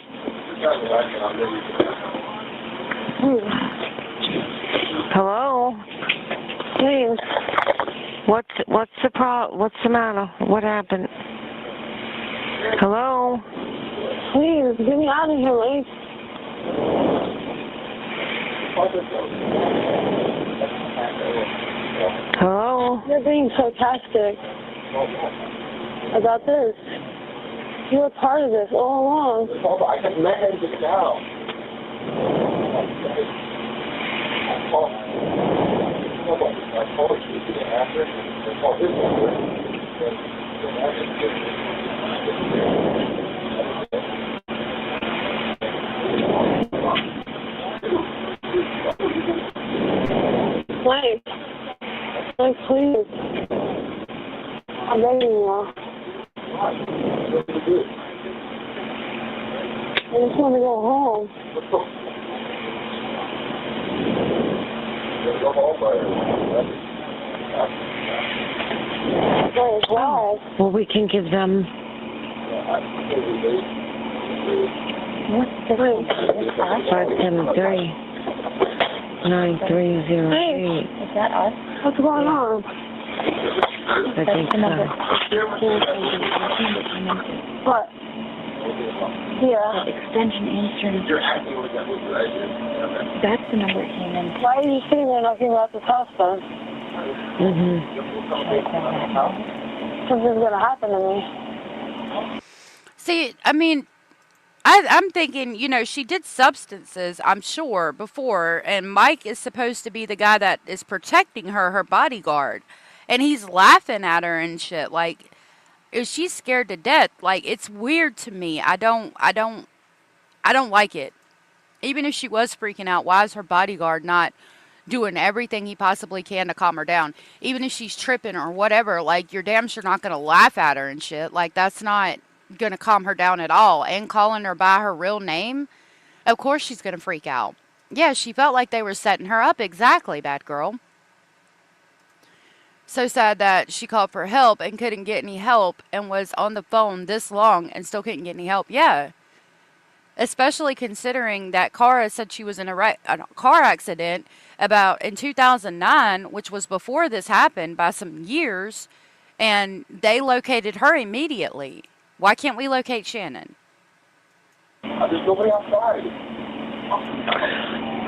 Hello? Please. What's the matter? What happened? Hello? Please, get me out of here, Lee. Hello? You're being sarcastic about this. You were part of this all along. I just met him just now. I told you after. I called his number. Wait. Like, please. I'm begging you. I just want to go home. Go home, Why? Well, we can give them. What's the 573 9308? Is that us? What's going on? I think so. What? Yeah. Extension answering. That's the number it came in. Why are you sitting there knocking about this house then? Something's gonna happen to me. See, I mean, I'm thinking, you know, she did substances, I'm sure, before, and Mike is supposed to be the guy that is protecting her, her bodyguard, and he's laughing at her and shit. Like, if she's scared to death, like, it's weird to me. I don't like it. Even if she was freaking out, why is her bodyguard not doing everything he possibly can to calm her down? Even if she's tripping or whatever, like, you're damn sure not going to laugh at her and shit. Like, that's not going to calm her down at all. And calling her by her real name, of course she's going to freak out. Yeah, she felt like they were setting her up. Exactly, bad girl. So sad that she called for help and couldn't get any help and was on the phone this long and still couldn't get any help. Yeah. Especially considering that Cara said she was in a car accident about in 2009, which was before this happened by some years, and they located her immediately. Why can't we locate Shannon? There's nobody outside.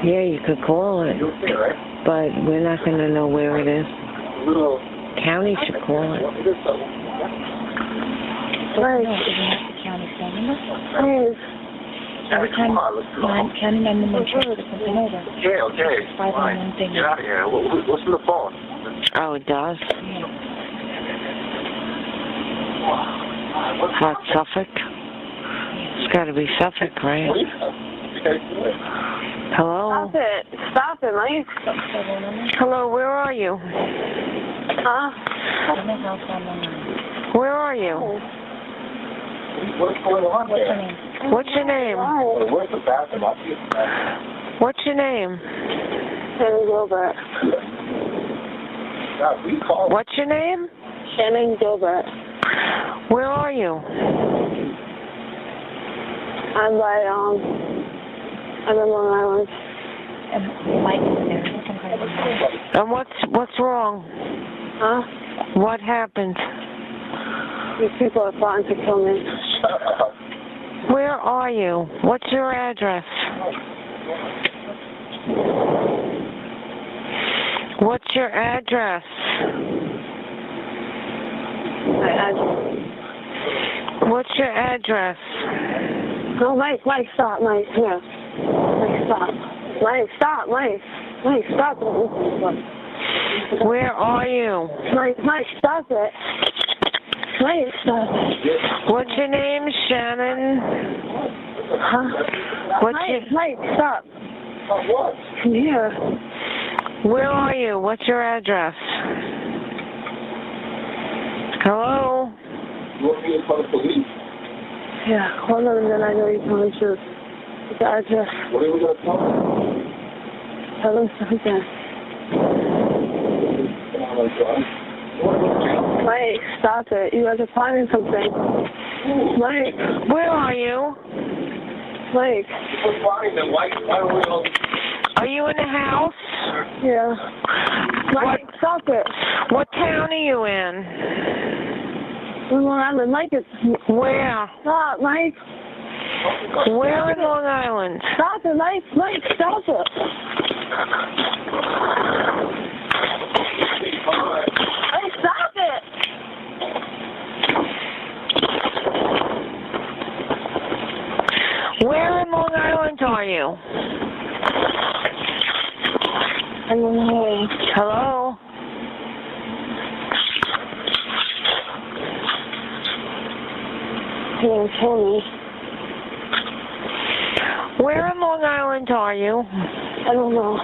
Yeah, you could call it. You're okay, right? But we're not going to know where it is. County should call it. Right. Please. Every time county 911 transfers something over. Okay. 511 thing. Get out of here. What's in the phone? Oh, it does? What, Suffolk? It's got to be Suffolk, right? Hello? Stop it. Stop it, Mike. Hello, where are you? Huh? Where are you? What's going on here? What's your name? Where's the bathroom? What's your name? Shannon Gilbert. What's your name? Shannon Gilbert. Where are you? I'm by, I'm in Long Island. And what's wrong? Huh? What happened? These people are plotting to kill me. Where are you? What's your address? What's your address? My address. What's your address? No, Mike, stop, Mike, here. Mike, stop. Mike, stop, Mike. Mike, stop it. Where are you? Mike, stop it. Mike, stop it. What's your name, Shannon? Huh? Mike, stop. What? Come here. Where are you? What's your address? Hello? You want me to call the police? Yeah, call them and then I know you're telling the truth. What's the address? What are we going to tell them? Tell them something. Mike, stop it. You guys are planning something. Mike. Where are you? Mike. Are you in the house? Yeah. Mike, stop it. What town are you in? Long Island. Mike, it's... Where? Stop, Mike. Where in Long Island? Stop it, Mike. Mike, stop it. Mike, stop it. Where in Long Island are you? I don't know. Hello? He didn't kill me. Where in Long Island are you? I don't know.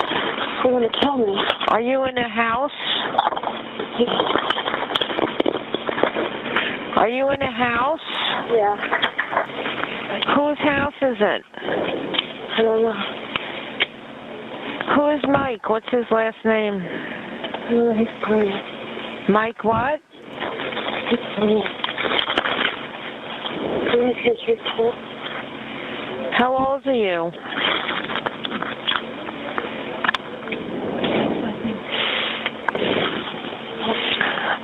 They're going to kill me. Are you in a house? Are you in a house? Yeah. Whose house is it? I don't know. Who is Mike? What's his last name? He's clean. Mike what? He's clean. How old are you?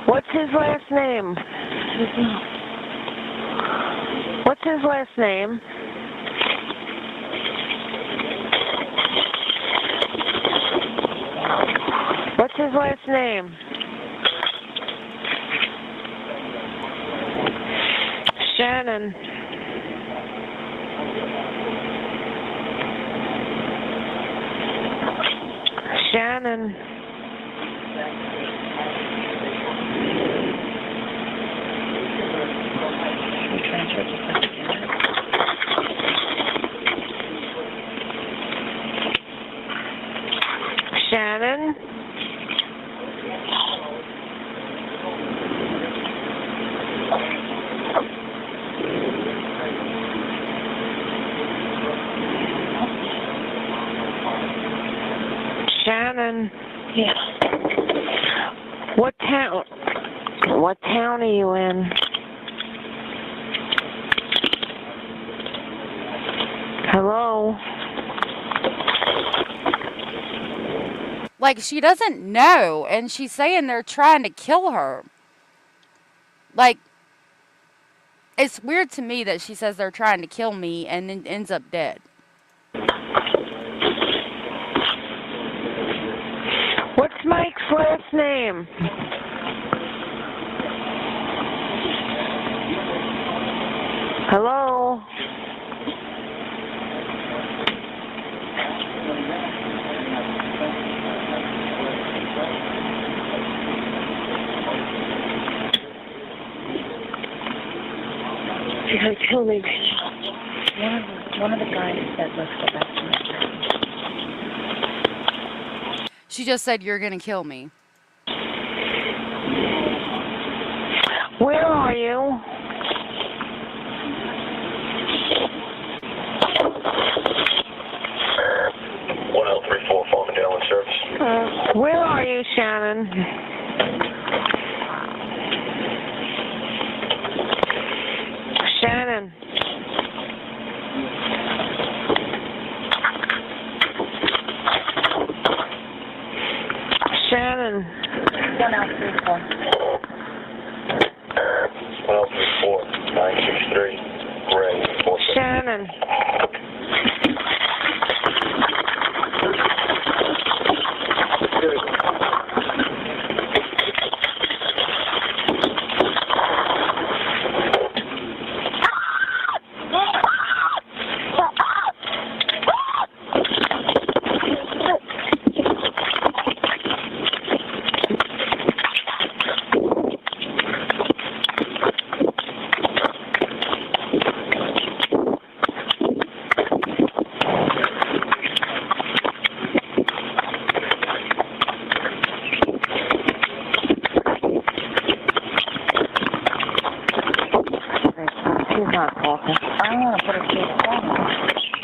What's his last name? What's his last name? What's his last name? Shannon. Shannon. Shannon? Shannon? Yeah. What town? What town are you in? Hello? Like, she doesn't know, and she's saying they're trying to kill her. Like, it's weird to me that she says they're trying to kill me and then ends up dead. What's Mike's last name? Hello? She's going to kill me. One of the guys said, let's go back to the She just said, you're going to kill me. Where are you? Where are you, Shannon? Shannon. Shannon. 1034. 1234 963 Gray. Shannon.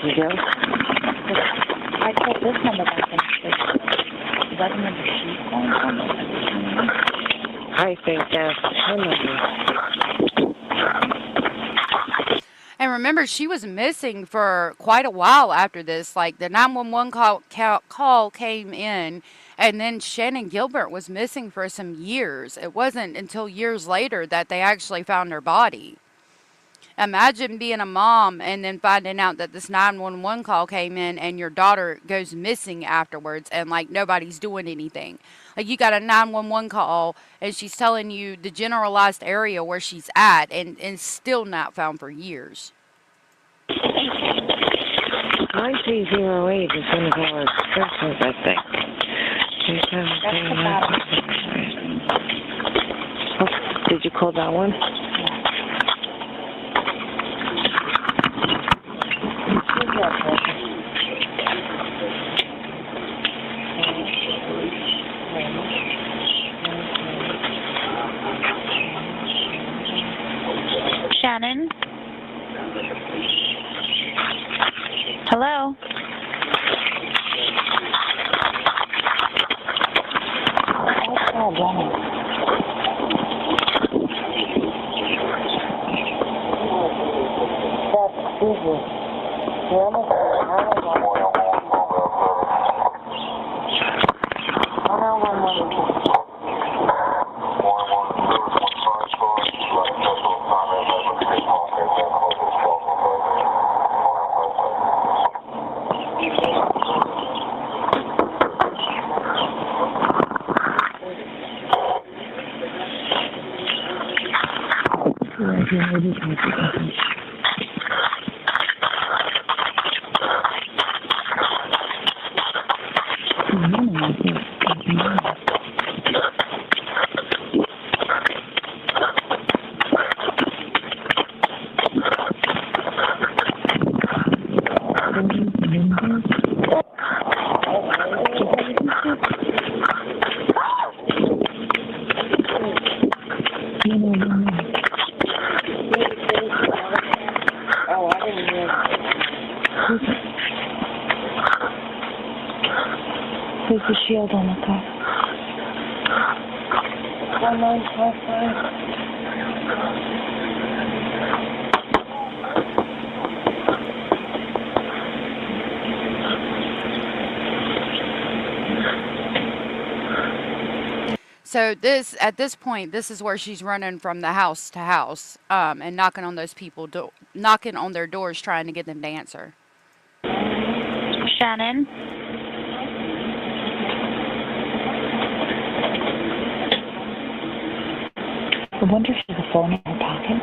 You do? I called this number back and is that the number she's calling from? I think that's her number. And remember, she was missing for quite a while after this. Like, the 911 call came in, and then Shannon Gilbert was missing for some years. It wasn't until years later that they actually found her body. Imagine being a mom and then finding out that this 911 call came in and your daughter goes missing afterwards and, like, nobody's doing anything. Like, you got a 911 call and she's telling you the generalized area where she's at and still not found for years. 9308 is one of our extensions, I think. Did you call that one? Shannon? Hello? There's a shield on the car. 1955. So at this point, this is where she's running from the house to house, and knocking on those people, knocking on their doors, trying to get them to answer. Shannon? I wonder if she has a phone in her pocket.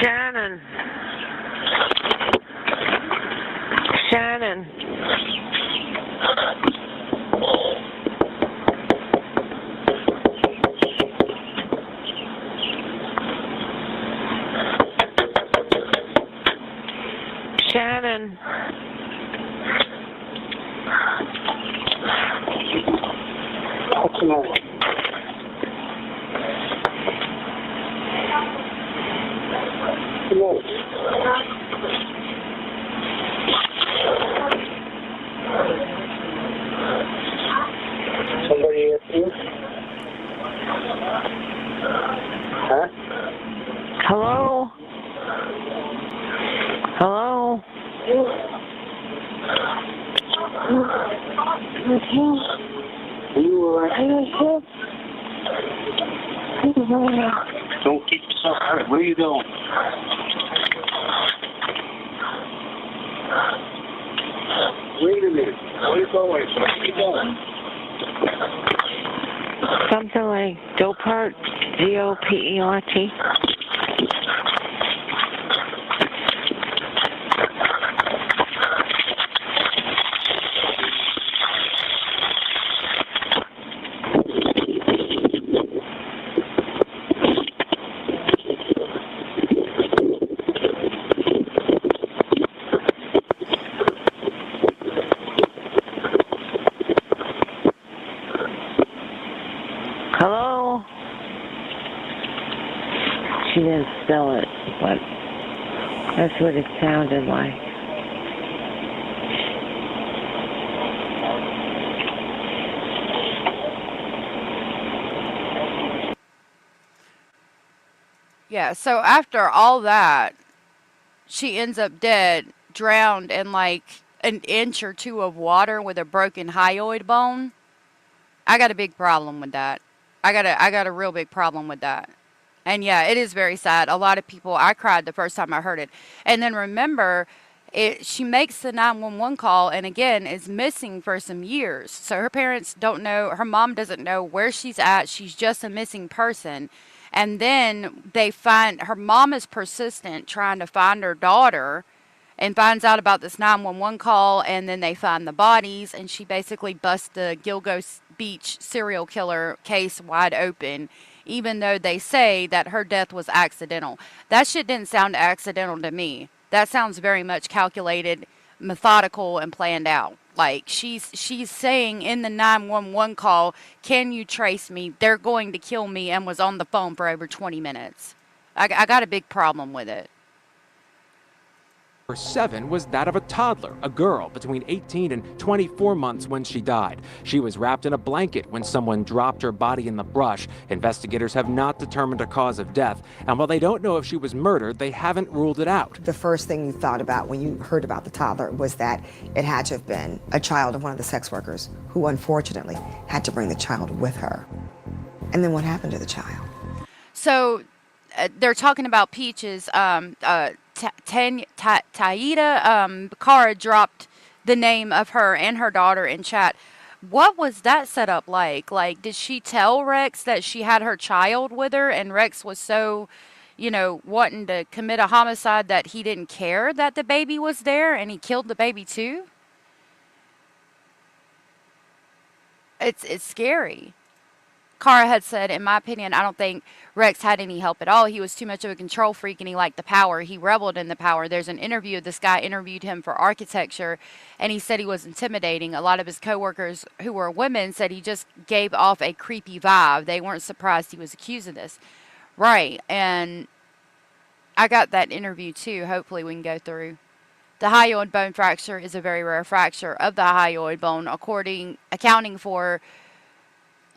Shannon. Shannon. Shannon. What's the matter? Somebody here too? Huh? Hello? Hello? Are you alright? Don't keep yourself hurt. Where are you going? Wait a minute. Where are you going? Where are you going? Something like Dopert, D-O-P-E-R-T. Hello? She didn't spell it, but that's what it sounded like. Yeah, so after all that, she ends up dead, drowned in like an inch or two of water with a broken hyoid bone. I got a big problem with that. I got a real big problem with that. And yeah, it is very sad. A lot of people, I cried the first time I heard it. And then remember, She makes the 911 call and again is missing for some years. So her parents don't know, her mom doesn't know where she's at. She's just a missing person. And then they find her mom is persistent trying to find her daughter and finds out about this 911 call, and then they find the bodies, and she basically busts the Gilgo Beach serial killer case wide open, even though they say that her death was accidental. That shit didn't sound accidental to me. That sounds very much calculated, methodical, and planned out. Like she's saying in the 911 call, "Can you trace me? They're going to kill me," and was on the phone for over 20 minutes. I got a big problem with it. Number 7 was that of a toddler, a girl between 18 and 24 months when she died. She was wrapped in a blanket when someone dropped her body in the brush. Investigators have not determined a cause of death, and while they don't know if she was murdered, they haven't ruled it out. The first thing you thought about when you heard about the toddler was that it had to have been a child of one of the sex workers who unfortunately had to bring the child with her. And then what happened to the child? So they're talking about Peaches. Taida Cara dropped the name of her and her daughter in chat. What was that setup like? Like, did she tell Rex that she had her child with her, and Rex was so, wanting to commit a homicide that he didn't care that the baby was there, and he killed the baby too? It's scary. Cara had said, in my opinion, I don't think Rex had any help at all. He was too much of a control freak and he liked the power. He reveled in the power. There's an interview. This guy interviewed him for architecture and he said he was intimidating. A lot of his coworkers who were women said he just gave off a creepy vibe. They weren't surprised he was accused of this. Right. And I got that interview too. Hopefully we can go through. The hyoid bone fracture is a very rare fracture of the hyoid bone, accounting for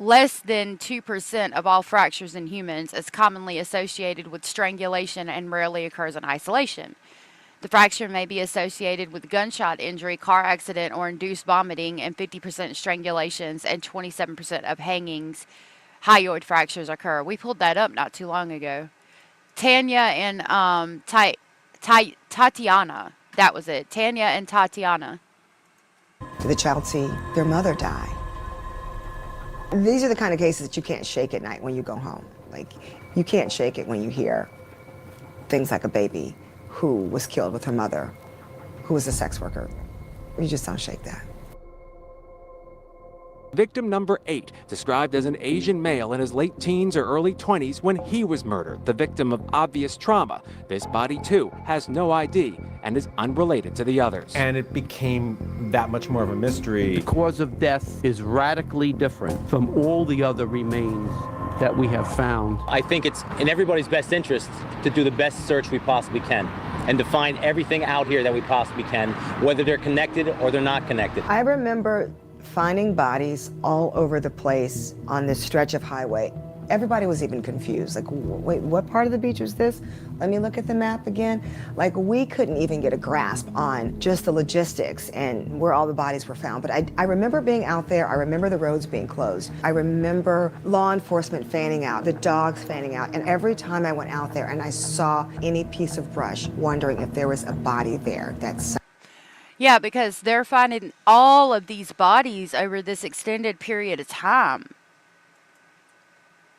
less than 2% of all fractures in humans. Is commonly associated with strangulation and rarely occurs in isolation. The fracture may be associated with gunshot injury, car accident, or induced vomiting, and 50% strangulations and 27% of hangings. Hyoid fractures occur. We pulled that up not too long ago. Tanya and Tatiana. That was it. Tanya and Tatiana. Did the child see their mother die? These are the kind of cases that you can't shake at night when you go home. Like, you can't shake it when you hear things like a baby who was killed with her mother, who was a sex worker. You just don't shake that. Victim number 8, described as an Asian male in his late teens or early 20s when he was murdered, the victim of obvious trauma. This body, too, has no ID and is unrelated to the others. And it became that much more of a mystery. The cause of death is radically different from all the other remains that we have found. I think it's in everybody's best interest to do the best search we possibly can and to find everything out here that we possibly can, whether they're connected or they're not connected. I remember finding bodies all over the place on this stretch of highway. Everybody was even confused. Like, wait, what part of the beach was this? Let me look at the map again. Like, we couldn't even get a grasp on just the logistics and where all the bodies were found. But I remember being out there. I remember the roads being closed. I remember law enforcement fanning out, the dogs fanning out. And every time I went out there and I saw any piece of brush, wondering if there was a body there that's... Yeah, because they're finding all of these bodies over this extended period of time.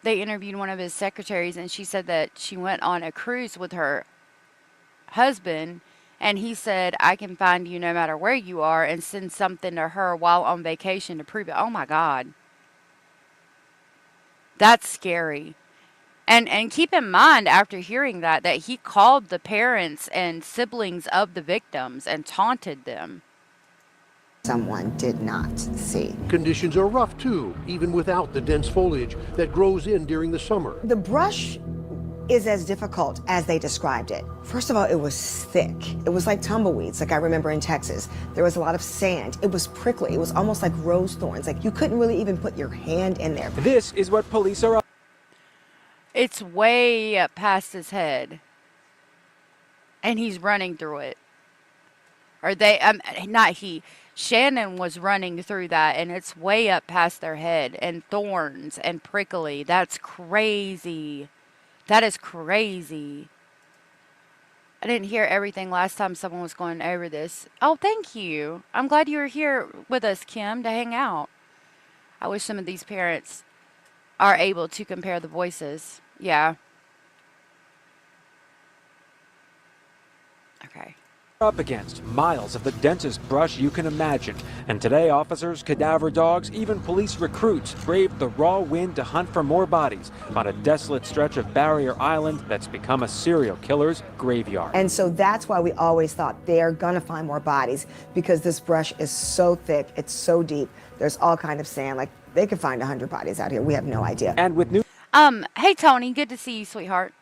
They interviewed one of his secretaries, and she said that she went on a cruise with her husband, and he said, I can find you no matter where you are, and send something to her while on vacation to prove it. Oh, my God. That's scary. And keep in mind, after hearing that he called the parents and siblings of the victims and taunted them. Someone did not see. Conditions are rough too, even without the dense foliage that grows in during the summer. The brush is as difficult as they described it. First of all, it was thick. It was like tumbleweeds, like I remember in Texas. There was a lot of sand. It was prickly. It was almost like rose thorns. Like you couldn't really even put your hand in there. This is what police are up. It's way up past his head. And he's running through it. Or they, not he. Shannon was running through that, and it's way up past their head, and thorns and prickly. That's crazy. That is crazy. I didn't hear everything last time someone was going over this. Oh, thank you. I'm glad you were here with us, Kim, to hang out. I wish some of these parents are able to compare the voices. Yeah. Okay. Up against miles of the densest brush you can imagine. And today, officers, cadaver dogs, even police recruits braved the raw wind to hunt for more bodies on a desolate stretch of Barrier Island that's become a serial killer's graveyard. And so that's why we always thought they're gonna find more bodies, because this brush is so thick, it's so deep, there's all kind of sand. Like, they could find 100 bodies out here. We have no idea. And with new Hey Tony, good to see you, sweetheart.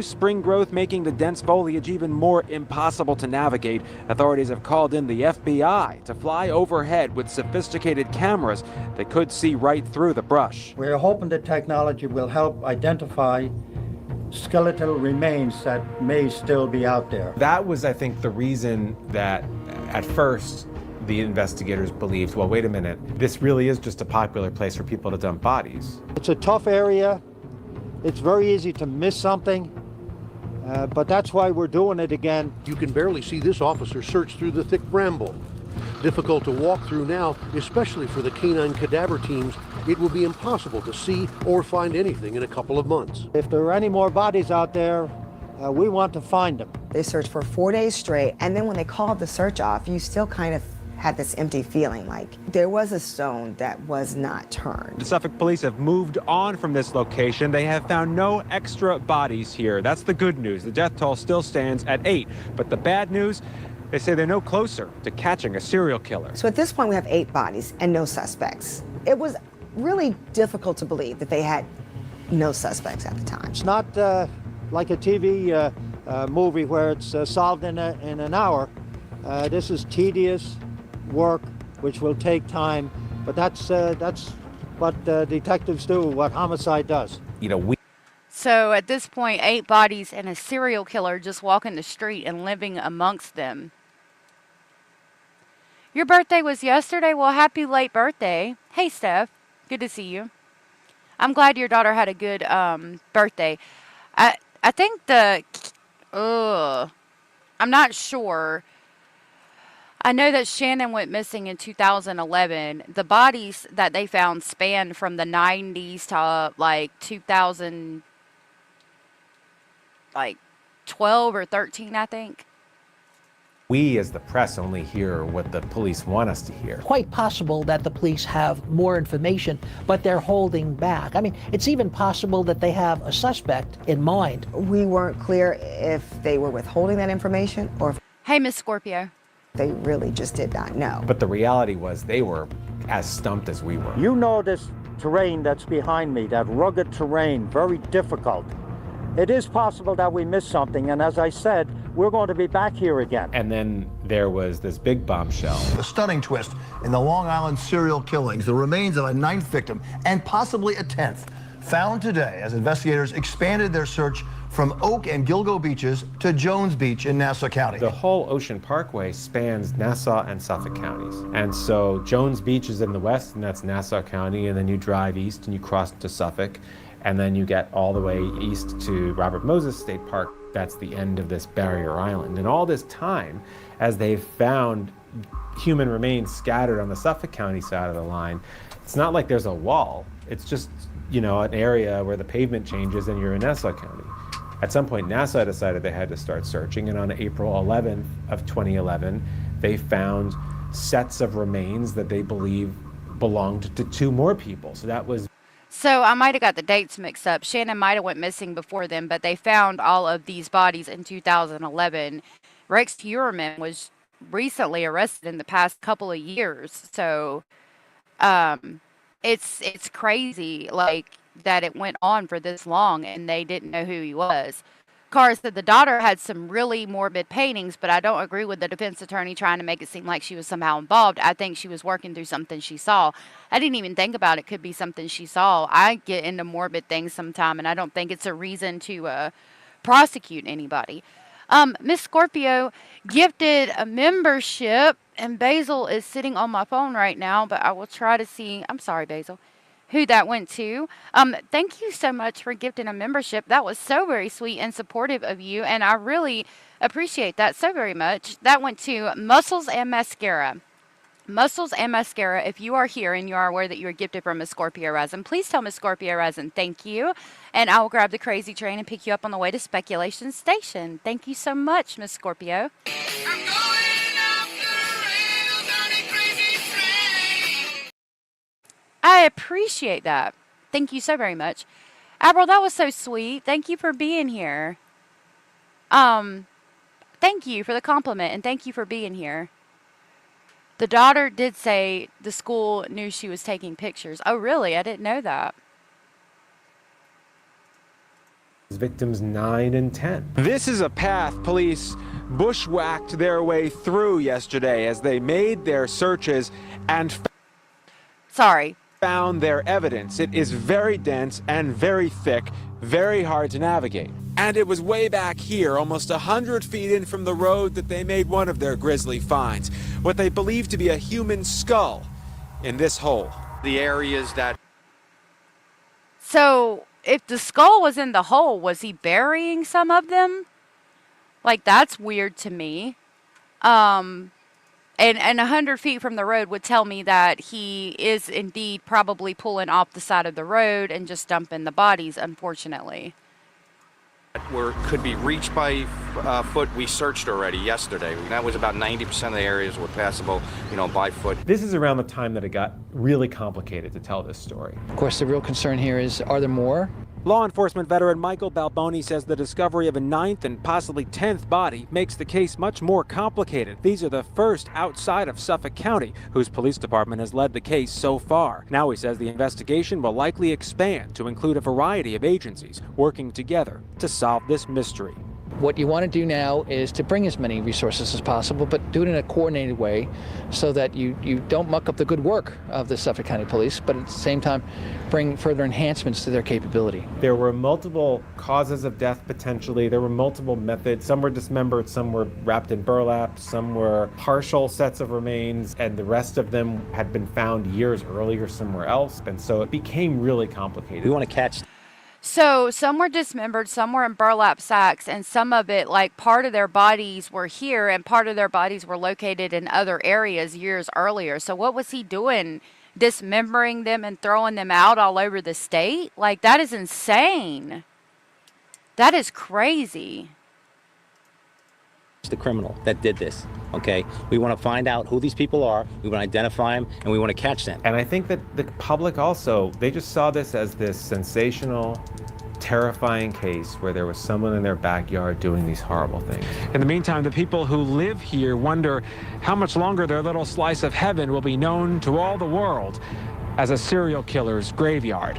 spring growth making the dense foliage even more impossible to navigate, authorities have called in the FBI to fly overhead with sophisticated cameras that could see right through the brush. We're hoping the technology will help identify skeletal remains that may still be out there. That was, I think, the reason that at first the investigators believed, well, wait a minute, this really is just a popular place for people to dump bodies. It's a tough area. It's very easy to miss something. But that's why we're doing it again. You can barely see this officer search through the thick bramble. Difficult to walk through now, especially for the canine cadaver teams. It will be impossible to see or find anything in a couple of months. If there are any more bodies out there, we want to find them. They searched for 4 days straight, and then when they called the search off, you still kind of had this empty feeling, like there was a stone that was not turned. The Suffolk police have moved on from this location. They have found no extra bodies here. That's the good news. The death toll still stands at 8. But the bad news, they say they're no closer to catching a serial killer. So at this point, we have 8 bodies and no suspects. It was really difficult to believe that they had no suspects at the time. It's not like a TV movie where it's solved in an hour. This is tedious work, which will take time, but that's what detectives do, what homicide does. So at this point, 8 bodies and a serial killer just walking the street and living amongst them. Your birthday was yesterday? Well, happy late birthday. Hey, Steph. Good to see you. I'm glad your daughter had a good birthday. I think I'm not sure. I know that Shannon went missing in 2011. The bodies that they found spanned from the 90s to like 2012 or 13, I think. We as the press only hear what the police want us to hear. Quite possible that the police have more information, but they're holding back. I mean, it's even possible that they have a suspect in mind. We weren't clear if they were withholding that information or if Hey, Miss Scorpio. They really just did not know. But the reality was they were as stumped as we were. You know this terrain that's behind me, that rugged terrain, very difficult. It is possible that we missed something, and as I said, we're going to be back here again. And then there was this big bombshell. A stunning twist in the Long Island serial killings, the remains of a 9th victim and possibly a 10th, found today as investigators expanded their search from Oak and Gilgo beaches to Jones Beach in Nassau County. The whole Ocean Parkway spans Nassau and Suffolk counties. And so Jones Beach is in the west, and that's Nassau County, and then you drive east and you cross to Suffolk, and then you get all the way east to Robert Moses State Park. That's the end of this barrier island. And all this time, as they've found human remains scattered on the Suffolk County side of the line, it's not like there's a wall. It's just, an area where the pavement changes and you're in Nassau County. At some point, NASA decided they had to start searching, and on April 11th of 2011, they found sets of remains that they believe belonged to 2 more people. So that was... So I might have got the dates mixed up. Shannon might have went missing before then, but they found all of these bodies in 2011. Rex Heuermann was recently arrested in the past couple of years. So it's crazy, like, that it went on for this long and they didn't know who he was. Carr said the daughter had some really morbid paintings, but I don't agree with the defense attorney trying to make it seem like she was somehow involved. I think she was working through something she saw. I didn't even think about it could be something she saw. I get into morbid things sometime, and I don't think it's a reason to prosecute anybody. Miss Scorpio gifted a membership, and Basil is sitting on my phone right now, but I will try to see. I'm sorry, Basil. who that went to. Thank you so much for gifting a membership. That was so very sweet and supportive of you, and I really appreciate that so very much. That went to Muscles and Mascara. Muscles and Mascara, if you are here and you are aware that you were gifted from Miss Scorpio Rising, please tell Miss Scorpio Rising thank you, and I will grab the crazy train and pick you up on the way to Speculation Station. Thank you so much, Miss Scorpio. I appreciate that. Thank you so very much. Avril, that was so sweet. Thank you for being here. Thank you for the compliment, and thank you for being here. The daughter did say the school knew she was taking pictures. Oh, really? I didn't know that. Victims 9 and 10. This is a path police bushwhacked their way through yesterday as they made their searches and found their evidence. It is very dense and very thick, very hard to navigate. And it was way back here, almost 100 feet in from the road, that they made one of their grisly finds, what they believe to be a human skull in this hole. The areas that... So, if the skull was in the hole, was he burying some of them? Like, that's weird to me. And 100 feet from the road would tell me that he is indeed probably pulling off the side of the road and just dumping the bodies, unfortunately. where could be reached by foot, we searched already yesterday. That was about 90% of the areas were passable, by foot. This is around the time that it got really complicated to tell this story. Of course, the real concern here is, are there more? Law enforcement veteran Michael Balboni says the discovery of a 9th and possibly 10th body makes the case much more complicated. These are the first outside of Suffolk County, whose police department has led the case so far. Now he says the investigation will likely expand to include a variety of agencies working together to solve this mystery. What you want to do now is to bring as many resources as possible, but do it in a coordinated way so that you don't muck up the good work of the Suffolk County Police, but at the same time bring further enhancements to their capability. There were multiple causes of death potentially. There were multiple methods. Some were dismembered, some were wrapped in burlap, some were partial sets of remains, and the rest of them had been found years earlier somewhere else. And so it became really complicated. We want to catch. So some were dismembered, some were in burlap sacks, and some of it, like part of their bodies were here and part of their bodies were located in other areas years earlier. So what was he doing? Dismembering them and throwing them out all over the state? Like, that is insane. That is crazy. It's the criminal that did this, okay? We want to find out who these people are, we want to identify them, and we want to catch them. And I think that the public also, they just saw this as this sensational, terrifying case where there was someone in their backyard doing these horrible things. In the meantime, the people who live here wonder how much longer their little slice of heaven will be known to all the world as a serial killer's graveyard.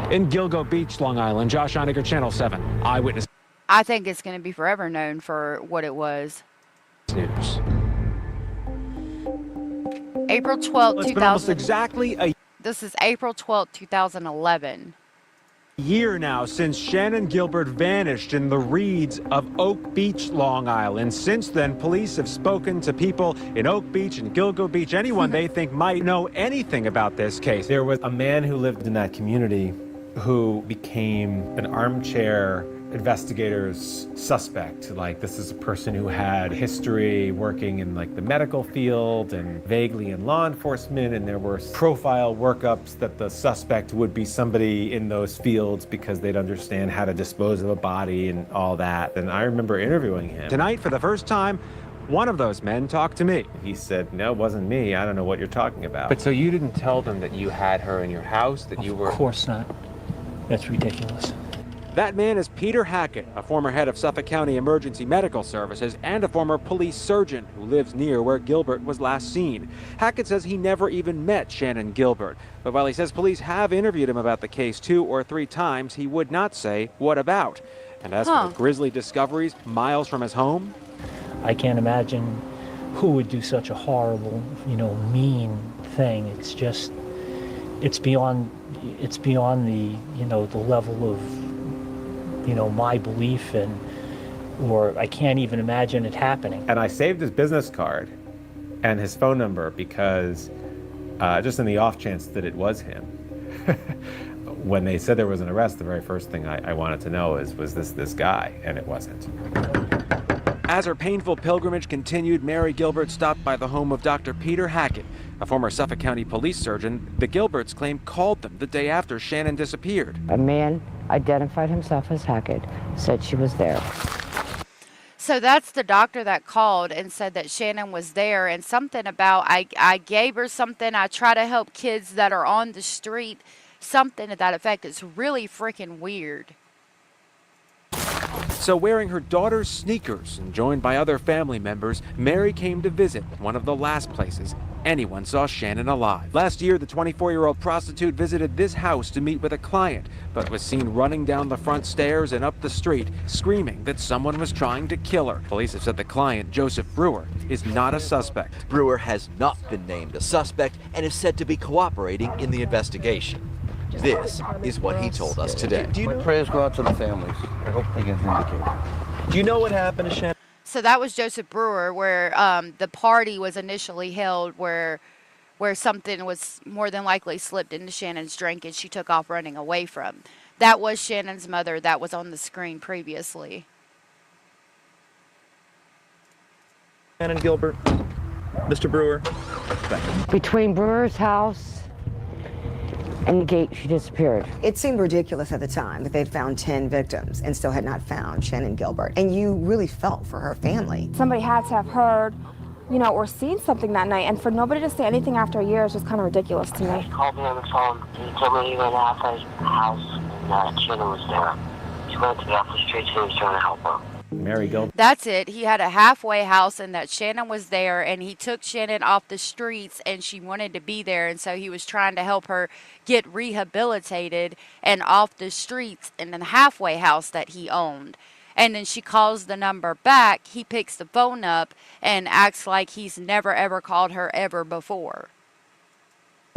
In Gilgo Beach, Long Island, Josh Einiger, Channel 7, Eyewitness I think it's going to be forever known for what it was. News. April 12th, It's been almost exactly a This is April 12th, 2011. year now since Shannon Gilbert vanished in the reeds of Oak Beach, Long Island. Since then, police have spoken to people in Oak Beach and Gilgo Beach, anyone they think might know anything about this case. There was a man who lived in that community who became an armchair investigator's suspect. Like, this is a person who had history working in like the medical field and vaguely in law enforcement, and there were profile workups that the suspect would be somebody in those fields because they'd understand how to dispose of a body and all that. And I remember interviewing him. Tonight, for the first time, one of those men talked to me. He said, "No, it wasn't me. I don't know what you're talking about." But so you didn't tell them that you had her in your house, that you were... Of course not. That's ridiculous. That man is Peter Hackett, a former head of Suffolk County Emergency Medical Services and a former police surgeon who lives near where Gilbert was last seen. Hackett says he never even met Shannon Gilbert, but while he says police have interviewed him about the case 2 or 3 times, he would not say what about. And as for the grisly discoveries miles from his home, I can't imagine who would do such a horrible, mean thing. It's just, it's beyond the, the level of, my belief or I can't even imagine it happening. And I saved his business card and his phone number because just in the off chance that it was him. When they said there was an arrest, the very first thing I wanted to know is, was this guy? And it wasn't. As her painful pilgrimage continued, Mary Gilbert stopped by the home of Dr. Peter Hackett, a former Suffolk County police surgeon. The Gilberts claim called them the day after Shannon disappeared. A man identified himself as Hackett, said she was there. So that's the doctor that called and said that Shannon was there, and something about I gave her something. I try to help kids that are on the street, something to that effect. It's really freaking weird. So wearing her daughter's sneakers and joined by other family members, Mary came to visit one of the last places anyone saw Shannon alive. Last year, the 24-year-old prostitute visited this house to meet with a client, but was seen running down the front stairs and up the street, screaming that someone was trying to kill her. Police have said the client, Joseph Brewer, is not a suspect. Brewer has not been named a suspect and is said to be cooperating in the investigation. This is what he told us today. My prayers go out to the families. I hope they get vindicated. Do you know what happened to Shannon? So that was Joseph Brewer, where the party was initially held, where something was more than likely slipped into Shannon's drink and she took off running away from. That was Shannon's mother that was on the screen previously. Shannon Gilbert, Mr. Brewer. Between Brewer's house and the gate, she disappeared. It seemed ridiculous at the time that they'd found 10 victims and still had not found Shannon Gilbert. And you really felt for her family. Somebody had to have heard, or seen something that night, and for nobody to say anything after a year is just kind of ridiculous to me. He called me on the phone, and he told me he went outside the house, and Shannon was there. He went to the office street, and he was trying to help her. Mary Gilbert. That's it. He had a halfway house and that Shannon was there, and he took Shannon off the streets and she wanted to be there, and so he was trying to help her get rehabilitated and off the streets in a halfway house that he owned. And then she calls the number back. He picks the phone up and acts like he's never ever called her ever before.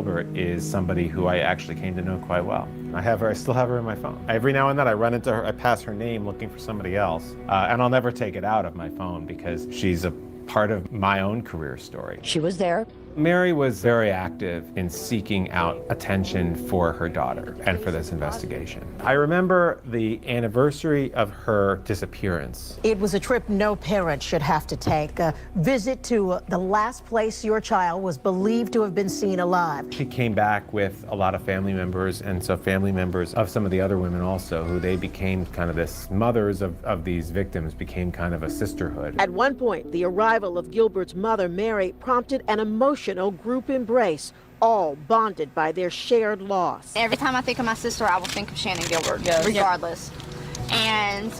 Gilbert is somebody who I actually came to know quite well. I still have her in my phone. Every now and then I run into her, I pass her name looking for somebody else, and I'll never take it out of my phone because she's a part of my own career story. She was there. Mary was very active in seeking out attention for her daughter and for this investigation. I remember the anniversary of her disappearance. It was a trip no parent should have to take, a visit to the last place your child was believed to have been seen alive. She came back with a lot of family members, and so family members of some of the other women also, who they became kind of this mothers of these victims, became kind of a sisterhood. At one point, the arrival of Gilbert's mother, Mary, prompted an emotional group embrace, all bonded by their shared loss. Every time I think of my sister, I will think of Shannon Gilbert, regardless. And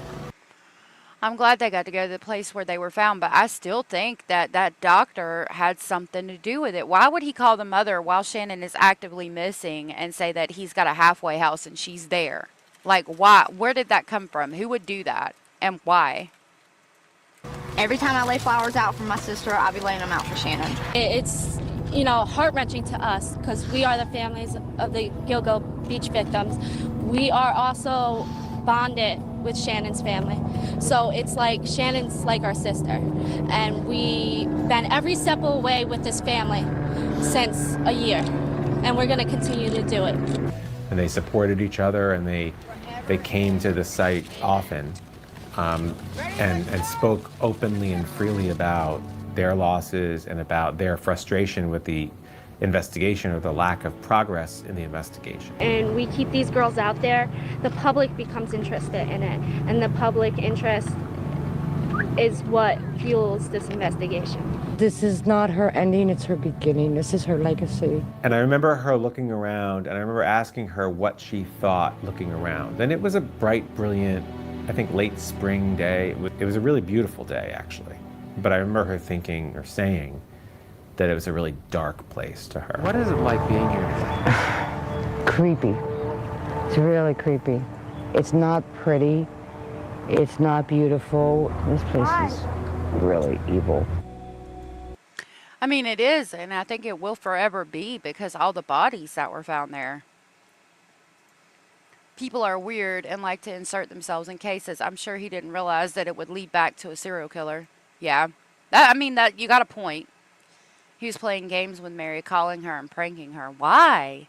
I'm glad they got to go to the place where they were found, but I still think that that doctor had something to do with it. Why would he call the mother while Shannon is actively missing and say that he's got a halfway house and she's there? Like, why? Where did that come from? Who would do that? And why? every time I lay flowers out for my sister, I'll be laying them out for Shannon. It's, heart-wrenching to us because we are the families of the Gilgo Beach victims. We are also bonded with Shannon's family. So it's like Shannon's like our sister. And we've been every step of the way with this family since a year. And we're going to continue to do it. And they supported each other, and they came to the site often and spoke openly and freely about their losses and about their frustration with the investigation or the lack of progress in the investigation. And we keep these girls out there, the public becomes interested in it. And the public interest is what fuels this investigation. This is not her ending, it's her beginning. This is her legacy. And I remember her looking around, and I remember asking her what she thought looking around. And it was a bright, brilliant, I think late spring day. It was a really beautiful day, actually. But I remember her thinking or saying that it was a really dark place to her. What is it like being here? Creepy. It's really creepy. It's not pretty. It's not beautiful. This place is really evil. I mean, it is, and I think it will forever be because all the bodies that were found there. People are weird and like to insert themselves in cases. I'm sure he didn't realize that it would lead back to a serial killer. Yeah. That you got a point. He was playing games with Mary, calling her and pranking her. Why?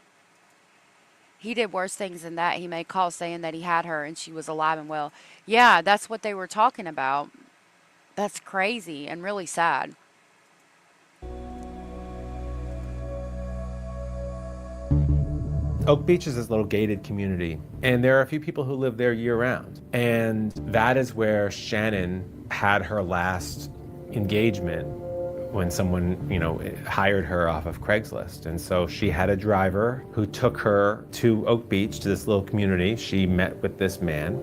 He did worse things than that. He made calls saying that he had her and she was alive and well. Yeah, that's what they were talking about. That's crazy and really sad. Oak Beach is this little gated community, and there are a few people who live there year-round. And that is where Shannon had her last engagement when someone, hired her off of Craigslist. And so she had a driver who took her to Oak Beach, to this little community. She met with this man.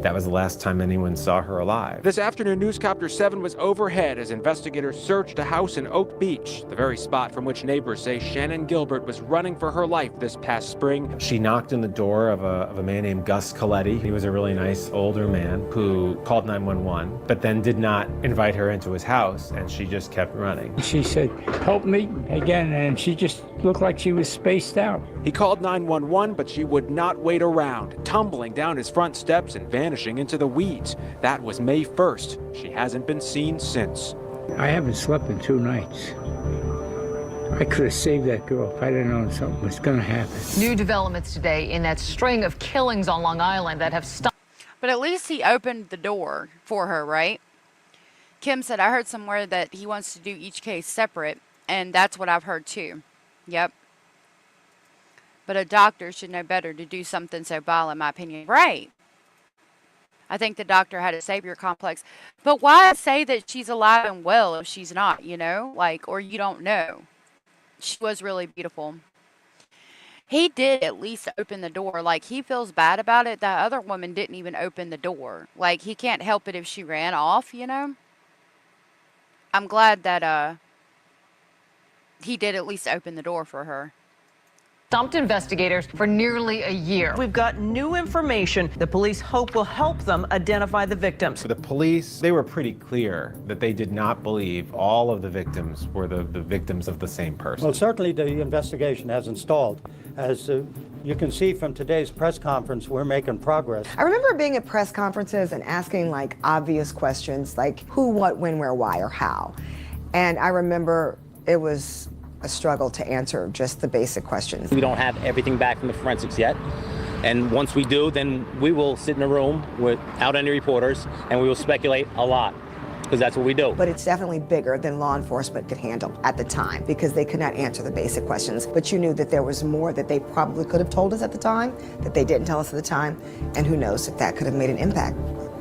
That was the last time anyone saw her alive. This afternoon, Newscopter 7 was overhead as investigators searched a house in Oak Beach, the very spot from which neighbors say Shannon Gilbert was running for her life this past spring. She knocked on the door of a man named Gus Coletti. He was a really nice older man who called 911, but then did not invite her into his house, and she just kept running. She said, "Help me," again, and she just looked like she was spaced out. He called 911, but she would not wait around, tumbling down his front steps and vanishing into the weeds. That was May 1st. She hasn't been seen since. I haven't slept in 2 nights. I could have saved that girl if I didn't know something was going to happen. New developments today in that string of killings on Long Island that have stopped. But at least he opened the door for her, right? Kim said, I heard somewhere that he wants to do each case separate, and that's what I've heard too. Yep. But a doctor should know better to do something so vile, in my opinion. Right. I think the doctor had a savior complex. But why say that she's alive and well if she's not, or you don't know? She was really beautiful. He did at least open the door. He feels bad about it. That other woman didn't even open the door. He can't help it if she ran off, I'm glad that he did at least open the door for her. Stumped investigators for nearly a year. We've got new information the police hope will help them identify the victims. The police, they were pretty clear that they did not believe all of the victims were the victims of the same person. Well, certainly the investigation has stalled. As you can see from today's press conference, we're making progress. I remember being at press conferences and asking obvious questions like who, what, when, where, why, or how. And I remember it was a struggle to answer just the basic questions. We don't have everything back from the forensics yet. And once we do, then we will sit in a room without any reporters and we will speculate a lot, because that's what we do. But it's definitely bigger than law enforcement could handle at the time because they could not answer the basic questions. But you knew that there was more that they probably could have told us at the time that they didn't tell us at the time. And who knows if that could have made an impact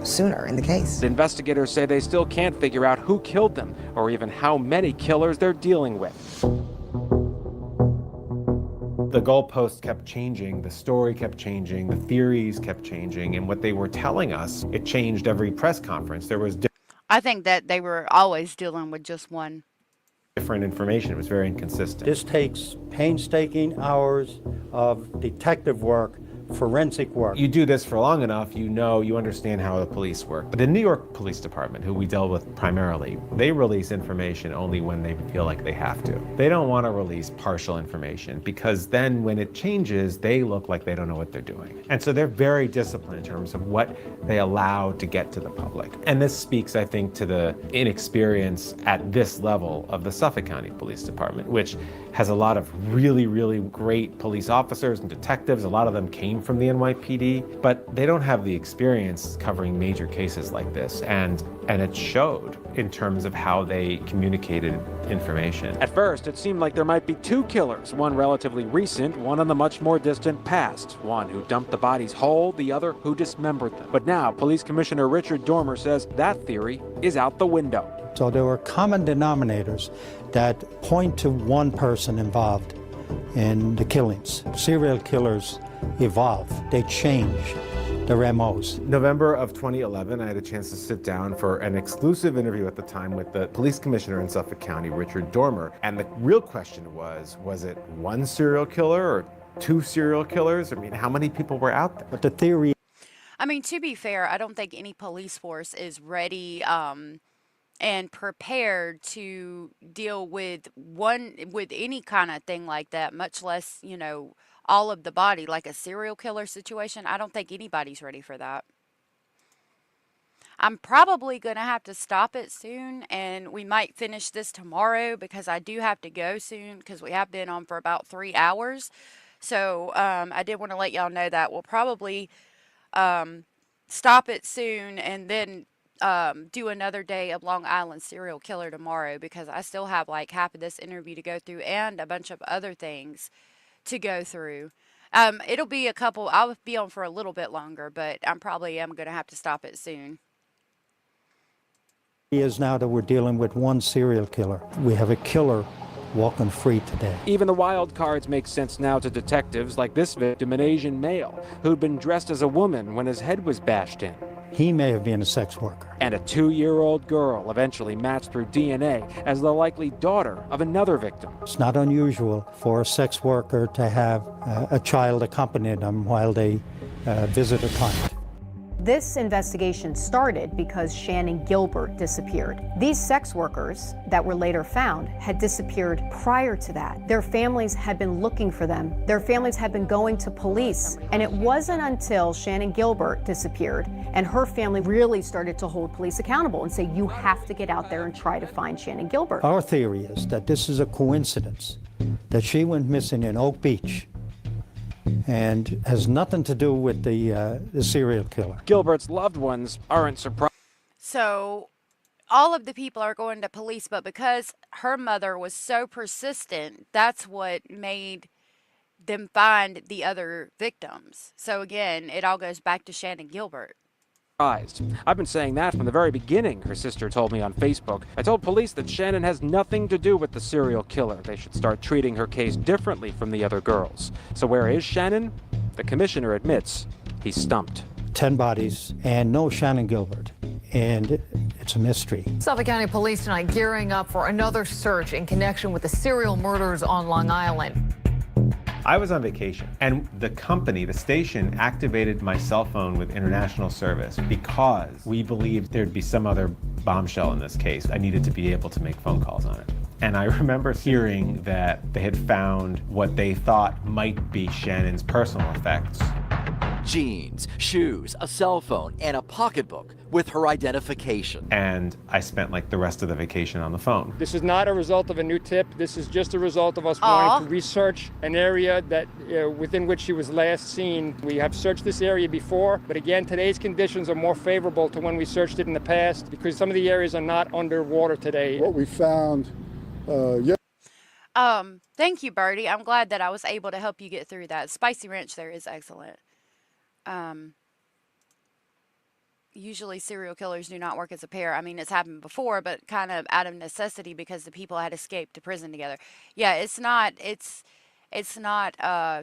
sooner in the case. Investigators say they still can't figure out who killed them or even how many killers they're dealing with. The goalposts kept changing, the story kept changing, the theories kept changing, and what they were telling us, it changed every press conference. There was I think that they were always dealing with just one. Different information. It was very inconsistent. This takes painstaking hours of detective work, forensic work. You do this for long enough, you understand how the police work. But the New York Police Department, who we deal with primarily, they release information only when they feel like they have to. They don't want to release partial information because then when it changes, they look like they don't know what they're doing. And so they're very disciplined in terms of what they allow to get to the public. And this speaks, I think, to the inexperience at this level of the Suffolk County Police Department, which has a lot of really, really great police officers and detectives. A lot of them came from the NYPD, but they don't have the experience covering major cases like this. And it showed in terms of how they communicated information. At first, it seemed like there might be 2 killers, one relatively recent, one in the much more distant past, one who dumped the bodies whole, the other who dismembered them. But now, Police Commissioner Richard Dormer says that theory is out the window. So there were common denominators that point to one person involved in the killings. Serial killers evolve, they change their MOs. November of 2011, I had a chance to sit down for an exclusive interview at the time with the police commissioner in Suffolk County, Richard Dormer. And the real question was it one serial killer or 2 serial killers? I mean, how many people were out there? But the theory... I mean, to be fair, I don't think any police force is ready and prepared to deal with any kind of thing like that, much less, all of the body, like a serial killer situation. I don't think anybody's ready for that. I'm probably going to have to stop it soon, and we might finish this tomorrow because I do have to go soon because we have been on for about 3 hours. So I did want to let y'all know that. We'll probably stop it soon and then do another day of Long Island serial killer tomorrow, because I still have like half of this interview to go through and a bunch of other things to go through. It'll be I'll be on for a little bit longer, but I'm probably going to have to stop it soon. Is now that we're dealing with one serial killer. We have a killer walking free today. Even the wild cards make sense now to detectives, like this victim, an Asian male who'd been dressed as a woman when his head was bashed in. He may have been a sex worker. And a 2-year-old girl eventually matched through DNA as the likely daughter of another victim. It's not unusual for a sex worker to have a child accompany them while they visit a client. This investigation started because Shannon Gilbert disappeared. These sex workers that were later found had disappeared prior to that. Their families had been looking for them. Their families had been going to police. And it wasn't until Shannon Gilbert disappeared and her family really started to hold police accountable and say, you have to get out there and try to find Shannon Gilbert. Our theory is that this is a coincidence, that she went missing in Oak Beach and has nothing to do with the serial killer. Gilbert's loved ones aren't surprised. So all of the people are going to police, but because her mother was so persistent, that's what made them find the other victims. So again, it all goes back to Shannon Gilbert. I've been saying that from the very beginning, her sister told me on Facebook. I told police that Shannon has nothing to do with the serial killer. They should start treating her case differently from the other girls. So where is Shannon? The commissioner admits he's stumped. 10 bodies and no Shannon Gilbert. And it's a mystery. Suffolk County Police tonight gearing up for another search in connection with the serial murders on Long Island. I was on vacation, and the company, the station, activated my cell phone with international service because we believed there'd be some other bombshell in this case. I needed to be able to make phone calls on it. And I remember hearing that they had found what they thought might be Shannon's personal effects. Jeans, shoes, a cell phone, and a pocketbook with her identification. And I spent like the rest of the vacation on the phone. This is not a result of a new tip. This is just a result of us wanting to research an area that within which she was last seen. We have searched this area before, but again, today's conditions are more favorable to when we searched it in the past because some of the areas are not underwater today. What we found, Thank you, Birdie. I'm glad that I was able to help you get through that. Spicy Ranch there is excellent. Usually serial killers do not work as a pair. I mean, it's happened before, but kind of out of necessity because the people had escaped to prison together. Yeah, it's not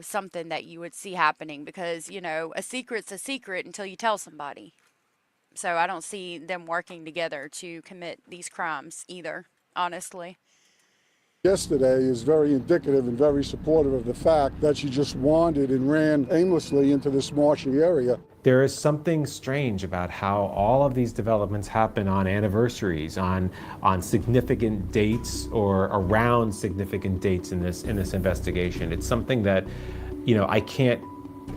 something that you would see happening because, you know, a secret's a secret until you tell somebody. So I don't see them working together to commit these crimes either, honestly. yesterday is very indicative and very supportive of the fact that she just wandered and ran aimlessly into this marshy area. There is something strange about how all of these developments happen on anniversaries, on significant dates or around significant dates in this investigation. It's something that, you know, I can't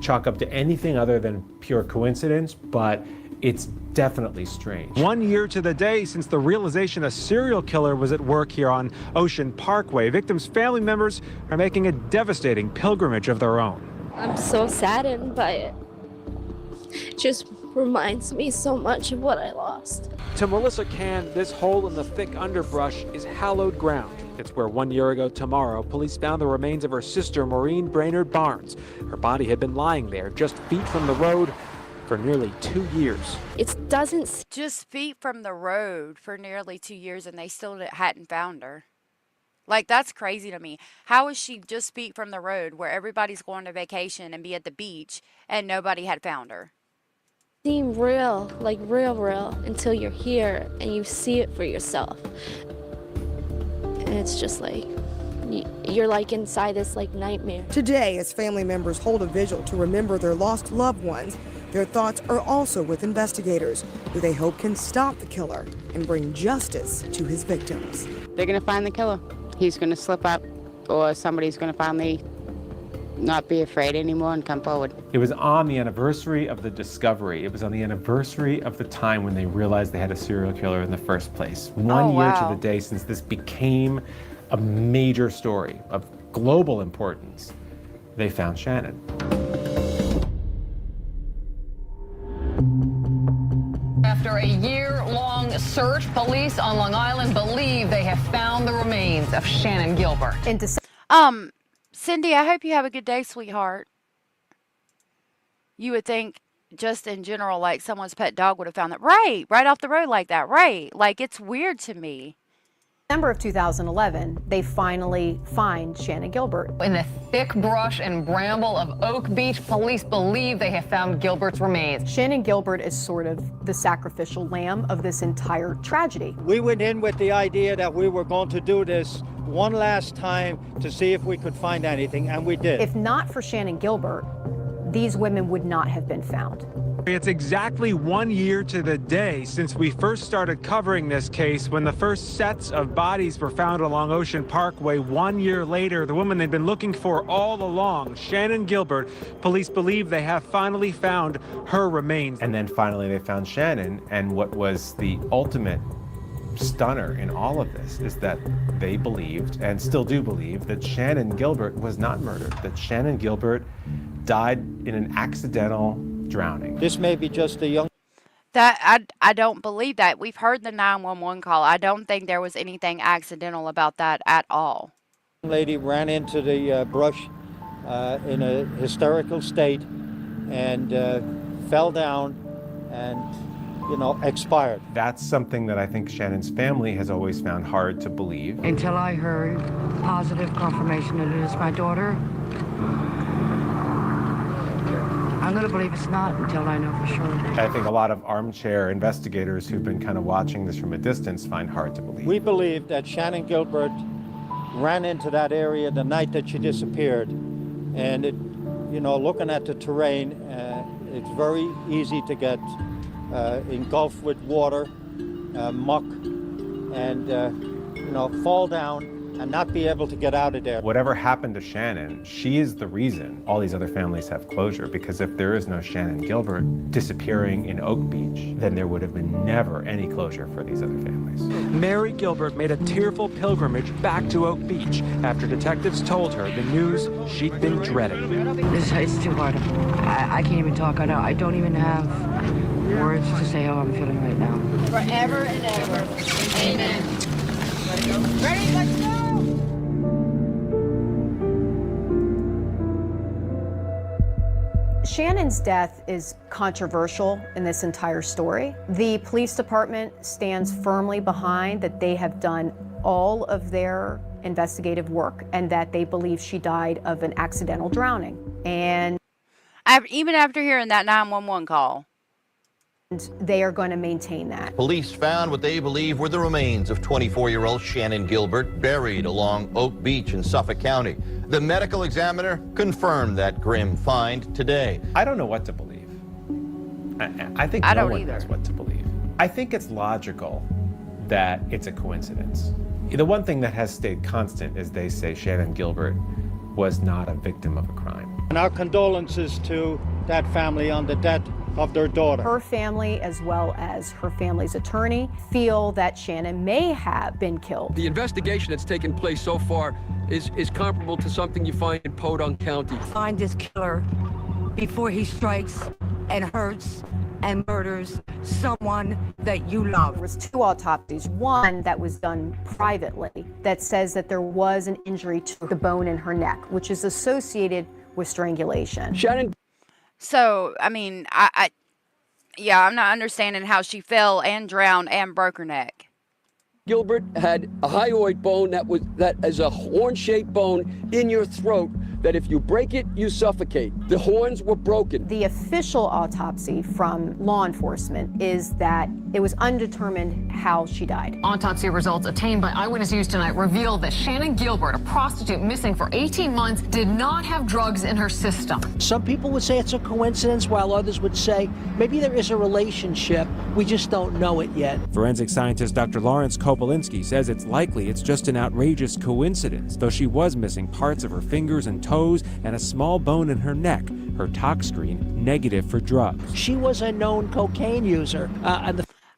chalk up to anything other than pure coincidence, but it's definitely strange. 1 year to the day since the realization a serial killer was at work here on Ocean Parkway, victims' family members are making a devastating pilgrimage of their own. I'm so saddened by it. It just reminds me so much of what I lost. To Melissa Cann, this hole in the thick underbrush is hallowed ground. It's where 1 year ago tomorrow, police found the remains of her sister, Maureen Brainerd Barnes. Her body had been lying there just feet from the road for nearly 2 years. It doesn't... Just feet from the road for nearly 2 years and they still hadn't found her. Like, that's crazy to me. How is she just feet from the road where everybody's going to vacation and be at the beach and nobody had found her? Seem real, like real, until you're here and you see it for yourself. And it's just like, you're like inside this like nightmare. Today, as family members hold a vigil to remember their lost loved ones, their thoughts are also with investigators, who they hope can stop the killer and bring justice to his victims. They're going to find the killer. He's going to slip up, or somebody's going to finally not be afraid anymore and come forward. It was on the anniversary of the discovery. It was on the anniversary of the time when they realized they had a serial killer in the first place. 1 year to the day since this became a major story of global importance. they found Shannon. After a year-long search, police on Long Island believe they have found the remains of Shannon Gilbert. Cindy, I hope you have a good day, sweetheart. You would think just in general, like someone's pet dog would have found that. Right off the road like that. Like it's weird to me. December of 2011, they finally find Shannon Gilbert. In the thick brush and bramble of Oak Beach, police believe they have found Gilbert's remains. Shannon Gilbert is sort of the sacrificial lamb of this entire tragedy. We went in with the idea that we were going to do this one last time to see if we could find anything, and we did. If not for Shannon Gilbert, these women would not have been found. It's exactly 1 year to the day since we first started covering this case when the first sets of bodies were found along Ocean Parkway. 1 year later, the woman they'd been looking for all along, Shannon Gilbert, police believe they have finally found her remains. And then finally they found Shannon, and what was the ultimate stunner in all of this is that they believed, and still do believe, that Shannon Gilbert was not murdered, that Shannon Gilbert died in an accidental drowning. This may be just a young... That I don't believe that. We've heard the 911 call. I don't think there was anything accidental about that at all. Lady ran into the brush in a hysterical state and fell down and, expired. That's something that I think Shannon's family has always found hard to believe. Until I heard positive confirmation that it is my daughter, I'm going to believe it's not until I know for sure. I think a lot of armchair investigators who've been kind of watching this from a distance find hard to believe. We believe that Shannon Gilbert ran into that area the night that she disappeared. And, looking at the terrain, it's very easy to get engulfed with water, muck, and, fall down and not be able to get out of there. Whatever happened to Shannon, she is the reason all these other families have closure, because if there is no Shannon Gilbert disappearing in Oak Beach, then there would have been never any closure for these other families. Mary Gilbert made a tearful pilgrimage back to Oak Beach after detectives told her the news she'd been dreading. It's too hard. I can't even talk. I don't even have words to say how I'm feeling right now. Forever and ever. Amen. Ready, let's go! Shannon's death is controversial in this entire story. The police department stands firmly behind that they have done all of their investigative work and that they believe she died of an accidental drowning. And even after hearing that 911 call, they are going to maintain that. Police found what they believe were the remains of 24-year-old Shannon Gilbert buried along Oak Beach in Suffolk County. The medical examiner confirmed that grim find today. I don't know what to believe. I think no one knows what to believe. I think it's logical that it's a coincidence. The one thing that has stayed constant is they say Shannon Gilbert was not a victim of a crime. And our condolences to that family on the death of their daughter. Her family, as well as her family's attorney, feel that Shannon may have been killed. The investigation that's taken place so far is comparable to something you find in Podunk County. Find this killer before he strikes and hurts and murders someone that you love. There was 2 autopsies, one that was done privately that says that there was an injury to the bone in her neck, which is associated with strangulation. Shannon. So, I mean, I'm not understanding how she fell and drowned and broke her neck. Gilbert had a hyoid bone that is a horn-shaped bone in your throat that if you break it, you suffocate. The horns were broken. The official autopsy from law enforcement is that it was undetermined how she died. Autopsy results obtained by Eyewitness News tonight revealed that Shannon Gilbert, a prostitute missing for 18 months, did not have drugs in her system. Some people would say it's a coincidence, while others would say maybe there is a relationship. We just don't know it yet. Forensic scientist Dr. Lawrence Kopolinski says it's likely it's just an outrageous coincidence, though she was missing parts of her fingers and toes and a small bone in her neck, her tox screen negative for drugs. She was a known cocaine user.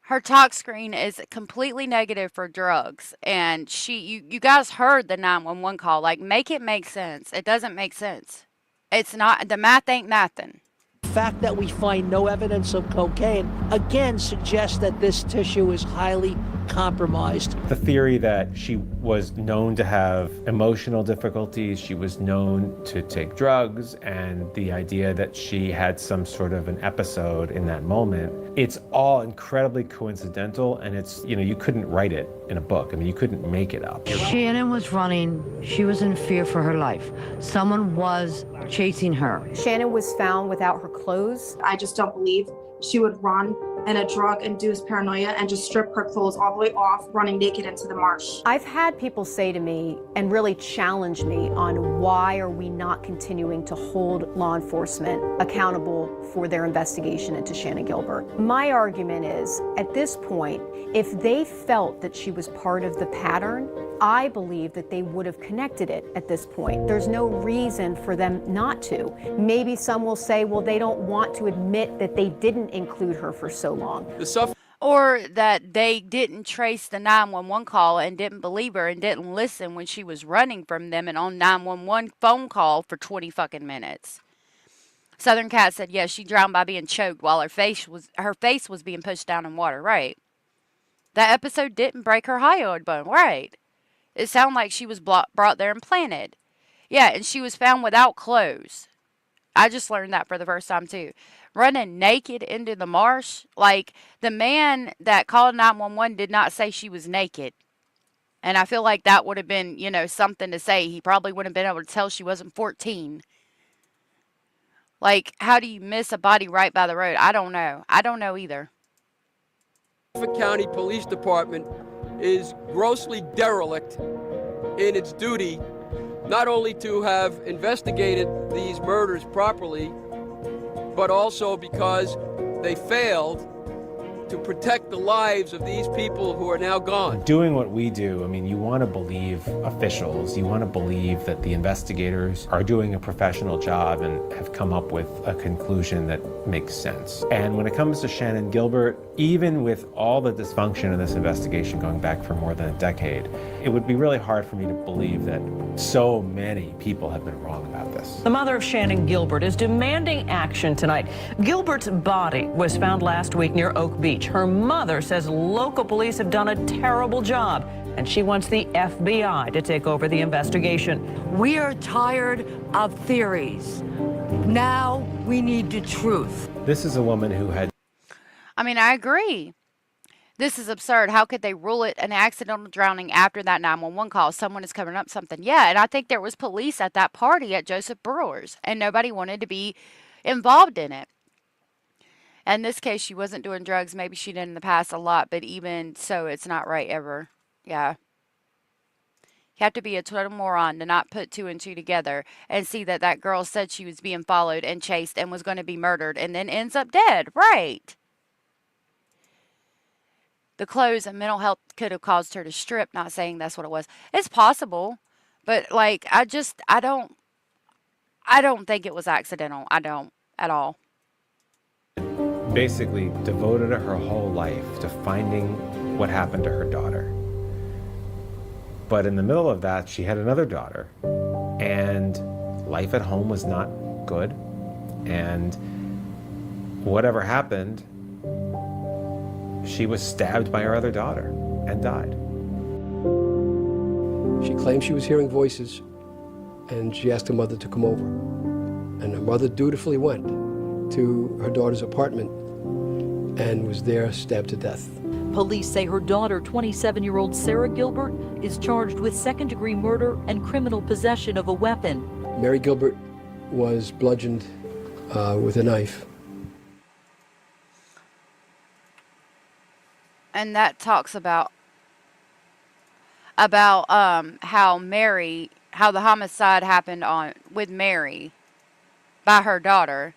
Her tox screen is completely negative for drugs, and you guys heard the 911 call. Like, make it make sense. It doesn't make sense. It's not, the math ain't nothing. The fact that we find no evidence of cocaine again suggests that this tissue is highly compromised. The theory that she was known to have emotional difficulties, she was known to take drugs, and the idea that she had some sort of an episode in that moment, it's all incredibly coincidental, and it's, you couldn't write it in a book. I mean, you couldn't make it up. Shannon was running. She was in fear for her life. Someone was chasing her. Shannon was found without her clothes. I just don't believe she would run in a drug-induced paranoia and just strip her clothes all the way off, running naked into the marsh. I've had people say to me and really challenge me on why are we not continuing to hold law enforcement accountable for their investigation into Shannon Gilbert. My argument is, at this point, if they felt that she was part of the pattern, I believe that they would have connected it at this point. There's no reason for them not to. Maybe some will say, well, they don't want to admit that they didn't include her for so long. Or that they didn't trace the 911 call and didn't believe her and didn't listen when she was running from them and on 911 phone call for 20 fucking minutes. Southern Cat said, yes, she drowned by being choked while her face was being pushed down in water. Right. That episode didn't break her hyoid bone. Right. It sounded like she was brought there and planted. Yeah, and she was found without clothes. I just learned that for the first time, too. Running naked into the marsh. Like, the man that called 911 did not say she was naked. And I feel like that would have been, something to say. He probably wouldn't have been able to tell she wasn't 14. Like, how do you miss a body right by the road? I don't know. I don't know either. Suffolk County Police Department is grossly derelict in its duty not only to have investigated these murders properly, but also because they failed to protect the lives of these people who are now gone. Doing what we do, I mean, you want to believe officials, you want to believe that the investigators are doing a professional job and have come up with a conclusion that makes sense. And when it comes to Shannon Gilbert, even with all the dysfunction in this investigation going back for more than a decade, it would be really hard for me to believe that so many people have been wrong about this. The mother of Shannon Gilbert is demanding action tonight. Gilbert's body was found last week near Oak Beach. Her mother says local police have done a terrible job, and she wants the FBI to take over the investigation. We are tired of theories. Now we need the truth. This is a woman who had... I mean, I agree. This is absurd. How could they rule it an accidental drowning after that 911 call? Someone is covering up something. Yeah, and I think there was police at that party at Joseph Brewer's, and nobody wanted to be involved in it. In this case, she wasn't doing drugs. Maybe she did in the past a lot, but even so, it's not right ever. Yeah. You have to be a total moron to not put two and two together and see that that girl said she was being followed and chased and was going to be murdered and then ends up dead. Right. The clothes and mental health could have caused her to strip, not saying that's what it was. It's possible, but like, I don't think it was accidental. I don't at all. Basically devoted her whole life to finding what happened to her daughter. But in the middle of that, she had another daughter, and life at home was not good, and whatever happened, she was stabbed by her other daughter and died. She claimed she was hearing voices, and she asked her mother to come over. And her mother dutifully went to her daughter's apartment and was there stabbed to death. Police say her daughter, 27-year-old Sarah Gilbert, is charged with second-degree murder and criminal possession of a weapon. Mary Gilbert was bludgeoned with a knife. And that talks about how the homicide happened with Mary by her daughter.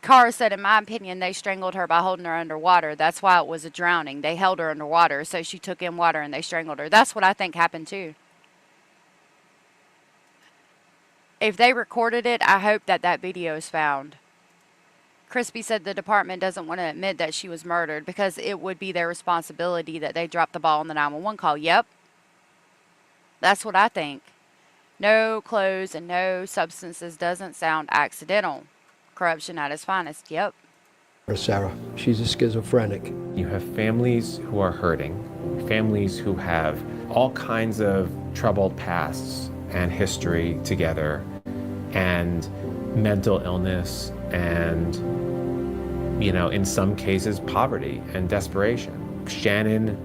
Carr said, in my opinion, they strangled her by holding her underwater. That's why it was a drowning. They held her underwater, so she took in water and they strangled her. That's what I think happened too. If they recorded it, I hope that video is found. Crispy said the department doesn't want to admit that she was murdered because it would be their responsibility that they dropped the ball on the 911 call. Yep. That's what I think. No clothes and no substances doesn't sound accidental. Corruption at its finest. Yep. Sarah, she's a schizophrenic. You have families who are hurting, families who have all kinds of troubled pasts and history together, and mental illness, and, you know, in some cases, poverty and desperation. Shannon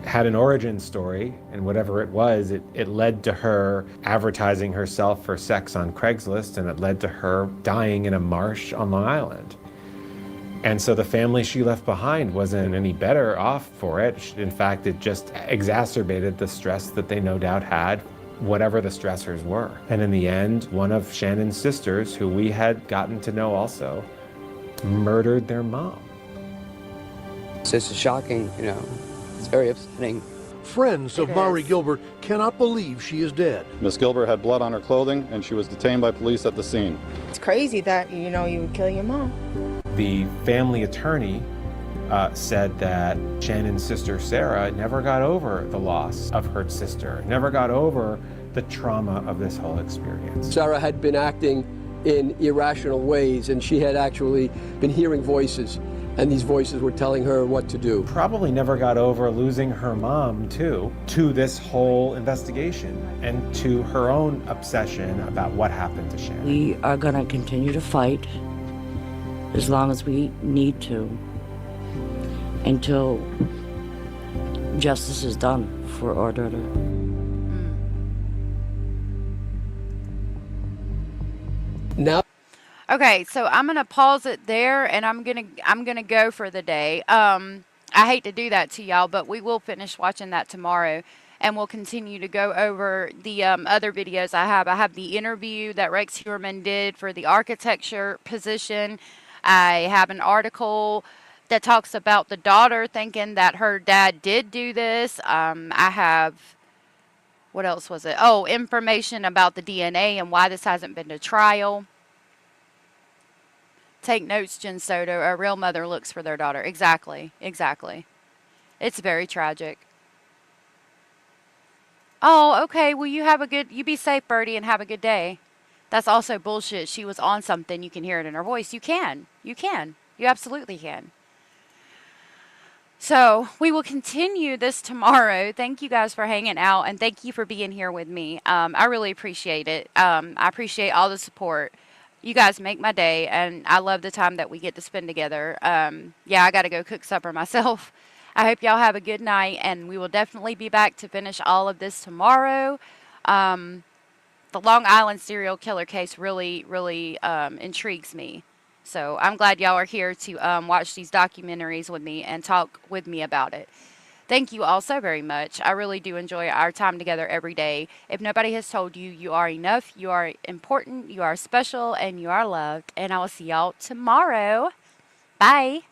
had an origin story, and whatever it was, it led to her advertising herself for sex on Craigslist, and it led to her dying in a marsh on Long Island. And so the family she left behind wasn't any better off for it. In fact, it just exacerbated the stress that they no doubt had, whatever the stressors were. And in the end, one of Shannon's sisters, who we had gotten to know also, murdered their mom. It's just shocking, you know. It's very upsetting. Friends of Mari Gilbert cannot believe she is dead. Miss Gilbert had blood on her clothing, and she was detained by police at the scene. It's crazy that, you know, you would kill your mom. The family attorney said that Shannon's sister Sarah never got over the loss of her sister, never got over the trauma of this whole experience. Sarah had been acting in irrational ways, and she had actually been hearing voices, and these voices were telling her what to do. Probably never got over losing her mom, too, to this whole investigation and to her own obsession about what happened to Shannon. We are going to continue to fight as long as we need to until justice is done for our daughter. Now, okay, so I'm gonna pause it there, and I'm gonna go for the day. I hate to do that to y'all, but we will finish watching that tomorrow, and we'll continue to go over the other videos I have. I have the interview that Rex Heuermann did for the architecture position. I have an article that talks about the daughter thinking that her dad did do this. I have, what else was it? Oh, information about the DNA and why this hasn't been to trial. Take notes, Jen Soto. A real mother looks for their daughter. Exactly. Exactly. It's very tragic. Oh, okay. Well, you be safe, Birdie, and have a good day. That's also bullshit. She was on something. You can hear it in her voice. You can. You can. You absolutely can. So we will continue this tomorrow. Thank you guys for hanging out, and thank you for being here with me. I really appreciate it. I appreciate all the support. You guys make my day, and I love the time that we get to spend together. Yeah, I got to go cook supper myself. I hope y'all have a good night, and we will definitely be back to finish all of this tomorrow. The Long Island serial killer case really, really intrigues me. So I'm glad y'all are here to watch these documentaries with me and talk with me about it. Thank you all so very much. I really do enjoy our time together every day. If nobody has told you, you are enough, you are important, you are special, and you are loved. And I will see y'all tomorrow. Bye.